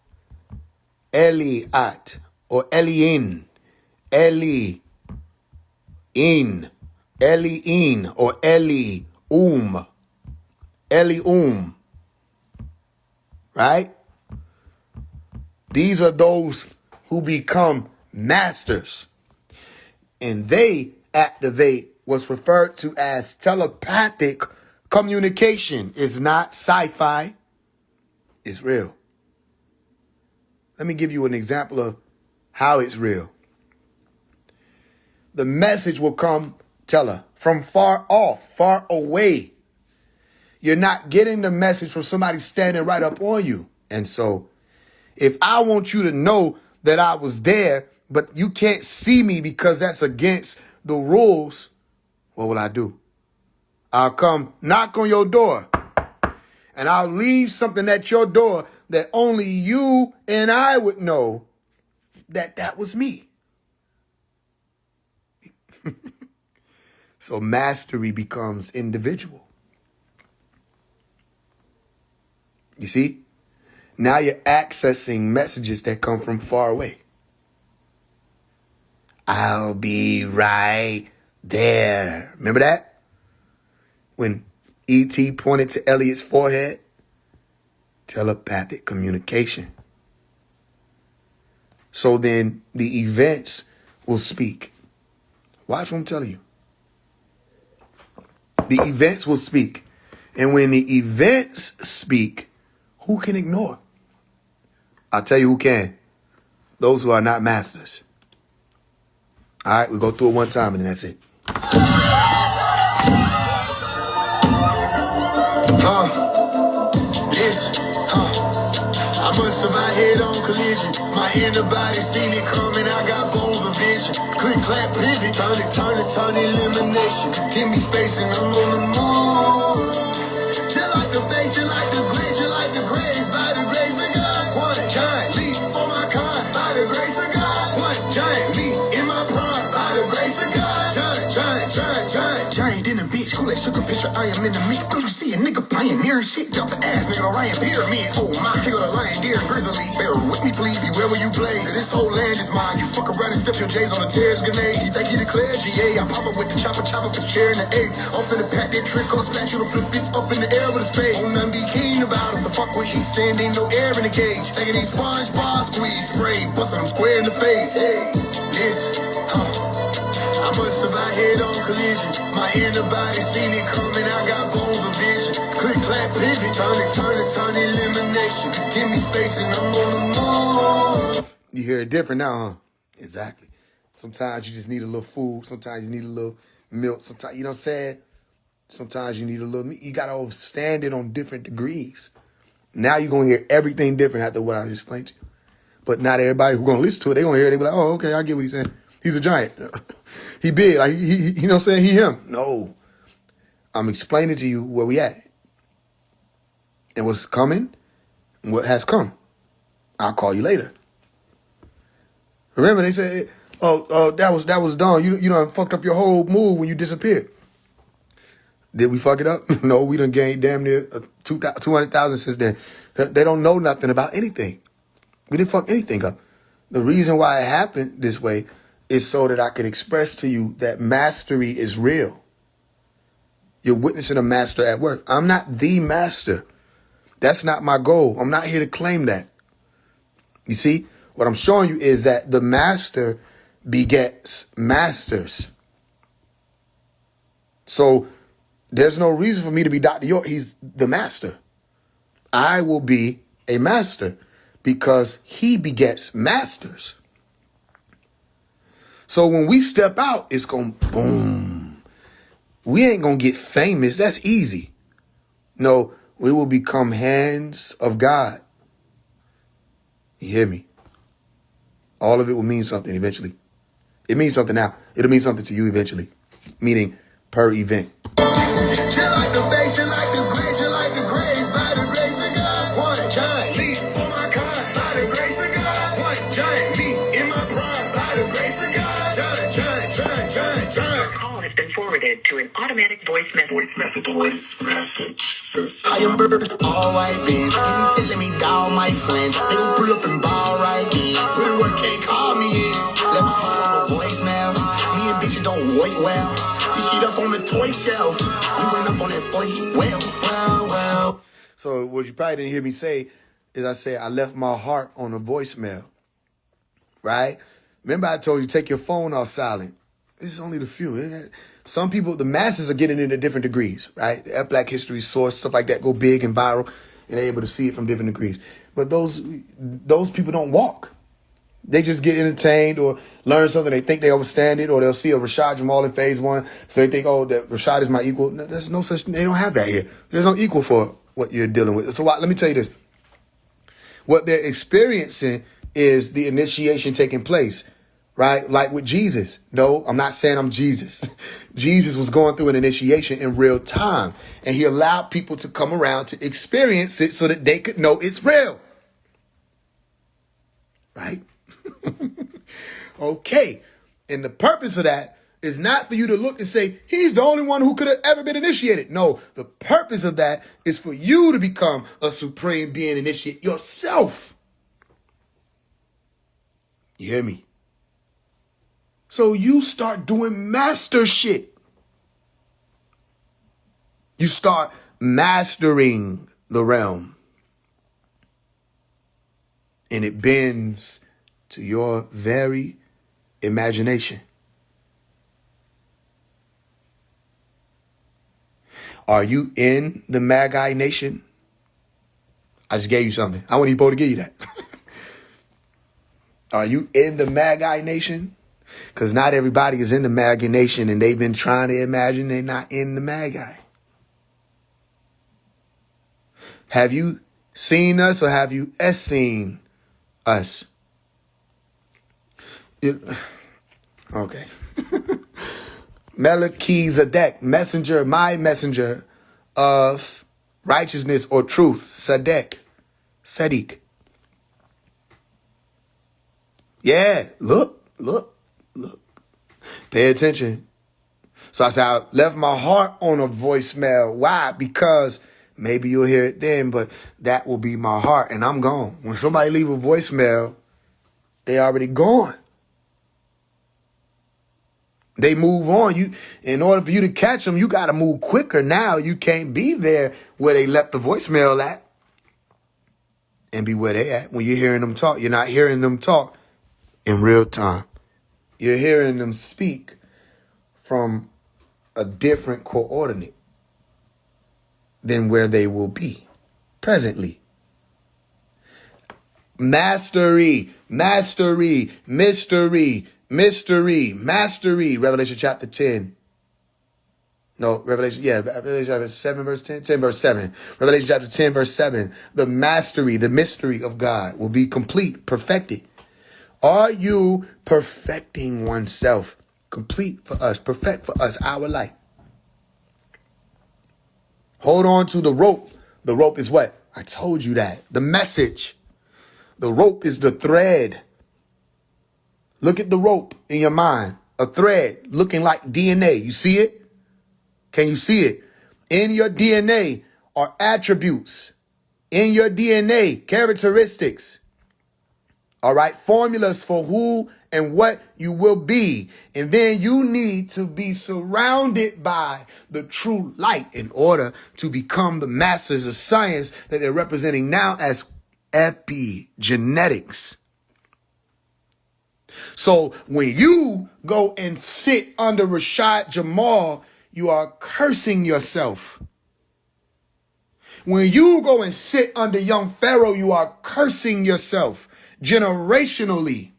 or Eliin, Eliin, or Elium, right? These are those who become masters, and they activate what's referred to as telepathic communication. It's not sci-fi. It's real. Let me give you an example of how it's real. The message will come, Teller, from far off, far away. You're not getting the message from somebody standing right up on you. And so if I want you to know that I was there, but you can't see me because that's against the rules, what will I do? I'll come knock on your door, and I'll leave something at your door that only you and I would know that was me. So mastery becomes individual. You see? Now you're accessing messages that come from far away. I'll be right there. Remember that? When E.T. pointed to Elliot's forehead? Telepathic communication. So then the events will speak. Watch what I'm telling you. The events will speak. And when the events speak, who can ignore? I'll tell you who can. Those who are not masters. All right, we go through it one time and then that's it. I must have my head on collision. My inner body seen it coming. I got bones of vision. Click, clap, pivot. Turn it, elimination. Give me space and I'm on the move. Just like the face, you like the grace, you like the grace. By the grace of God, one giant leap for my kind. By the grace of God, one giant leap in my prime. By the grace of God, giant in a bitch. Kool-Aid sugar picture, I am in the mix. Don't you see a nigga pioneering shit? Jump the ass, nigga, Orion pyramid. Oh my, here go the lion, deer, and grizzly. Bear with me, please. Where will you play? This whole land is mine. You fuck around and step your J's on a tears grenade. You think he declared GA? I pop up with the chopper, with the chair and the egg. Off in the pack, that trick on spatula, flip this up in the air with a spade. Don't none be keen about us. So fuck what he's saying, ain't no air in the cage. Taking these SpongeBob squeeze spray, busting them square in the face. Hey, listen, I must have my head on collision. My inner body seen it coming. I got bones of vision. Click, clap, pivot. Turn elimination. Give me space and I'm on the move. You hear it different now, huh? Exactly. Sometimes you just need a little food. Sometimes you need a little milk. Sometimes, you know what I'm saying? Sometimes you need a little meat. You got to understand it on different degrees. Now you're going to hear everything different after what I just explained to you. But not everybody who's going to listen to it, they're going to hear it. They be like, oh, okay, I get what he's saying. He's a giant. He big. Like, he you know what I'm saying? He him. No. I'm explaining to you where we at. And what's coming and what has come. I'll call you later. Remember, they said, oh, that was done. You done fucked up your whole move when you disappeared. Did we fuck it up? No, we done gained damn near 200,000 since then. They don't know nothing about anything. We didn't fuck anything up. The reason why it happened this way is so that I could express to you that mastery is real. You're witnessing a master at work. I'm not the master. That's not my goal. I'm not here to claim that. You see, what I'm showing you is that the master begets masters. So there's no reason for me to be Dr. York. He's the master. I will be a master because he begets masters. So when we step out, it's going to boom. We ain't going to get famous. That's easy. No, we will become hands of God. You hear me? All of it will mean something eventually. It means something now. It'll mean something to you eventually. Meaning per event. Just like the face, just like the grace, just like the grace. By the grace of God, one giant leap for my kind. By the grace of God, one giant leap in my prime. By the grace of God, giant. Your call has been forwarded forwarded to an automatic voice message. I am bird, all white bitch. Give me shit, let me down my friends. They gon' pull up and ball right in. Put it work, can't call me in. Let my heart go voicemail. Me and bitches don't wait well. This shit up on the toy shelf. We went up on that boy, well. So what you probably didn't hear me say is I said I left my heart on a voicemail, right? Remember I told you take your phone off silent. This is only the few. Some people, the masses are getting it at different degrees, right? The Black History Source, stuff like that go big and viral, and they're able to see it from different degrees. But those people don't walk. They just get entertained or learn something. They think they understand it, or they'll see a Rashad Jamal in phase 1. So they think, oh, that Rashad is my equal. No, there's no such thing. They don't have that here. There's no equal for what you're dealing with. So let me tell you this. What they're experiencing is the initiation taking place, right? Like with Jesus. No, I'm not saying I'm Jesus. Jesus was going through an initiation in real time, and he allowed people to come around to experience it so that they could know it's real. Right? Okay. And the purpose of that is not for you to look and say, he's the only one who could have ever been initiated. No, the purpose of that is for you to become a supreme being initiate yourself. You hear me? So you start doing master shit. You start mastering the realm. And it bends to your very imagination. Are you in the Magi Nation? I just gave you something. I wasn't even supposed to give you that. Are you in the Magi Nation? Because not everybody is in the Magi Nation, and they've been trying to imagine they're not in the Magi. Have you seen us, or have you seen us? Okay. Melchizedek, messenger, my messenger of righteousness or truth. Sadiq. Yeah, look. Pay attention. So I said, I left my heart on a voicemail. Why? Because maybe you'll hear it then, but that will be my heart, and I'm gone. When somebody leave a voicemail, they already gone. They move on. In order for you to catch them, you got to move quicker now. You can't be there where they left the voicemail at and be where they at. When you're hearing them talk, you're not hearing them talk in real time. You're hearing them speak from a different coordinate than where they will be presently. Mastery, mystery. Revelation chapter 10. No, Revelation chapter 7, verse 10. 10, verse 7. Revelation chapter 10, verse 7. The mastery, the mystery of God will be complete, perfected. Are you perfecting oneself? Complete for us, perfect for us, our life. Hold on to the rope. The rope is what? I told you that. The message. The rope is the thread. Look at the rope in your mind. A thread looking like DNA. You see it? Can you see it? In your DNA are attributes. In your DNA, characteristics. All right, formulas for who and what you will be. And then you need to be surrounded by the true light in order to become the masters of science that they're representing now as epigenetics. So when you go and sit under Rashad Jamal, you are cursing yourself. When you go and sit under young Pharaoh, you are cursing yourself generationally.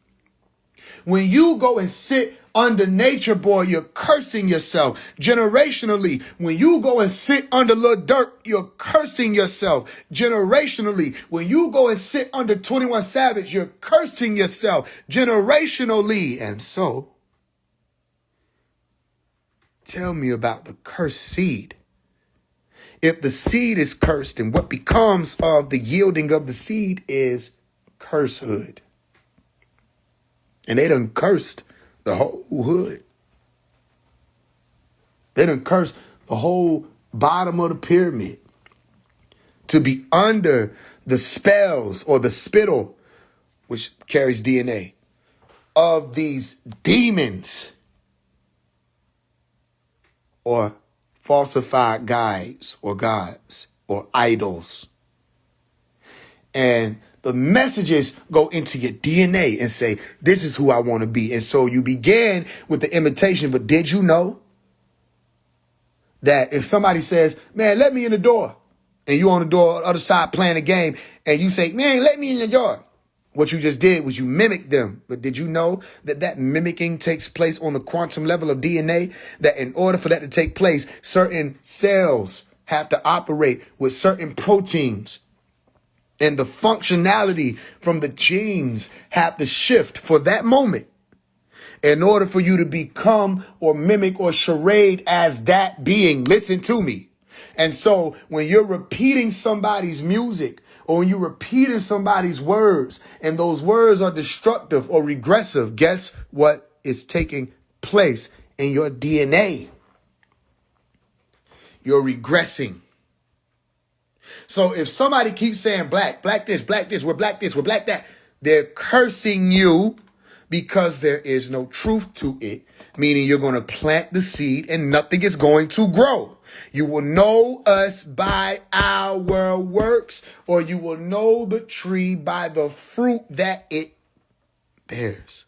When you go and sit under Nature Boy, you're cursing yourself generationally. When you go and sit under Lil Durk, you're cursing yourself generationally. When you go and sit under 21 Savage, you're cursing yourself generationally. And so, tell me about the cursed seed. If the seed is cursed, then what becomes of the yielding of the seed is cursehood. And they done cursed the whole hood. They done cursed the whole bottom of the pyramid to be under the spells or the spittle, which carries DNA, of these demons or falsified guides or gods or idols. And the messages go into your DNA and say, this is who I want to be. And so you began with the imitation, but did you know that if somebody says, man, let me in the door, and you on the door, other side playing a game, and you say, man, let me in the door, what you just did was you mimicked them. But did you know that that mimicking takes place on the quantum level of DNA? That in order for that to take place, certain cells have to operate with certain proteins. And the functionality from the genes have to shift for that moment in order for you to become or mimic or charade as that being. Listen to me. And so when you're repeating somebody's music or when you're repeating somebody's words and those words are destructive or regressive, guess what is taking place in your DNA? You're regressing. So if somebody keeps saying black this, we're black this, we're black that, they're cursing you because there is no truth to it, meaning you're going to plant the seed and nothing is going to grow. You will know us by our works, or you will know the tree by the fruit that it bears.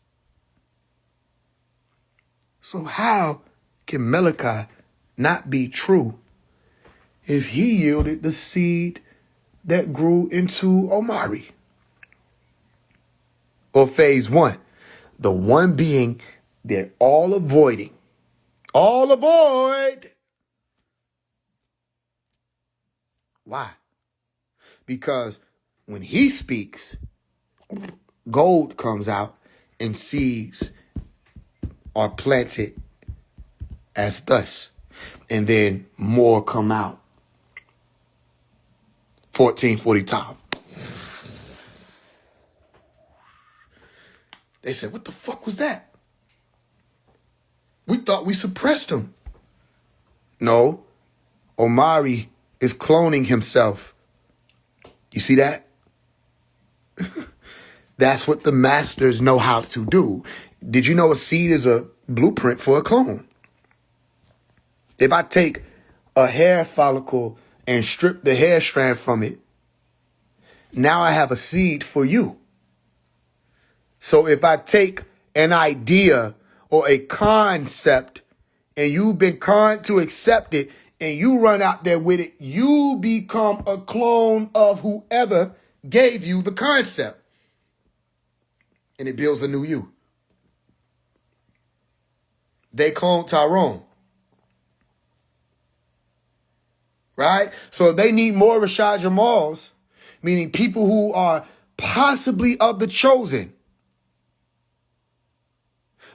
So how can Malachi not be true if he yielded the seed that grew into Omari? Or phase one, the one being they're all avoiding. All avoid. Why? Because when he speaks, gold comes out and seeds are planted as thus. And then more come out. 1440 top. They said, what the fuck was that? We thought we suppressed him. No, Omari is cloning himself. You see that? That's what the masters know how to do. Did you know a seed is a blueprint for a clone? If I take a hair follicle and strip the hair strand from it, now I have a seed for you. So if I take an idea or a concept and you've been conned to accept it and you run out there with it, you become a clone of whoever gave you the concept. And it builds a new you. They cloned Tyrone. Right? So they need more Rashad Jamals, meaning people who are possibly of the chosen.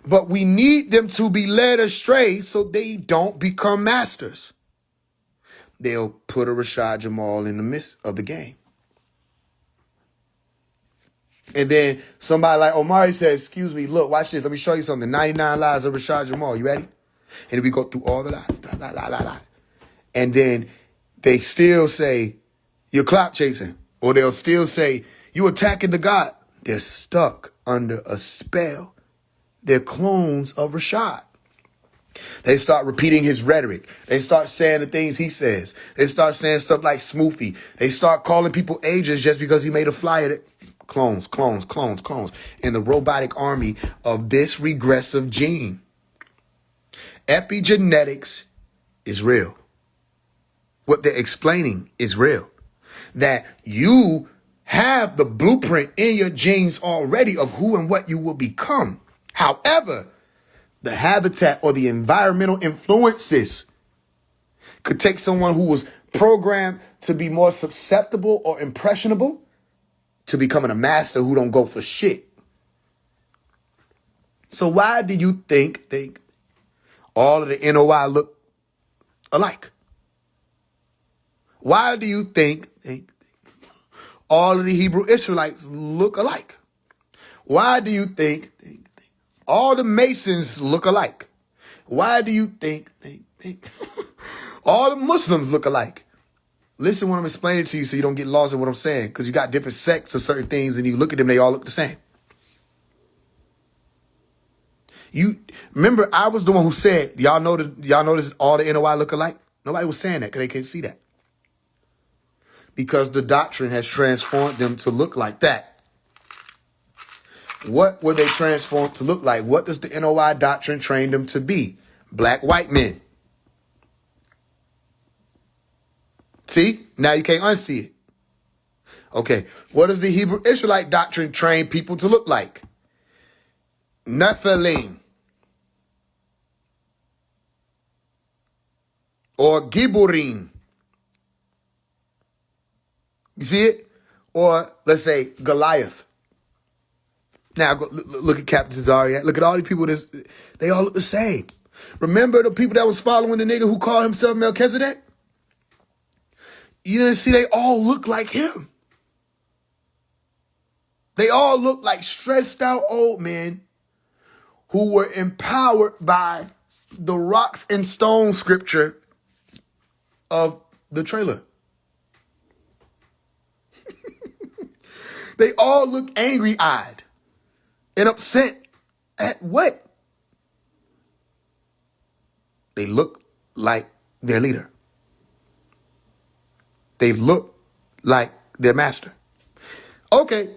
But we need them to be led astray so they don't become masters. They'll put a Rashad Jamal in the midst of the game. And then somebody like Omari says, excuse me, look, watch this. Let me show you something. 99 lies of Rashad Jamal. You ready? And we go through all the lies. And then they still say, you're clout chasing. Or they'll still say, you attacking the God. They're stuck under a spell. They're clones of Rashad. They start repeating his rhetoric. They start saying the things he says. They start saying stuff like Smoofy. They start calling people agents just because he made a flyer that clones. In the robotic army of this regressive gene. Epigenetics is real. What they're explaining is real. That you have the blueprint in your genes already of who and what you will become. However, the habitat or the environmental influences could take someone who was programmed to be more susceptible or impressionable to becoming a master who don't go for shit. So why do you think all of the NOI look alike? Why do you think all of the Hebrew Israelites look alike? Why do you think all the Masons look alike? Why do you think All the Muslims look alike. Listen when I'm explaining to you so you don't get lost in what I'm saying, because you got different sects of certain things and you look at them, they all look the same. You remember I was the one who said, y'all notice all the NOI look alike? Nobody was saying that because they can't see that. Because the doctrine has transformed them to look like that. What were they transformed to look like? What does the NOI doctrine train them to be? Black white men. See? Now you can't unsee it. Okay. What does the Hebrew Israelite doctrine train people to look like? Nephilim. Or Giburim. You see it? Or let's say Goliath. Now look at Captain Cesaria. Look at all these people. They all look the same. Remember the people that was following the nigga who called himself Melchizedek? You didn't see they all look like him. They all look like stressed out old men who were empowered by the rocks and stone scripture of the trailer. They all look angry-eyed and upset at what? They look like their leader. They look like their master. Okay.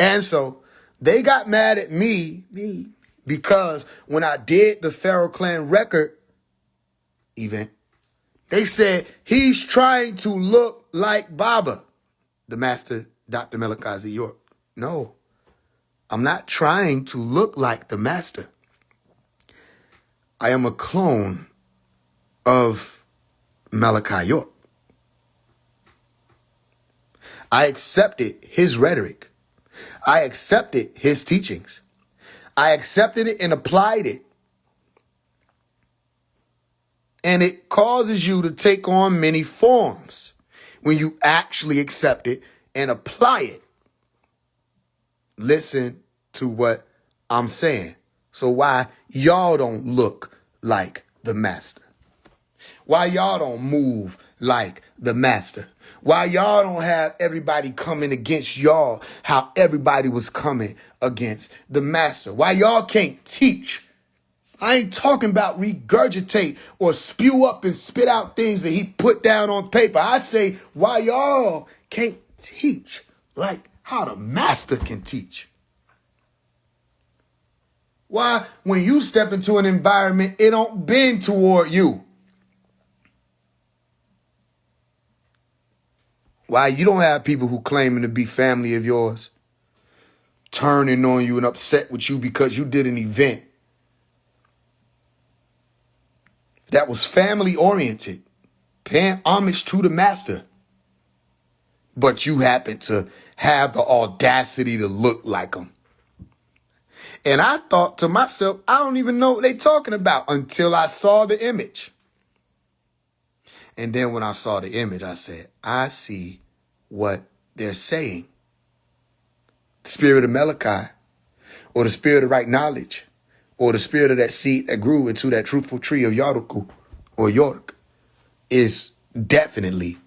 And so they got mad at me, because when I did the Pharaoh Clan record event, they said he's trying to look like Baba, the master, Dr. Malachi Z. York. No, I'm not trying to look like the master. I am a clone of Malachi York. I accepted his rhetoric. I accepted his teachings. I accepted it and applied it. And it causes you to take on many forms when you actually accept it and apply it. Listen to what I'm saying. So why y'all don't look like the master? Why y'all don't move like the master? Why y'all don't have everybody coming against y'all how everybody was coming against the master? Why y'all can't teach? I ain't talking about regurgitate or spew up and spit out things that he put down on paper. I say, why y'all can't teach like how the master can teach? Why, when you step into an environment, it don't bend toward you? Why you don't have people who claiming to be family of yours turning on you and upset with you because you did an event that was family oriented, paying homage to the master, but you happen to have the audacity to look like them? And I thought to myself, I don't even know what they talking about until I saw the image. And then when I saw the image, I said, I see what they're saying. The spirit of Malachi, or the spirit of right knowledge, or the spirit of that seed that grew into that truthful tree of Yaruku or York is definitely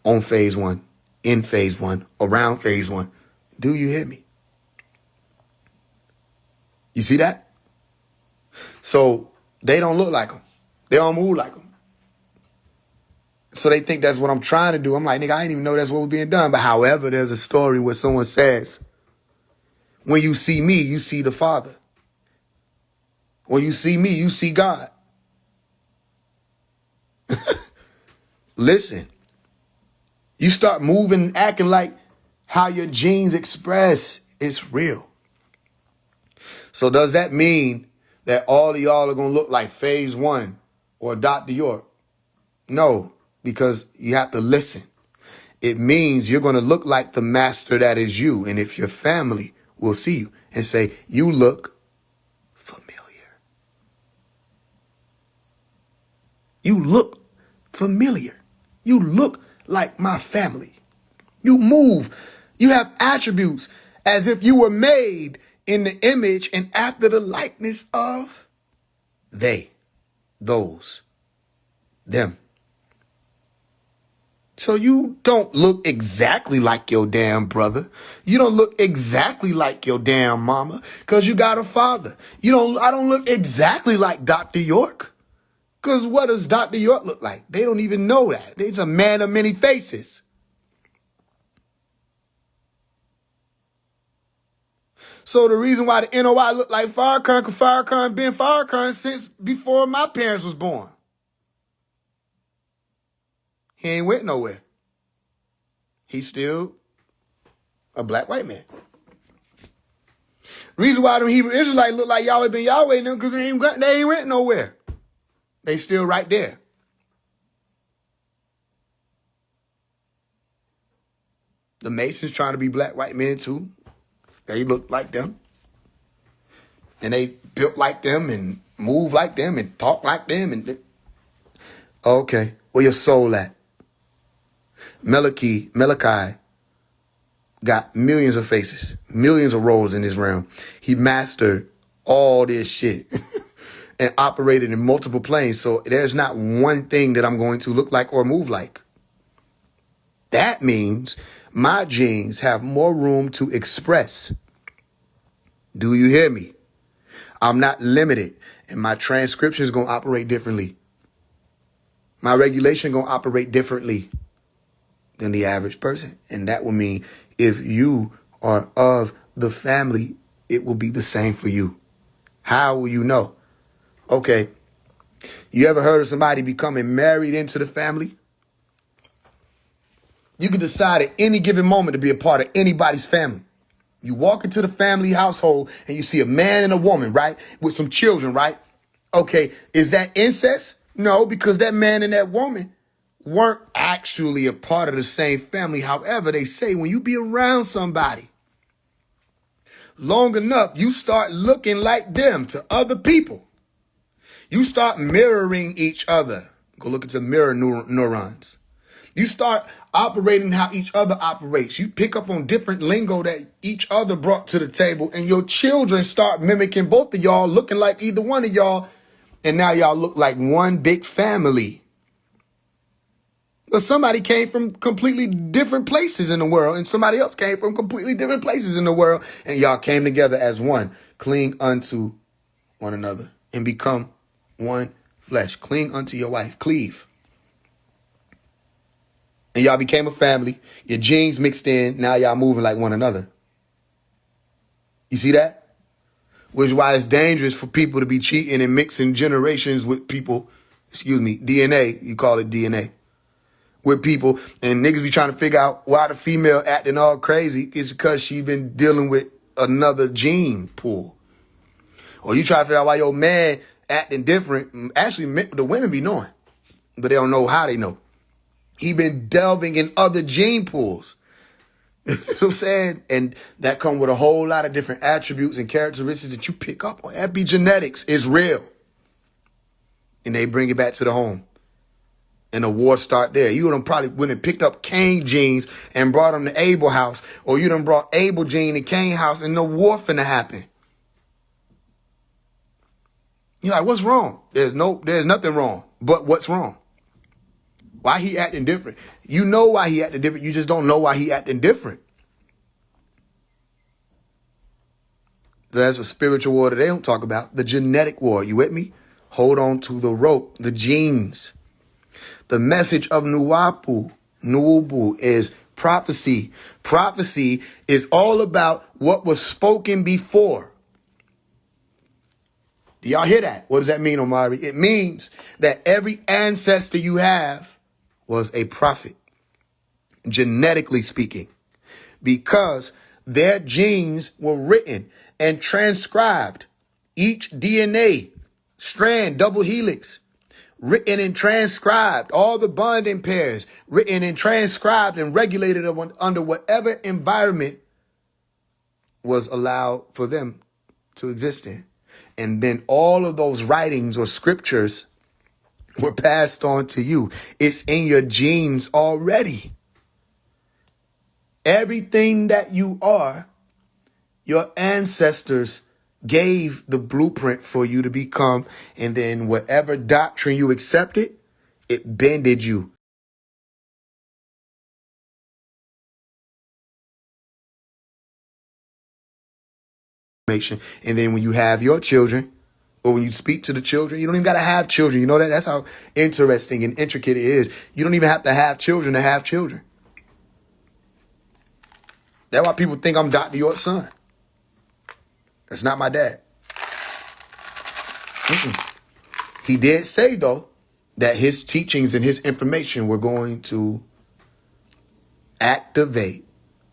on phase one, in phase one, around phase one. Do you hear me? You see that? So they don't look like them. They don't move like them. So they think that's what I'm trying to do. I'm like, nigga, I didn't even know that's what was being done. But however, there's a story where someone says, when you see me, you see the Father. When you see me, you see God. Listen, you start moving and acting like how your genes express, it's real. So does that mean that all of y'all are going to look like phase one or Dr. York? No, because you have to listen. It means you're going to look like the master that is you. And if your family will see you and say, you look familiar. You look familiar. You look like my family. You move. You have attributes as if you were made in the image and after the likeness of they. them. So you don't look exactly like your damn brother. You don't look exactly like your damn mama because you got a father. I don't look exactly like Dr. York because what does Dr. York look like? They don't even know that. He's a man of many faces. So the reason why the NOI look like Farrakhan, because Farrakhan been Farrakhan since before my parents was born. He ain't went nowhere. He's still a black white man. Reason why them Hebrew Israelites look like Yahweh ben Yahweh now because they ain't went nowhere. They still right there. The Masons trying to be black white men too. They look like them. And they built like them and move like them and talk like them. And okay, where your soul at? Malachi got millions of faces, millions of roles in this realm. He mastered all this shit and operated in multiple planes. So there's not one thing that I'm going to look like or move like. That means my genes have more room to express. Do you hear me? I'm not limited, and my transcription is going to operate differently. My regulation going to operate differently than the average person. And that will mean if you are of the family, it will be the same for you. How will you know? Okay. You ever heard of somebody becoming married into the family? You can decide at any given moment to be a part of anybody's family. You walk into the family household and you see a man and a woman, right? With some children, right? Okay. Is that incest? No, because that man and that woman weren't actually a part of the same family. However, they say when you be around somebody long enough, you start looking like them to other people. You start mirroring each other. Go look into mirror neurons. You start operating how each other operates. You pick up on different lingo that each other brought to the table, and your children start mimicking both of y'all, looking like either one of y'all, and now y'all look like one big family. But somebody came from completely different places in the world, and somebody else came from completely different places in the world, and y'all came together as one. Cling unto one another and become one flesh. Cling unto your wife. Cleave. And y'all became a family. Your genes mixed in. Now y'all moving like one another. You see that? Which is why it's dangerous for people to be cheating and mixing generations with people. DNA. You call it DNA. With people, and niggas be trying to figure out why the female acting all crazy. It's because she been dealing with another gene pool. Or you try to figure out why your man acting different. Actually, the women be knowing, but they don't know how they know. He been delving in other gene pools. You know what I'm saying? And that come with a whole lot of different attributes and characteristics that you pick up on. Epigenetics is real. And they bring it back to the home. And the war start there. You done probably went and picked up Cain genes and brought them to Abel house. Or you done brought Abel gene to Cain house and no war finna happen. You're like, what's wrong? There's nothing wrong. But what's wrong? Why he acting different? You know why he acting different. You just don't know why he acting different. There's a spiritual war that they don't talk about. The genetic war. You with me? Hold on to the rope. The genes. The message of Nuwubu is prophecy. Prophecy is all about what was spoken before. Do y'all hear that? What does that mean, Omari? It means that every ancestor you have was a prophet, genetically speaking, because their genes were written and transcribed. Each DNA strand, double helix, written and transcribed, all the bonding pairs, written and transcribed and regulated under whatever environment was allowed for them to exist in. And then all of those writings or scriptures were passed on to you. It's in your genes already. Everything that you are, your ancestors gave the blueprint for you to become, and then whatever doctrine you accepted, it bended you. And then when you have your children, or when you speak to the children, you don't even got to have children. You know that? That's how interesting and intricate it is. You don't even have to have children to have children. That's why people think I'm Dr. York's son. That's not my dad. He did say, though, that his teachings and his information were going to activate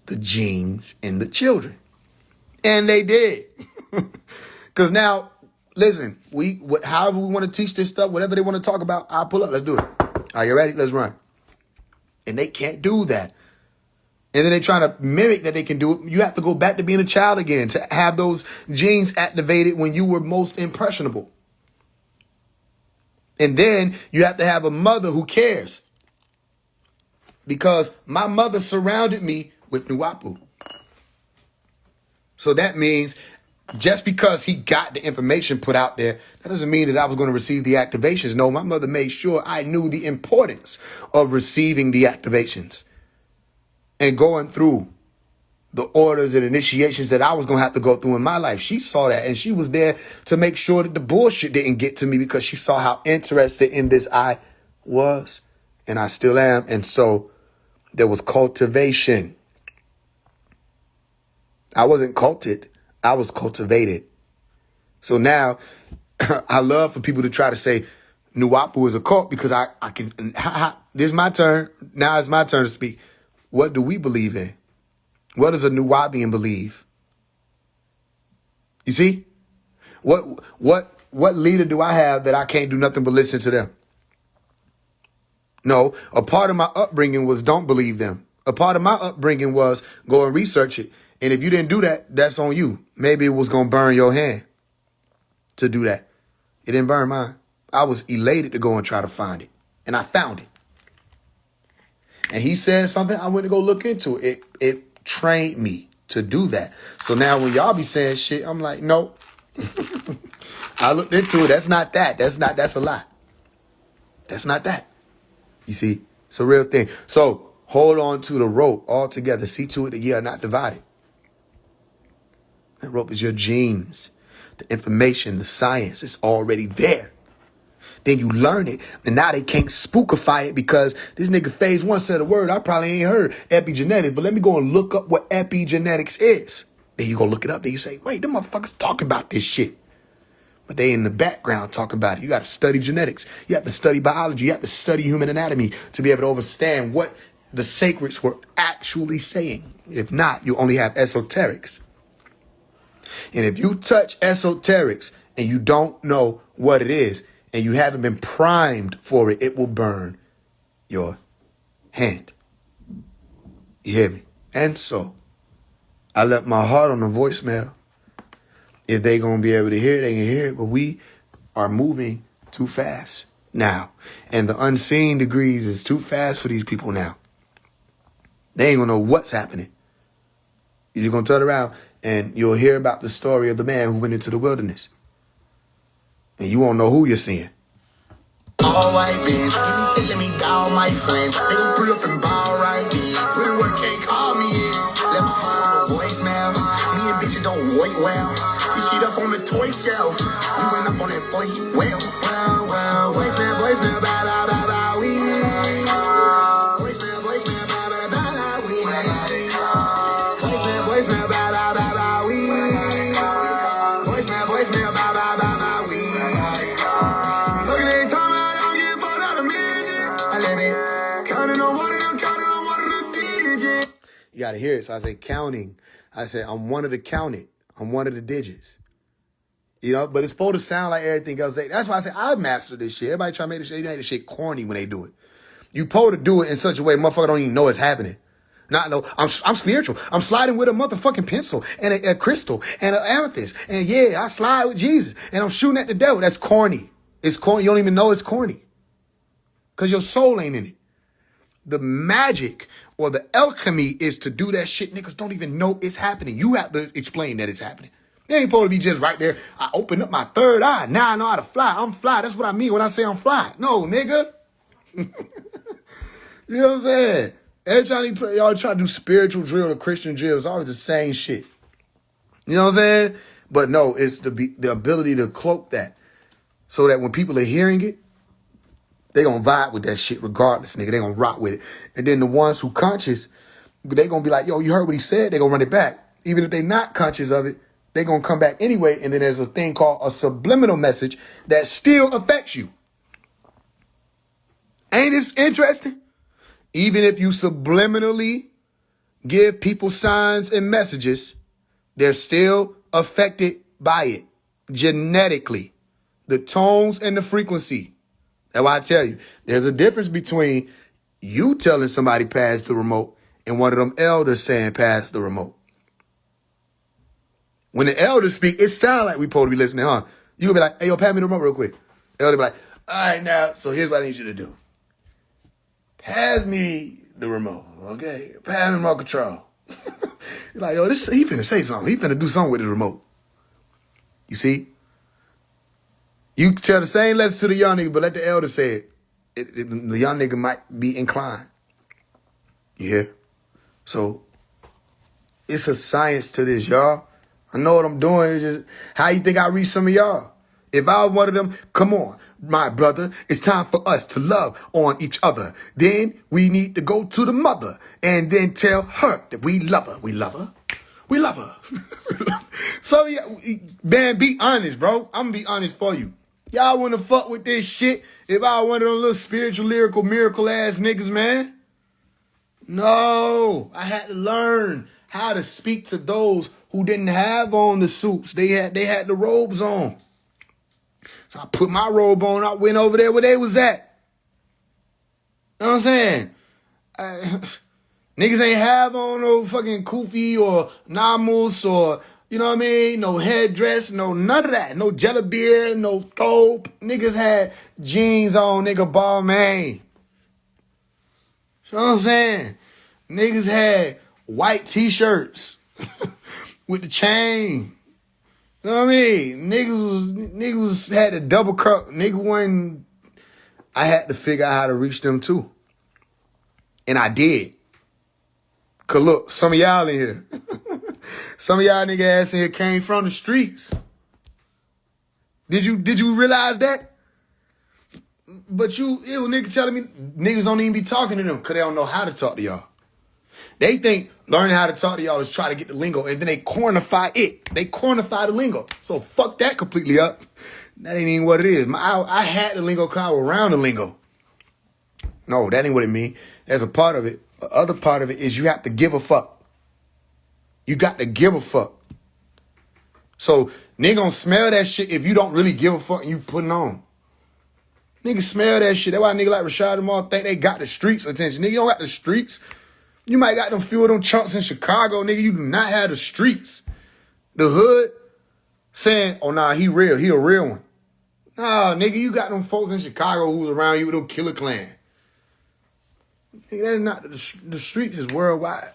the genes in the children. And they did. Because now, listen, however we want to teach this stuff, whatever they want to talk about, I'll pull up. Let's do it. Are you ready? Let's run. And they can't do that. And then they're trying to mimic that they can do it. You have to go back to being a child again to have those genes activated when you were most impressionable. And then you have to have a mother who cares. Because my mother surrounded me with Nuwaubu. So that means just because he got the information put out there, that doesn't mean that I was going to receive the activations. No, my mother made sure I knew the importance of receiving the activations and going through the orders and initiations that I was going to have to go through in my life. She saw that, and she was there to make sure that the bullshit didn't get to me because she saw how interested in this I was, and I still am. And so there was cultivation. I wasn't culted. I was cultivated. So now I love for people to try to say Nuwaubu is a cult because I can. This is my turn. Now it's my turn to speak. What do we believe in? What does a Nuwaubian believe? You see? What leader do I have that I can't do nothing but listen to them? No, a part of my upbringing was don't believe them. A part of my upbringing was go and research it. And if you didn't do that, that's on you. Maybe it was going to burn your hand to do that. It didn't burn mine. I was elated to go and try to find it. And I found it. And he said something, I went to go look into it. It trained me to do that. So now when y'all be saying shit, I'm like, no. I looked into it. That's not that. That's a lie. That's not that. You see, it's a real thing. So hold on to the rope all together. See to it that you are not divided. That rope is your genes. The information, the science is already there. Then you learn it, and now they can't spookify it because this nigga Phase One said a word I probably ain't heard, epigenetics, but let me go and look up what epigenetics is. Then you go look it up, then you say, wait, them motherfuckers talking about this shit. But they in the background talking about it. You got to study genetics. You have to study biology. You have to study human anatomy to be able to understand what the sacreds were actually saying. If not, you only have esoterics. And if you touch esoterics and you don't know what it is, and you haven't been primed for it, it will burn your hand. You hear me? And so, I left my heart on the voicemail. If they going to be able to hear it, they can hear it. But we are moving too fast now. And the unseen degrees is too fast for these people now. They ain't going to know what's happening. You're just going to turn around and you'll hear about the story of the man who went into the wilderness. And you won't know who you're seeing. All white bitch, give me say, let me down my friends. They gon' pull up and bow right in. Put in work, can't call me in. Let my heart on voicemail. Me and bitches don't wait well. This shit up on the toy shelf. We went up on that boy, well. Voicemail, blah, blah, blah, blah, we. Voicemail, blah, blah, blah, blah, we. Voicemail, blah, blah, blah, blah, we. Voicemail, blah, blah, blah, blah, we. Look at that time, I don't give a fuck out of midget. I let it. Counting on one of the digits. You got to hear it. So I say counting. I said, I'm one of the counted. I'm one of the digits. You know, but it's supposed to sound like everything else. That's why I say I mastered this shit. Everybody try to make this shit, they make this shit corny when they do it. You supposed to do it in such a way motherfucker don't even know it's happening. I'm spiritual. I'm sliding with a motherfucking pencil and a crystal and an amethyst. And yeah, I slide with Jesus. And I'm shooting at the devil. That's corny. It's corny. You don't even know it's corny. Because your soul ain't in it. The magic or the alchemy is to do that shit niggas don't even know it's happening. You have to explain that it's happening. It ain't supposed to be just right there. I opened up my third eye. Now I know how to fly. I'm fly. That's what I mean when I say I'm fly. No, nigga. You know what I'm saying? Every time y'all try to do spiritual drill or Christian drill, it's always the same shit. You know what I'm saying? But no, it's the ability to cloak that so that when people are hearing it, they gonna vibe with that shit regardless, nigga. They gonna rock with it. And then the ones who conscious, they gonna be like, yo, you heard what he said? They gonna run it back. Even if they not conscious of it, they gonna come back anyway. And then there's a thing called a subliminal message that still affects you. Ain't this interesting? Even if you subliminally give people signs and messages, they're still affected by it genetically. The tones and the frequency. That's why I tell you, there's a difference between you telling somebody pass the remote and one of them elders saying pass the remote. When the elders speak, it sounds like we supposed to be listening, huh? You gonna be like, hey, yo, pass me the remote real quick. The elder be like, all right, now, so here's what I need you to do. Pass me the remote, okay? Pass me the remote control. You're like, yo, he finna say something. He finna do something with his remote. You see? You tell the same lesson to the young nigga, but let the elder say it. The young nigga might be inclined. You hear? So, it's a science to this, y'all. I know what I'm doing. It's just, how you think I reach some of y'all? If I was one of them, come on, my brother, it's time for us to love on each other. Then we need to go to the mother and then tell her that we love her. We love her. We love her. So, yeah, man, be honest, bro. I'm going to be honest for you. Y'all want to fuck with this shit if I was one of them little spiritual, lyrical, miracle ass niggas, man? No. I had to learn how to speak to those who didn't have on the suits. They had the robes on. So I put my robe on. I went over there where they was at. You know what I'm saying? Niggas ain't have on no fucking kufi or namus or, you know what I mean? No headdress, no none of that. No jelly beard, no thope. Niggas had jeans on, nigga, ball man. You know what I'm saying? Niggas had white t-shirts with the chain. You know what I mean? Niggas had a double cup. Nigga wasn't. I had to figure out how to reach them too. And I did. Cause look, some of y'all in here. Some of y'all nigga ass in here came from the streets. Did you realize that? But it was nigga telling me niggas don't even be talking to them cause they don't know how to talk to y'all. They think learning how to talk to y'all is try to get the lingo, and then they cornify it. They cornify the lingo. So fuck that completely up. That ain't even what it is. I had the lingo cause I was around the lingo. No, that ain't what it mean. There's a part of it. The other part of it is you have to give a fuck. You got to give a fuck. So nigga gonna smell that shit if you don't really give a fuck and you putting on. Nigga smell that shit. That's why nigga like Rashad Jamal think they got the streets attention. Nigga, you don't got the streets. You might got them few of them chunks in Chicago, nigga. You do not have the streets. The hood saying, oh, nah, he real. He a real one. Nah, nigga, you got them folks in Chicago who's around you with them Killer Clan. Nigga, that's not, the streets is worldwide.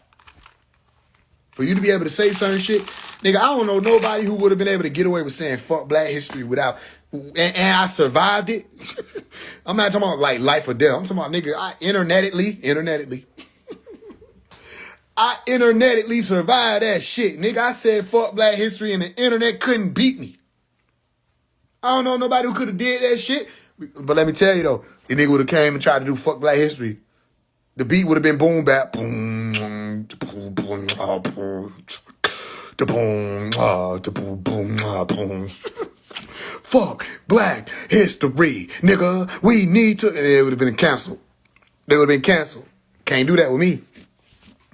For you to be able to say certain shit, nigga, I don't know nobody who would have been able to get away with saying fuck Black history without, and I survived it. I'm not talking about like life or death. I'm talking about, nigga, I internetedly. I internetedly survived that shit. Nigga, I said fuck Black history and the internet couldn't beat me. I don't know nobody who could have did that shit. But let me tell you though, the nigga would have came and tried to do fuck Black history. The beat would have been boom bap. Boom, boom, boom, boom, boom. Fuck Black history, nigga. We need to. And it would have been canceled. They would have been canceled. Can't do that with me.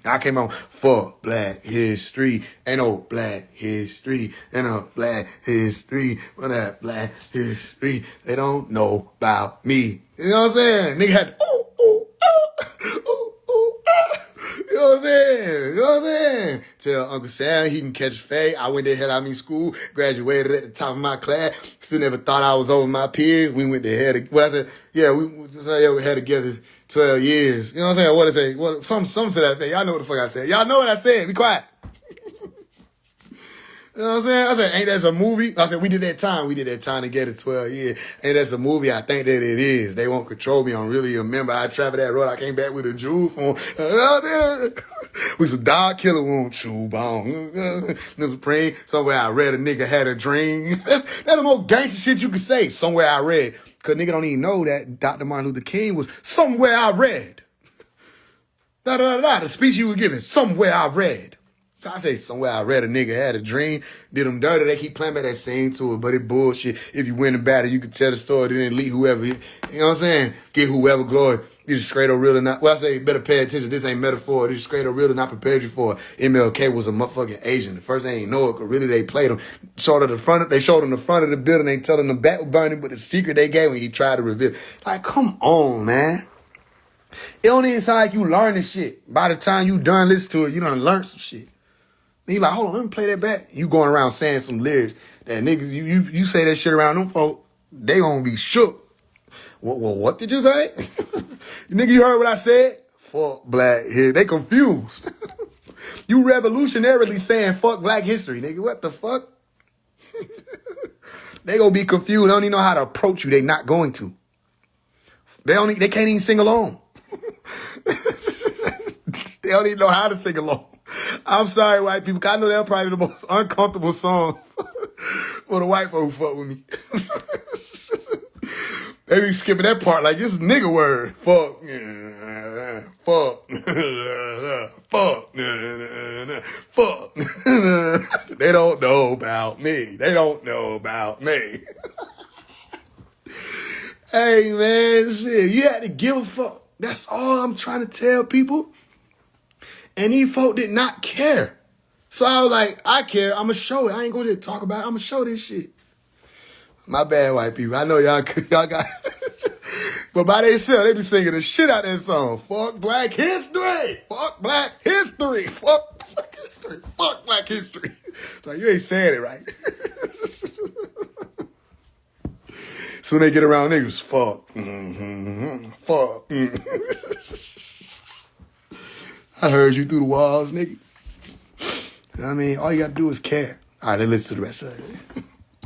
I came on for Black history. Ain't no Black history. Ain't no Black history. What that Black history? They don't know about me. You know what I'm saying? Nigga had ooh, ooh, ooh, ooh, ah. You know what I'm saying? You know what I'm saying? Tell Uncle Sam he can catch fade. I went to hell out of school, graduated at the top of my class. Still never thought I was over my peers. We went to hell. What I said? Yeah, we had together 12 years. You know what I'm saying? What I say? Some to that thing. Y'all know what the fuck I said. Y'all know what I said. Be quiet. You know what I'm saying? I said, ain't that a movie? I said, we did that time together, 12 years. Ain't that a movie? I think that it is. They won't control me. I'm really a member. I traveled that road. I came back with a jewel phone. We some dog killer won't chew bone. Praying. Somewhere I read a nigga had a dream. That's the most gangster shit you could say. Somewhere I read. Cause nigga don't even know that Dr. Martin Luther King was somewhere I read. The speech he was giving, somewhere I read. So I say, somewhere I read a nigga had a dream, did them dirty. They keep playing back that same to it, but it bullshit. If you win the battle, you can tell the story, then lead whoever. You know what I'm saying? Give whoever glory. This is straight or real or not. Well, I say, better pay attention. This ain't metaphor. This is straight or real or not prepared you for it. MLK was a motherfucking Asian. The first they ain't know it, because really they played him. They showed him the front of the building. They tell him the back was burning, but the secret they gave when he tried to reveal. Like, come on, man. It don't even sound like you learn this shit. By the time you done listen to it, you done learn some shit. And you like, hold on, let me play that back. You going around saying some lyrics that niggas, you say that shit around them folk, they gonna be shook. What did you say? Nigga, you heard what I said? Fuck black history. They confused. You revolutionarily saying fuck black history, nigga. What the fuck? They gonna be confused. They don't even know how to approach you. They not going to. They can't even sing along. They don't even know how to sing along. I'm sorry, white people. 'Cause I know they're probably the most uncomfortable song for the white folk who fuck with me. They be skipping that part like it's a nigga word. Fuck. Fuck. They don't know about me. They don't know about me. Hey, man, shit, you had to give a fuck. That's all I'm trying to tell people. And these folk did not care. So I was like, I care. I'm going to show it. I ain't going to talk about it. I'm going to show this shit. My bad, white people. I know y'all got... But by themselves, they be singing the shit out of that song. Fuck black history. Fuck black history. Fuck black history. Fuck black history. So you ain't saying it right. So when they get around niggas, fuck. Fuck. I heard you through the walls, nigga. You know what I mean? All you gotta do is care. All right, let's listen to the rest of it.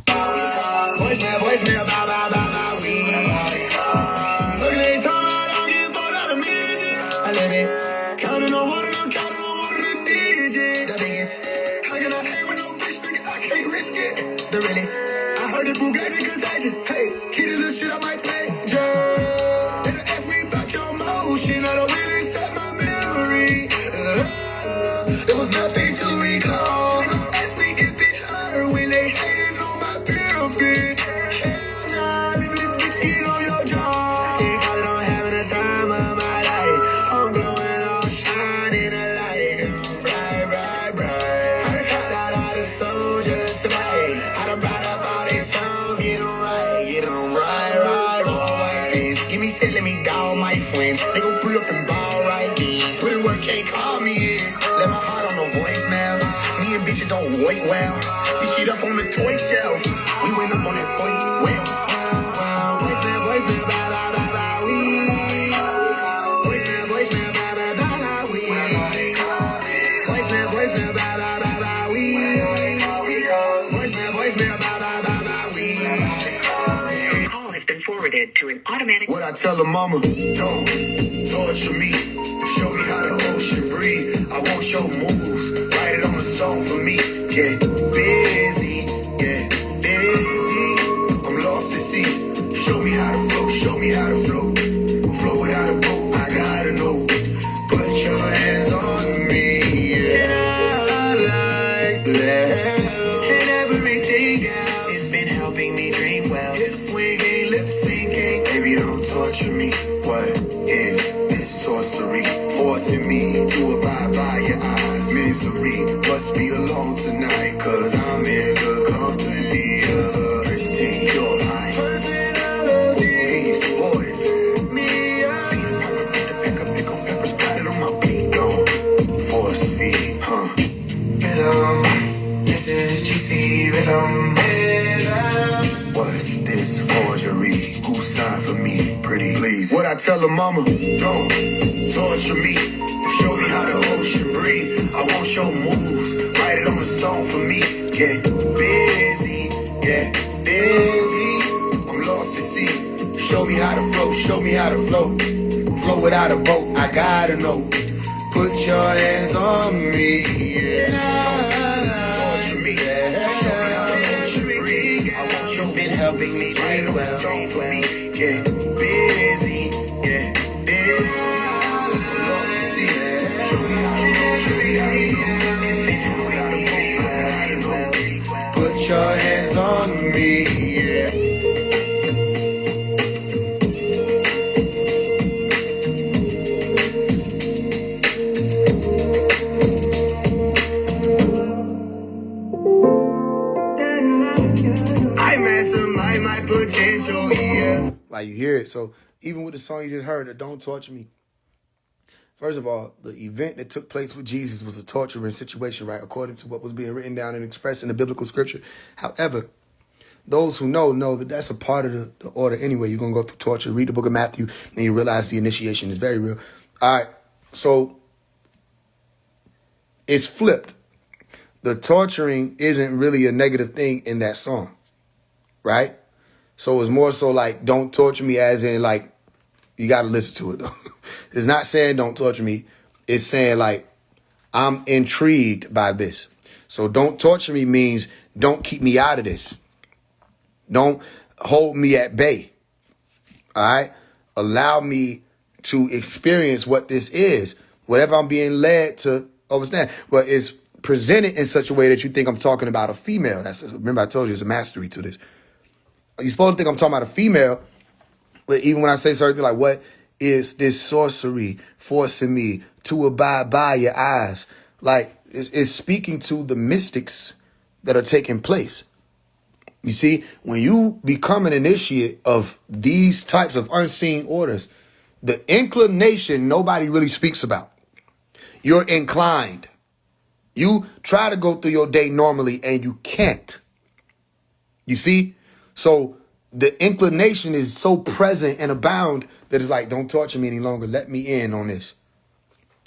Voicemail, bye, bye, bye, bye, we. Look at they time, I don't give a fuck out of me. I live it. Counting on water, the digits. The biggest. How can I hate with no bitch, nigga? I can't risk it. The realest. I heard it from guys in contagion. Hey, kid is the shit I might pay. They done ask me about your motion. I don't really set my memory. There was nothing to recall. They gon' ask me if it hurt when they hated on my therapy. Hell nah, leave this bitch get on your jaw. They call it on having the time of my life. I'm glowing, I'm shining a light. Bright. I done cut out all the soldiers tonight. I done brought up all these songs. Get them right, boys. Give me set, let me down my friends. They gon' pull up and ball right then. Put in work, can't call me in. Let my heart on the voicemail. Me and bitches don't wait well. This shit up on the toy shelf. We went up on that point well. Voicemail, blah, blah, blah, blah, we. Voicemail, blah, blah, blah, blah, we. Voicemail, blah, blah, blah, blah, we. Voicemail, blah, blah, blah, blah, we. Your call has been forwarded to an automatic... What I tell her, mama, don't torture me. Show me how the ocean breathe. I want your moves. Write it on the stone for me. Get busy. I'm lost at sea. Show me how to flow. Flow without a boat. I gotta know. Put your hands on me. Yeah, I like that. And everything else has been helping me dream well. Hip swinging, lip syncing. Baby, don't torture me. What is this sorcery? Forcing me to abide by your eyes. Misery must be alone tonight, 'cause I'm in good company. Pristine, you're high. These boys, me, pick up pepper splattered on my beat. Don't force feed, Rhythm, this is GC rhythm. What's this forgery? Who signed for me? Pretty please. what I tell her mama. Don't torture me. Show me how the ocean breathe. I want your moves. Write it on the stone for me. Get busy. Get busy. I'm lost at sea. Show me how to flow. Show me how to flow. Flow without a boat. I gotta know. Put your hands on me. Torture me. Show me how the ocean breathe. I want your moves. Been helping me do well. Stone for me. Get busy. Get busy. Put your hands on me, yeah. I maximize my potential, yeah. Like you hear it. So even with the song you just heard, the Don't Torture Me. First of all, the event that took place with Jesus was a torturing situation, right? According to what was being written down and expressed in the biblical scripture. However, those who know that that's a part of the order anyway. You're going to go through torture, read the book of Matthew, and you realize the initiation is very real. All right, so it's flipped. The torturing isn't really a negative thing in that song, right? So it's more so like, don't torture me, as in like, you got to listen to it though. It's not saying don't torture me. It's saying like, I'm intrigued by this. So don't torture me means don't keep me out of this. Don't hold me at bay. All right. Allow me to experience what this is. Whatever I'm being led to understand. But it's presented in such a way that you think I'm talking about a female. Remember I told you there's a mastery to this. You're supposed to think I'm talking about a female. But even when I say certain things like, what is this sorcery forcing me to abide by your eyes? Like, it's speaking to the mystics that are taking place. You see, when you become an initiate of these types of unseen orders, the inclination nobody really speaks about. You're inclined. You try to go through your day normally and you can't. You see? So the inclination is so present and abound that it's like, don't torture me any longer. Let me in on this.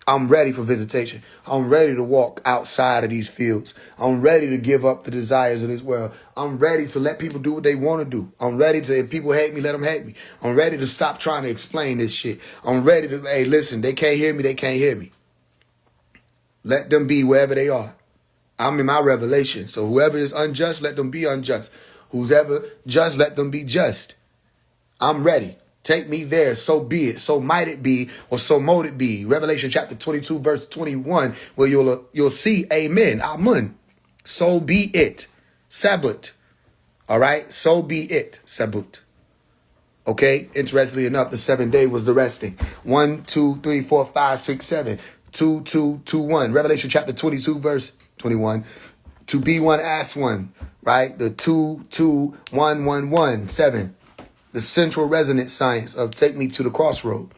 I'm ready for visitation. I'm ready to walk outside of these fields. I'm ready to give up the desires of this world. I'm ready to let people do what they want to do. I'm ready to, if people hate me, let them hate me. I'm ready to stop trying to explain this shit. I'm ready to, hey, listen, they can't hear me. They can't hear me. Let them be wherever they are. I'm in my revelation. So whoever is unjust, let them be unjust. Who's ever just, let them be just. I'm ready. Take me there, so be it, so might it be, or so mote it be. Revelation chapter 22, verse 21, where you'll see, amen, amun. So be it. Sabut. All right? So be it. Sabut. Okay? Interestingly enough, the 7th day was the resting. 1, 2, 3, 4, 5, 6, 7. 2, 2, 2, 1. Revelation chapter 22, verse 21. To be one, ask one. Right? The 2, 2, 1, 1, 1, 7. The central resonance science of take me to the crossroad.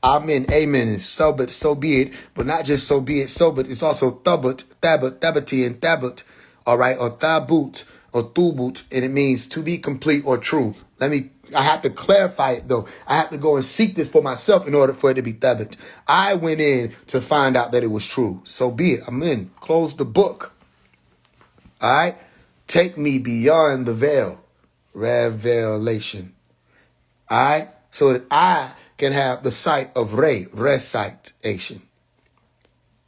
Amen, amen, and so be it, but not just so be it, so, but it's also thabut, thabati, and thabut, all right, or thabut, or thubut, and it means to be complete or true. I have to clarify it though. I have to go and seek this for myself in order for it to be thabut. I went in to find out that it was true. So be it, amen. Close the book. All right, take me beyond the veil. Revelation. All right? So that I can have the sight of recitation.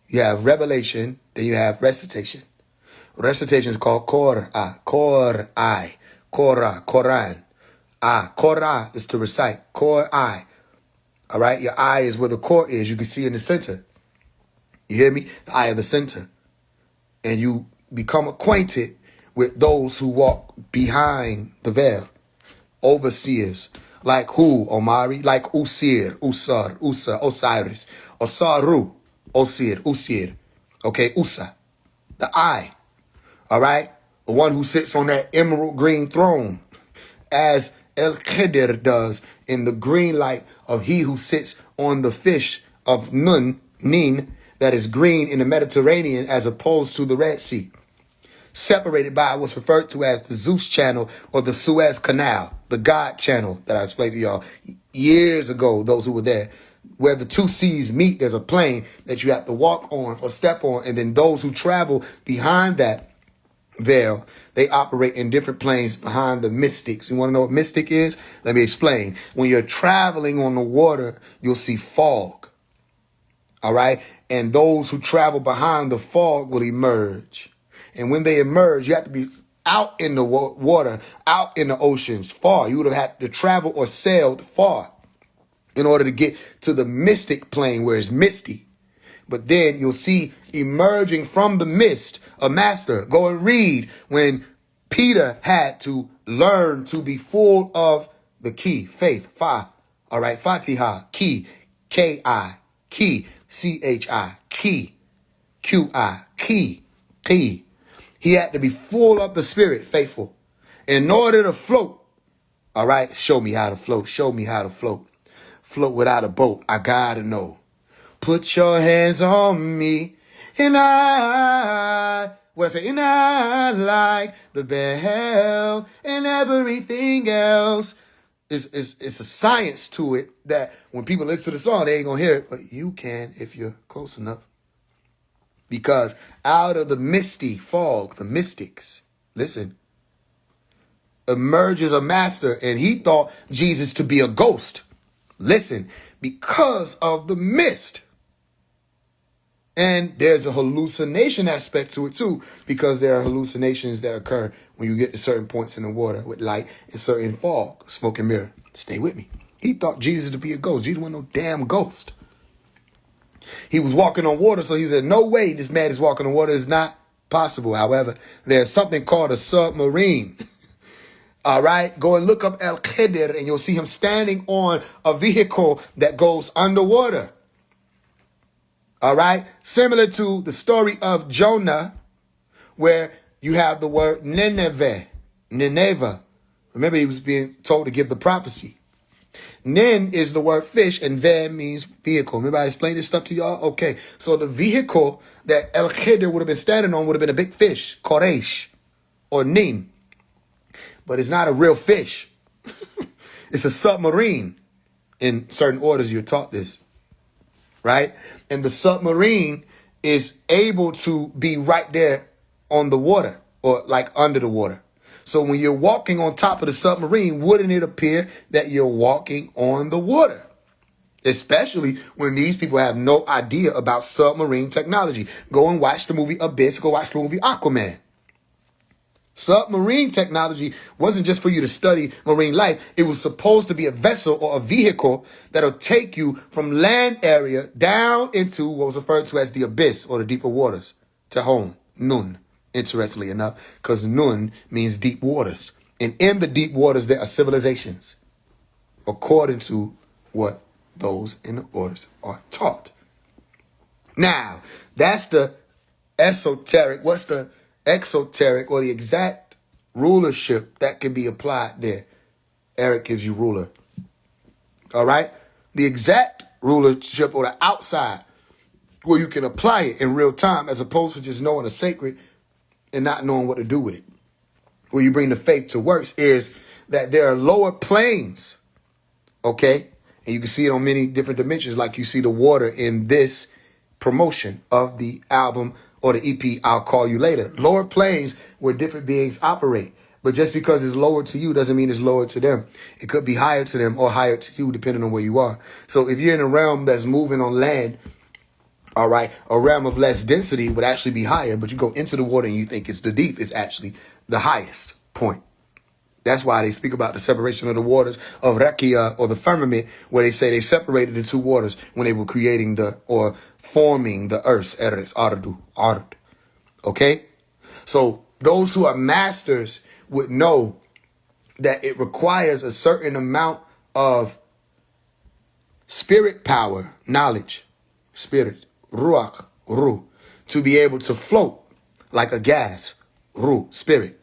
You have revelation, then you have recitation. Recitation is called Korah, Koran. Korah is to recite. Kor-I. All right? Your eye is where the core is. You can see in the center. You hear me? The eye of the center. And you become acquainted with those who walk behind the veil. Overseers. Like who, Omari? Like Usir, Usar, Usa, Osiris. Osaru, Osir, Usir. Okay, Usa. The eye. All right? The one who sits on that emerald green throne. As El Khidr does in the green light of he who sits on the fish of Nin, that is green in the Mediterranean as opposed to the Red Sea. Separated by what's referred to as the Zeus channel or the Suez Canal, the God channel that I explained to y'all. years ago, those who were there, where the two seas meet, there's a plane that you have to walk on or step on. And then those who travel behind that veil, they operate in different planes behind the mystics. You want to know what mystic is? Let me explain. When you're traveling on the water, you'll see fog. All right. And those who travel behind the fog will emerge. And when they emerge, you have to be out in the water, out in the oceans, far. You would have had to travel or sailed far in order to get to the mystic plane where it's misty. But then you'll see emerging from the mist a master. Go and read when Peter had to learn to be full of the key, faith, fa. All right, Fatiha, key, K-I, key, C-H-I, key, Q-I, key, key. He had to be full of the Spirit, faithful, in order to float. All right, show me how to float. Show me how to float. Float without a boat. I gotta know. Put your hands on me, and and I like the bell and everything else. It's a science to it that when people listen to the song, they ain't gonna hear it, but you can if you're close enough. Because out of the misty fog, the mystics, listen, emerges a master, and he thought Jesus to be a ghost. Listen, because of the mist. And there's a hallucination aspect to it too, because there are hallucinations that occur when you get to certain points in the water with light and certain fog, smoke and mirror. Stay with me. He thought Jesus to be a ghost. Jesus wasn't no damn ghost. He was walking on water, so he said, no way this man is walking on water. Is not possible. However, there's something called a submarine. All right, go and look up Al-Khidr and you'll see him standing on a vehicle that goes underwater. All right, similar to the story of Jonah, where you have the word Nineveh. Remember, he was being told to give the prophecy. Nin is the word fish, and ve means vehicle. Remember I explained this stuff to y'all? Okay, so the vehicle that Al-Khidr would have been standing on would have been a big fish, Koresh, or Nin. But it's not a real fish. It's a submarine. In certain orders, you're taught this, right? And the submarine is able to be right there on the water or like under the water. So when you're walking on top of the submarine, wouldn't it appear that you're walking on the water? Especially when these people have no idea about submarine technology. Go and watch the movie Abyss. Go watch the movie Aquaman. Submarine technology wasn't just for you to study marine life. It was supposed to be a vessel or a vehicle that'll take you from land area down into what was referred to as the abyss or the deeper waters to home. Nun. Interestingly enough, because Nun means deep waters. And in the deep waters, there are civilizations, according to what those in the orders are taught. Now, that's the esoteric. What's the exoteric or the exact rulership that can be applied there? Eric gives you ruler. All right? The exact rulership or the outside where you can apply it in real time as opposed to just knowing a sacred and not knowing what to do with it. Where you bring the faith to works is that there are lower planes, okay? And you can see it on many different dimensions, like you see the water in this promotion of the album or the EP, I'll Call You Later. Lower planes where different beings operate. But just because it's lower to you doesn't mean it's lower to them. It could be higher to them or higher to you, depending on where you are. So if you're in a realm that's moving on land, all right, a realm of less density would actually be higher, but you go into the water and you think it's the deep. It's actually the highest point. That's why they speak about the separation of the waters of Rakia or the firmament, where they say they separated the two waters when they were creating or forming the earth. Eres, ardu, ard. Okay? So those who are masters would know that it requires a certain amount of spirit power, knowledge, spirit, ruach, ru, to be able to float like a gas, ru, spirit.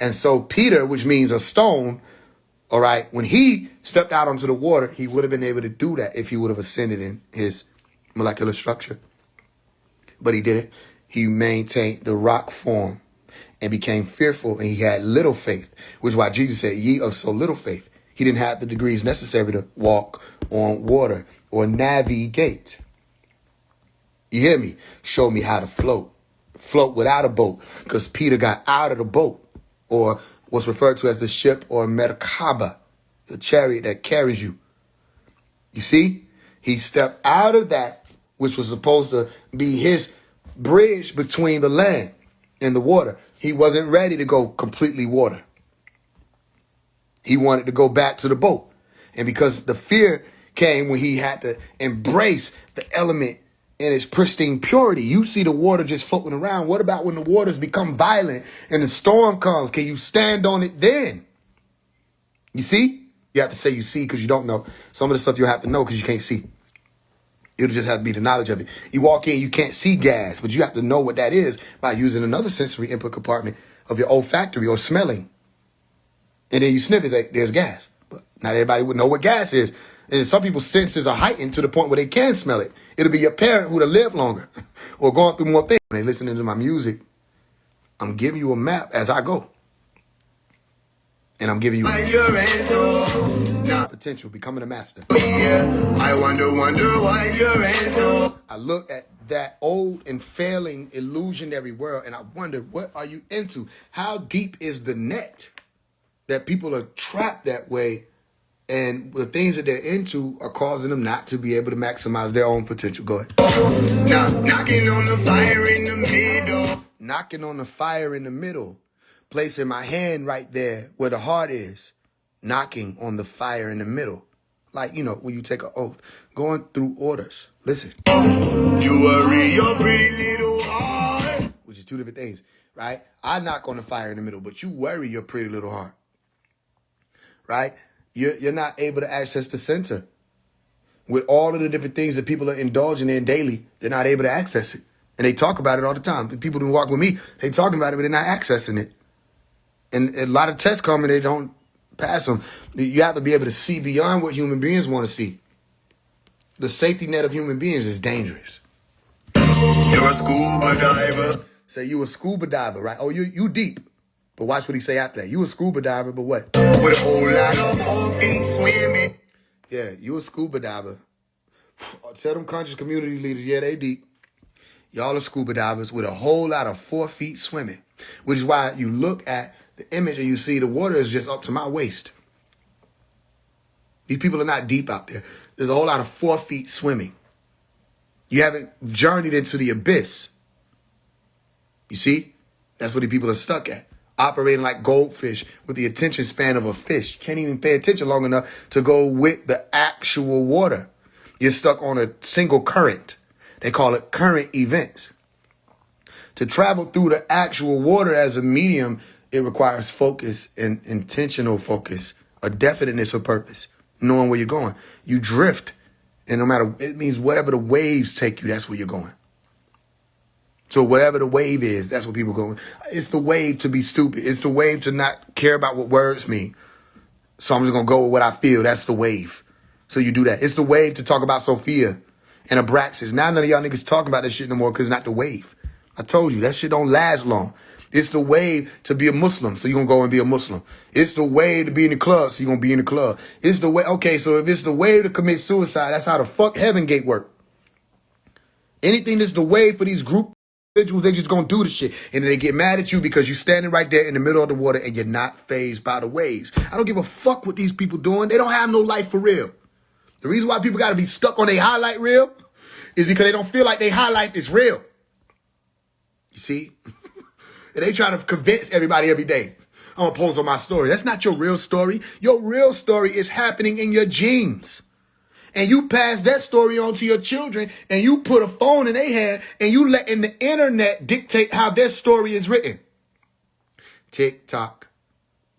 And so Peter, which means a stone, all right, when he stepped out onto the water, he would have been able to do that if he would have ascended in his molecular structure. But he didn't. He maintained the rock form and became fearful, and he had little faith, which is why Jesus said, ye of so little faith. He didn't have the degrees necessary to walk on water or navigate. You hear me? Show me how to float. Float without a boat, because Peter got out of the boat, or what's referred to as the ship, or Merkaba, the chariot that carries you. You see? He stepped out of that, which was supposed to be his bridge between the land and the water. He wasn't ready to go completely water. He wanted to go back to the boat. And because the fear came when he had to embrace the element in its pristine purity. You see the water just floating around. What about when the waters become violent and the storm comes? Can you stand on it then? You see? You have to say you see because you don't know. Some of the stuff you'll have to know because you can't see. It'll just have to be the knowledge of it. You walk in, you can't see gas, but you have to know what that is by using another sensory input compartment of your olfactory or smelling. And then you sniff it, like, there's gas. But not everybody would know what gas is. And some people's senses are heightened to the point where they can smell it. It'll be your parent who'd have lived longer or gone through more things. When they listening to my music, I'm giving you a map as I go. And I'm giving you potential, becoming a master. I wonder why you're into. I look at that old and failing illusionary world and I wonder, what are you into? How deep is the net that people are trapped that way? And the things that they're into are causing them not to be able to maximize their own potential. Go ahead. Knocking on the fire in the middle. Knocking on the fire in the middle. Placing my hand right there where the heart is. Knocking on the fire in the middle. Like, you know, when you take an oath. Going through orders. Listen. You worry your pretty little heart. Which is two different things, right? I knock on the fire in the middle, but you worry your pretty little heart. Right? You're not able to access the center. With all of the different things that people are indulging in daily, they're not able to access it. And they talk about it all the time. The people who walk with me, they talking about it, but they're not accessing it. And a lot of tests come and they don't pass them. You have to be able to see beyond what human beings want to see. The safety net of human beings is dangerous. You're a scuba diver. Say you a scuba diver, right? Oh, you deep. But watch what he say after that. You a scuba diver, but what? With a whole lot of 4 feet swimming. Yeah, you a scuba diver. Tell them conscious community leaders, yeah, they deep. Y'all are scuba divers with a whole lot of 4 feet swimming. Which is why you look at the image and you see the water is just up to my waist. These people are not deep out there. There's a whole lot of 4 feet swimming. You haven't journeyed into the abyss. You see? That's what the people are stuck at. Operating like goldfish with the attention span of a fish. You can't even pay attention long enough to go with the actual water. You're stuck on a single current. They call it current events. To travel through the actual water as a medium, it requires focus and intentional focus, a definiteness of purpose, knowing where you're going. You drift, and no matter, it means whatever the waves take you, that's where you're going. So whatever the wave is, that's what people go. It's the wave to be stupid. It's the wave to not care about what words mean. So I'm just going to go with what I feel. That's the wave. So you do that. It's the wave to talk about Sophia and Abraxas. Now none of y'all niggas talk about that shit no more because it's not the wave. I told you, that shit don't last long. It's the wave to be a Muslim, so you're going to go and be a Muslim. It's the wave to be in the club, so you're going to be in the club. It's the way, okay, so if it's the wave to commit suicide, that's how the fuck Heaven Gate work. Anything that's the wave for these group individuals, they just gonna do the shit. And then they get mad at you because you're standing right there in the middle of the water and you're not fazed by the waves. I don't give a fuck what these people doing. They don't have no life for real. The reason why people gotta be stuck on their highlight reel is because they don't feel like their highlight is real. You see? And they try to convince everybody every day. I'm gonna post on my story. That's not your real story. Your real story is happening in your genes. And you pass that story on to your children and you put a phone in their hand and you letting the internet dictate how their story is written. Tick tock,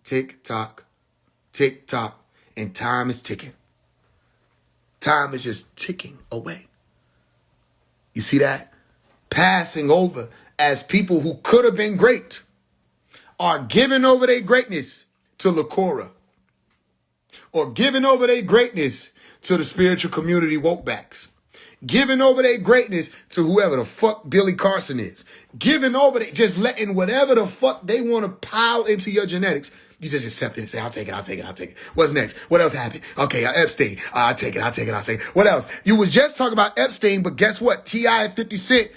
tick tock, tick tock, and time is ticking. Time is just ticking away. You see that? Passing over as people who could have been great are giving over their greatness to Lakora or giving over their greatness to the spiritual community wokebacks. Giving over their greatness to whoever the fuck Billy Carson is. Giving over, just letting whatever the fuck they want to pile into your genetics. You just accept it and say, I'll take it. What's next? What else happened? Okay, Epstein. I'll take it. What else? You was just talking about Epstein, but guess what? T.I. and 50 Cent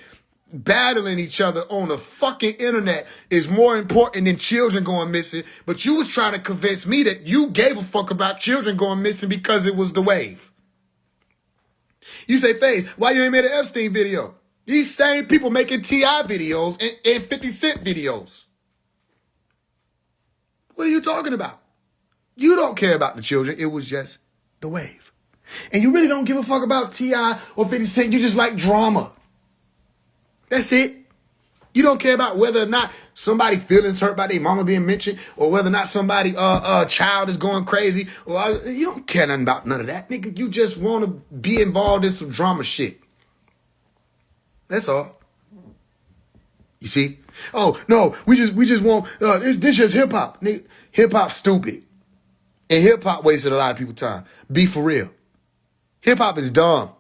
battling each other on the fucking internet is more important than children going missing. But you was trying to convince me that you gave a fuck about children going missing because it was the wave. You say, Faith, why you ain't made an Epstein video? These same people making T.I. videos and 50 Cent videos. What are you talking about? You don't care about the children. It was just the wave. And you really don't give a fuck about T.I. or 50 Cent. You just like drama. That's it. You don't care about whether or not somebody feelings hurt by their mama being mentioned, or whether or not somebody child is going crazy. Or you don't care nothing about none of that, nigga. You just want to be involved in some drama shit. That's all. You see? Oh no, we just want this just hip hop. Hip hop stupid, and hip hop wasted a lot of people's time. Be for real. Hip hop is dumb.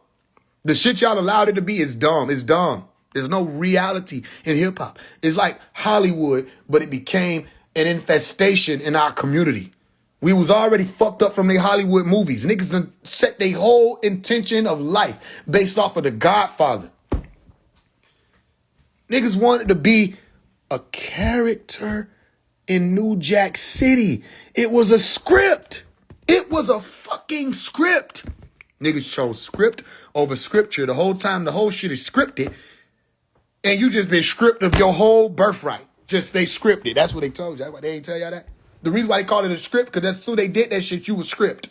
The shit y'all allowed it to be is dumb. It's dumb. There's no reality in hip hop. It's like Hollywood, but it became an infestation in our community. We was already fucked up from the Hollywood movies. Niggas done set their whole intention of life based off of The Godfather. Niggas wanted to be a character in New Jack City. It was a script. It was a fucking script. Niggas chose script over scripture. The whole time the whole shit is scripted. And you just been stripped of your whole birthright. Just they scripted. That's what they told you. They ain't tell y'all that. The reason why they called it a script, because that's so they did that shit, you was script.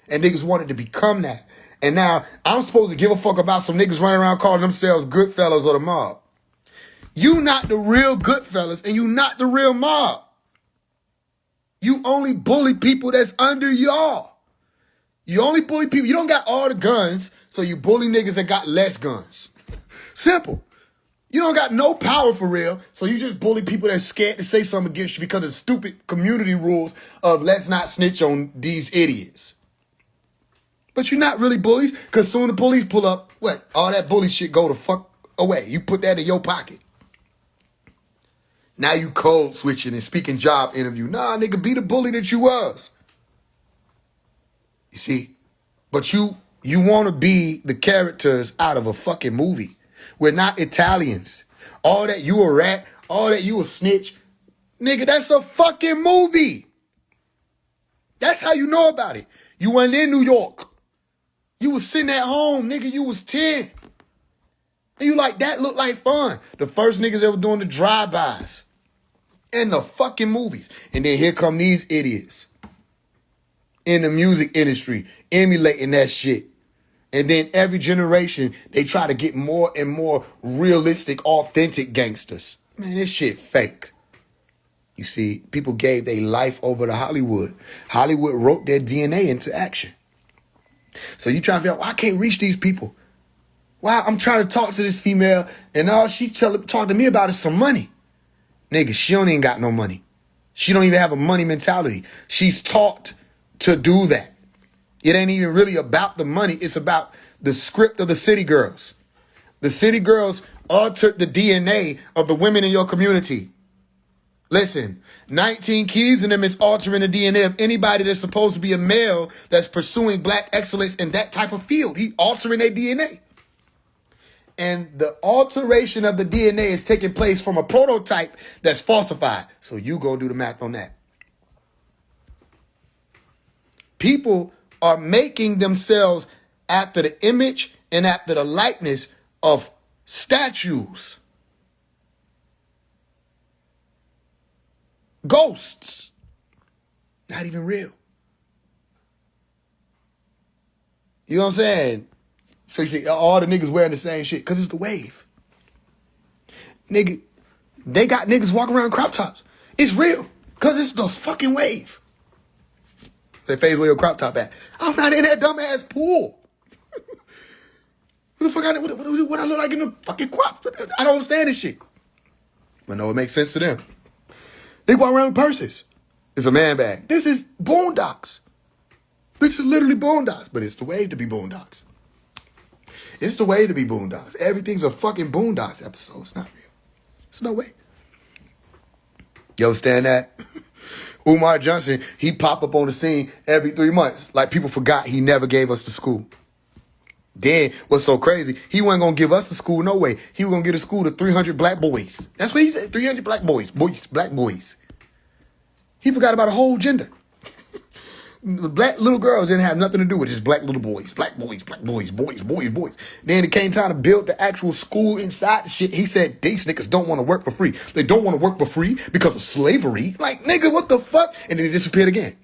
And niggas wanted to become that. And now I'm supposed to give a fuck about some niggas running around calling themselves Goodfellas or the mob. You not the real Goodfellas and you not the real mob. You only bully people that's under y'all. You only bully people. You don't got all the guns, so you bully niggas that got less guns. Simple. You don't got no power for real, so you just bully people that's scared to say something against you because of stupid community rules of let's not snitch on these idiots. But you're not really bullies, because soon the police pull up, what? All that bully shit go the fuck away. You put that in your pocket. Now you code switching and speaking job interview. Nah, nigga, be the bully that you was. You see? But you want to be the characters out of a fucking movie. We're not Italians. All that you a rat, all that you a snitch. Nigga, that's a fucking movie. That's how you know about it. You weren't in New York. You was sitting at home, nigga. You was 10. And you like, that looked like fun. The first niggas that were doing the drive-bys. And the fucking movies. And then here come these idiots. In the music industry. Emulating that shit. And then every generation, they try to get more and more realistic, authentic gangsters. Man, this shit fake. You see, people gave their life over to Hollywood. Hollywood wrote their DNA into action. So you trying to figure out, why I can't reach these people? Why I'm trying to talk to this female, and all she talk to me about is some money. Nigga, she don't even got no money. She don't even have a money mentality. She's taught to do that. It ain't even really about the money. It's about the script of the city girls. The city girls altered the DNA of the women in your community. Listen, 19 Keys in them is altering the DNA of anybody that's supposed to be a male that's pursuing black excellence in that type of field. He altering their DNA. And the alteration of the DNA is taking place from a prototype that's falsified. So you go do the math on that. People are making themselves after the image and after the likeness of statues. Ghosts. Not even real. You know what I'm saying? So you see all the niggas wearing the same shit because it's the wave. Nigga, they got niggas walking around crop tops. It's real because it's the fucking wave. They phase where your crop top at. I'm not in that dumbass pool. What the fuck what I look like in the fucking crop? I don't understand this shit. But no, it makes sense to them. They walk around with purses. It's a man bag. This is Boondocks. This is literally Boondocks. But it's the way to be Boondocks. It's the way to be Boondocks. Everything's a fucking Boondocks episode. It's not real. There's no way. You understand that? Umar Johnson, he pop up on the scene every 3 months. Like people forgot he never gave us the school. Then what's so crazy, he wasn't going to give us the school, no way. He was going to give the school to 300 black boys. That's what he said, 300 black boys, black boys. He forgot about a whole gender. The black little girls didn't have nothing to do with it, just black little boys, black boys, boys. Then it came time to build the actual school inside the shit. He said, these niggas don't want to work for free. They don't want to work for free because of slavery. Like, nigga, what the fuck? And then he disappeared again.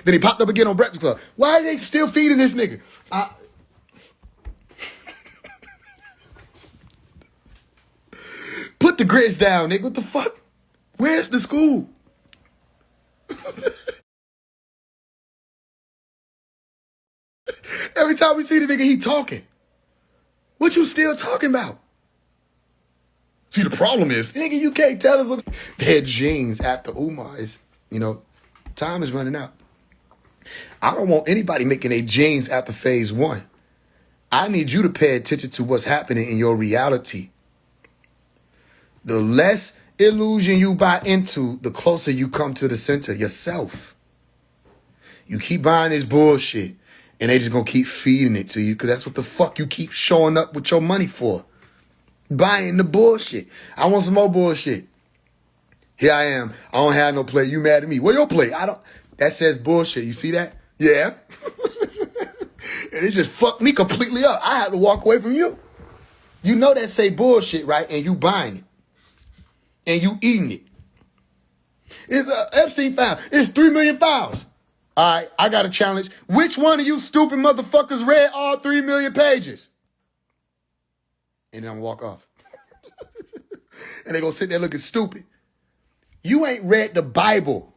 Then he popped up again on Breakfast Club. Why are they still feeding this nigga? Put the grits down, nigga. What the fuck? Where's the school? Every time we see the nigga, he talking. What you still talking about? See, the problem is, nigga, you can't tell us what their genes after Umar is, time is running out. I don't want anybody making their genes after phase 1. I need you to pay attention to what's happening in your reality. The less illusion you buy into, the closer you come to the center yourself. You keep buying this bullshit, and they just gonna keep feeding it to you, because that's what the fuck you keep showing up with your money for. Buying the bullshit. I want some more bullshit. Here I am. I don't have no plate. You mad at me? Where your plate? That says bullshit. You see that? Yeah. And it just fucked me completely up. I had to walk away from you. You know that say bullshit, right? And you buying it. And you eating it. It's Epstein file. It's 3 million files. All right, I got a challenge. Which one of you stupid motherfuckers read all 3 million pages? And then I'm gonna walk off. And they gonna sit there looking stupid. You ain't read the Bible.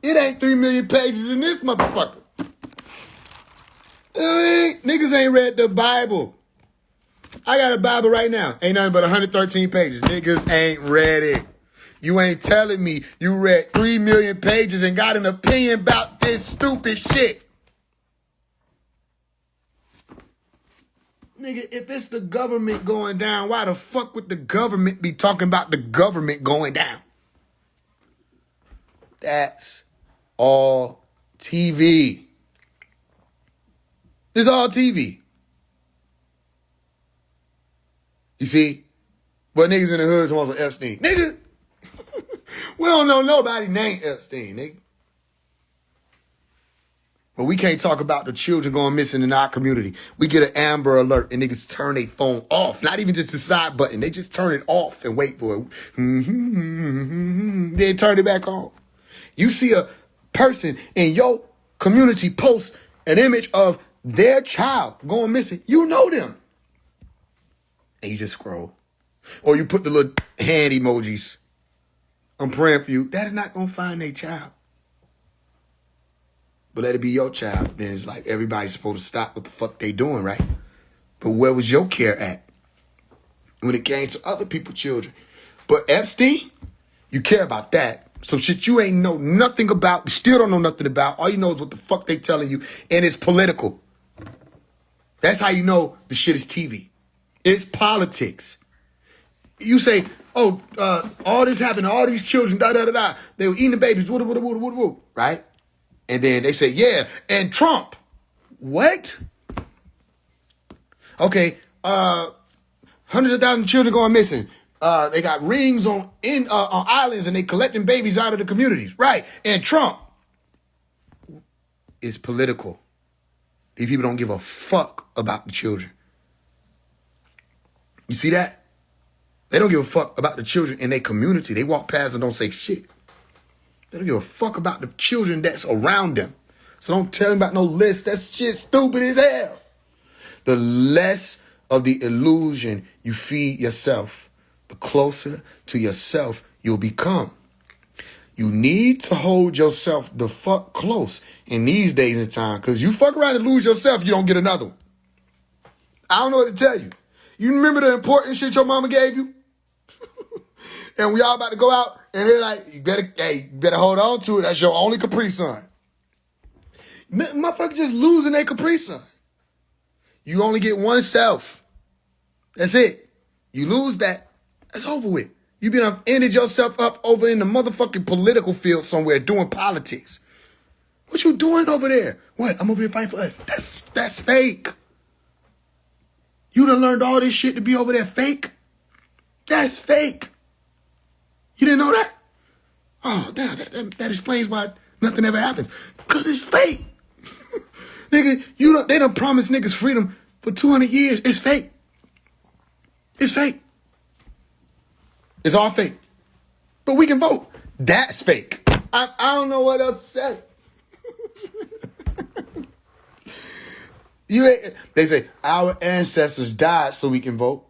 It ain't 3 million pages in this motherfucker. Niggas ain't read the Bible. I got a Bible right now. Ain't nothing but 113 pages. Niggas ain't read it. You ain't telling me you read 3 million pages and got an opinion about this stupid shit. Nigga, if it's the government going down, why the fuck would the government be talking about the government going down? That's all TV. It's all TV. You see? But niggas in the hood want some Epstein. Nigga, we don't know nobody named Epstein, nigga. But we can't talk about the children going missing in our community. We get an Amber Alert and niggas turn their phone off. Not even just the side button. They just turn it off and wait for it. Then turn it back on. You see a person in your community post an image of their child going missing. You know them. And you just scroll. Or you put the little hand emojis. I'm praying for you. That is not going to find their child. But let it be your child. Then it's like everybody's supposed to stop what the fuck they doing, right? But where was your care at when it came to other people's children? But Epstein, you care about that. Some shit you ain't know nothing about, still don't know nothing about. All you know is what the fuck they telling you, and it's political. That's how you know the shit is TV. It's politics. You say, oh, all this happened to all these children, da-da-da-da. They were eating the babies, woo-da-woo-da-woo-da-woo-da-woo, right? And then they say, yeah, and Trump. What? Okay, hundreds of thousands of children going missing. They got rings on islands and they collecting babies out of the communities. Right. And Trump is political. These people don't give a fuck about the children. You see that? They don't give a fuck about the children in their community. They walk past and don't say shit. They don't give a fuck about the children that's around them. So don't tell them about no list. That shit stupid as hell. The less of the illusion you feed yourself, the closer to yourself you'll become. You need to hold yourself the fuck close in these days and time, because you fuck around and lose yourself, you don't get another one. I don't know what to tell you. You remember the important shit your mama gave you? And we all about to go out, and they're like, you better hold on to it. That's your only Capri Sun. Motherfuckers just losing their Capri Sun. You only get one self. That's it. You lose that, that's over with. You been ended yourself up over in the motherfucking political field somewhere doing politics. What you doing over there? What? I'm over here fighting for us. That's fake. You done learned all this shit to be over there fake? That's fake. You didn't know that? Oh, damn, that explains why nothing ever happens. Because it's fake. Nigga, they done promised niggas freedom for 200 years. It's fake. It's fake. It's all fake. But we can vote. That's fake. I don't know what else to say. They say, our ancestors died so we can vote.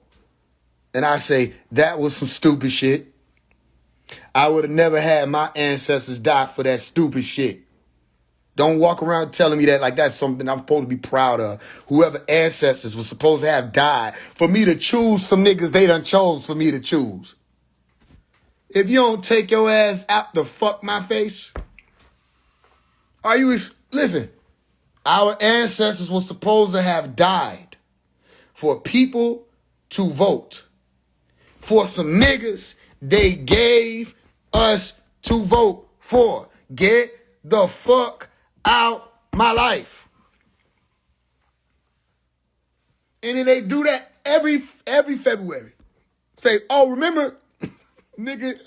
And I say, that was some stupid shit. I would have never had my ancestors die for that stupid shit. Don't walk around telling me that like that's something I'm supposed to be proud of. Whoever ancestors was supposed to have died for me to choose some niggas they done chose for me to choose. If you don't take your ass out the fuck my face, listen, our ancestors were supposed to have died for people to vote. For some niggas they gave us to vote for. Get the fuck out my life. And then they do that every February. Say, oh, remember, nigga,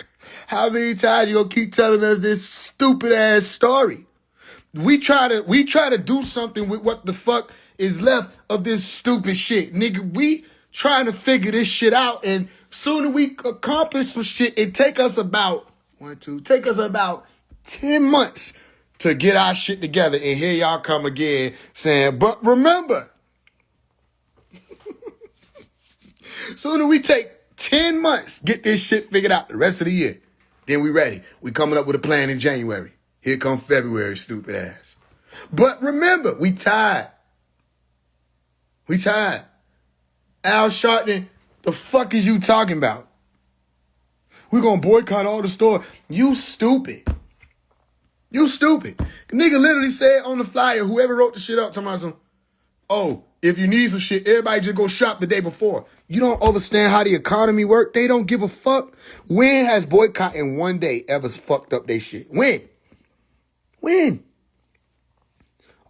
how many times you gonna keep telling us this stupid ass story? We try to do something with what the fuck is left of this stupid shit. Nigga, we trying to figure this shit out, and sooner we accomplish some shit, it take us about 10 months to get our shit together. And here y'all come again saying, but remember, sooner we take 10 months, get this shit figured out the rest of the year. Then we ready. We coming up with a plan in January. Here come February, stupid ass. But remember, we tired. We tired. Al Sharpton, the fuck is you talking about? We're going to boycott all the stores. You stupid. You stupid. Nigga literally said on the flyer, whoever wrote the shit up, talking about some, oh, if you need some shit, everybody just go shop the day before. You don't understand how the economy works. They don't give a fuck. When has boycotting one day ever fucked up their shit? When?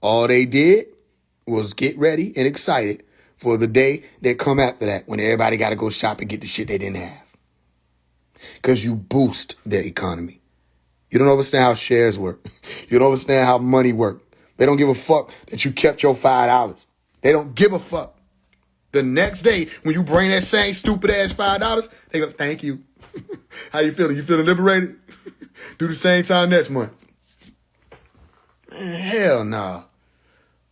All they did was get ready and excited for the day that come after that when everybody got to go shop and get the shit they didn't have. Because you boost their economy. You don't understand how shares work. You don't understand how money works. They don't give a fuck that you kept your $5. They don't give a fuck. The next day, when you bring that same stupid ass $5, they go, thank you. How you feeling? You feeling liberated? Do the same time next month. Man, hell no.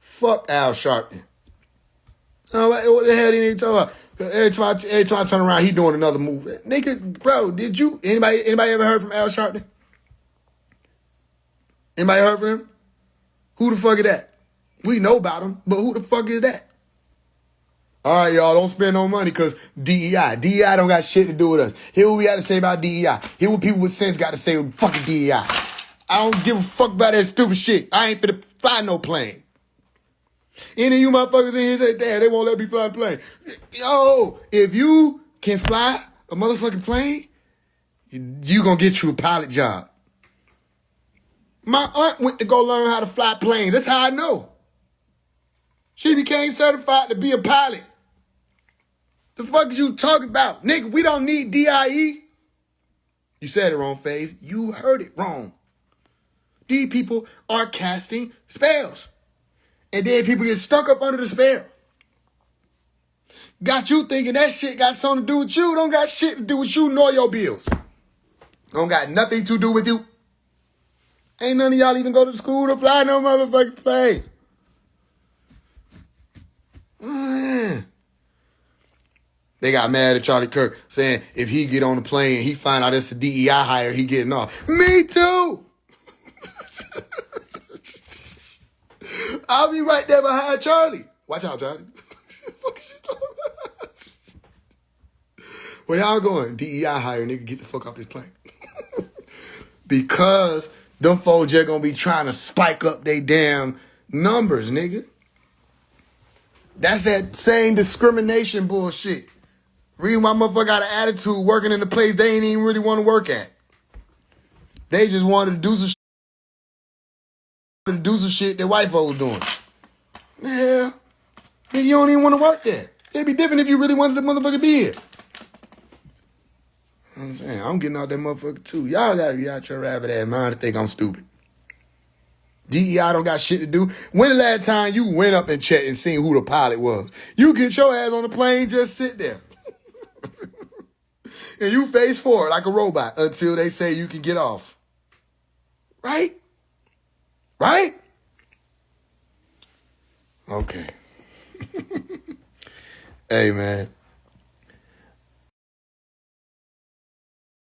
Fuck Al Sharpton. Oh, what the hell did he talk about? Every time I turn around, he doing another move. Nigga, bro, anybody ever heard from Al Sharpton? Anybody heard from him? Who the fuck is that? We know about him, but who the fuck is that? All right, y'all, don't spend no money because DEI. DEI don't got shit to do with us. Hear what we got to say about DEI. Hear what people with sense got to say with fucking DEI. I don't give a fuck about that stupid shit. I ain't finna fly no plane. Any of you motherfuckers in here say, damn, they won't let me fly a plane. Yo, if you can fly a motherfucking plane, you gonna get you a pilot job. My aunt went to go learn how to fly planes. That's how I know. She became certified to be a pilot. The fuck is you talking about? Nigga, we don't need DIE. You said it wrong, FaZe. You heard it wrong. These people are casting spells. And then people get stuck up under the spell. Got you thinking that shit got something to do with you. Don't got shit to do with you nor your bills. Don't got nothing to do with you. Ain't none of y'all even go to school to fly no motherfucking planes. Man. They got mad at Charlie Kirk saying if he get on the plane and he find out it's a DEI hire, he getting off. Me too. I'll be right there behind Charlie. Watch out, Charlie. What is you talking about? Where y'all going? DEI hire, nigga, get the fuck off this plane. Because them folks just gonna be trying to spike up they damn numbers, nigga. That's that same discrimination bullshit. Reason why motherfucker got an attitude working in a place they ain't even really want to work at. They just wanted to do some shit that white folks was doing. Yeah. Nigga, you don't even want to work there. It'd be different if you really wanted the motherfucker to be here. I'm saying, I'm getting out that motherfucker too. Y'all gotta be out your rabbit ass mind to think I'm stupid. DEI don't got shit to do. When the last time you went up and checked and seen who the pilot was? You get your ass on the plane, just sit there. And you face forward like a robot until they say you can get off. Right? Right? Okay. Hey, man.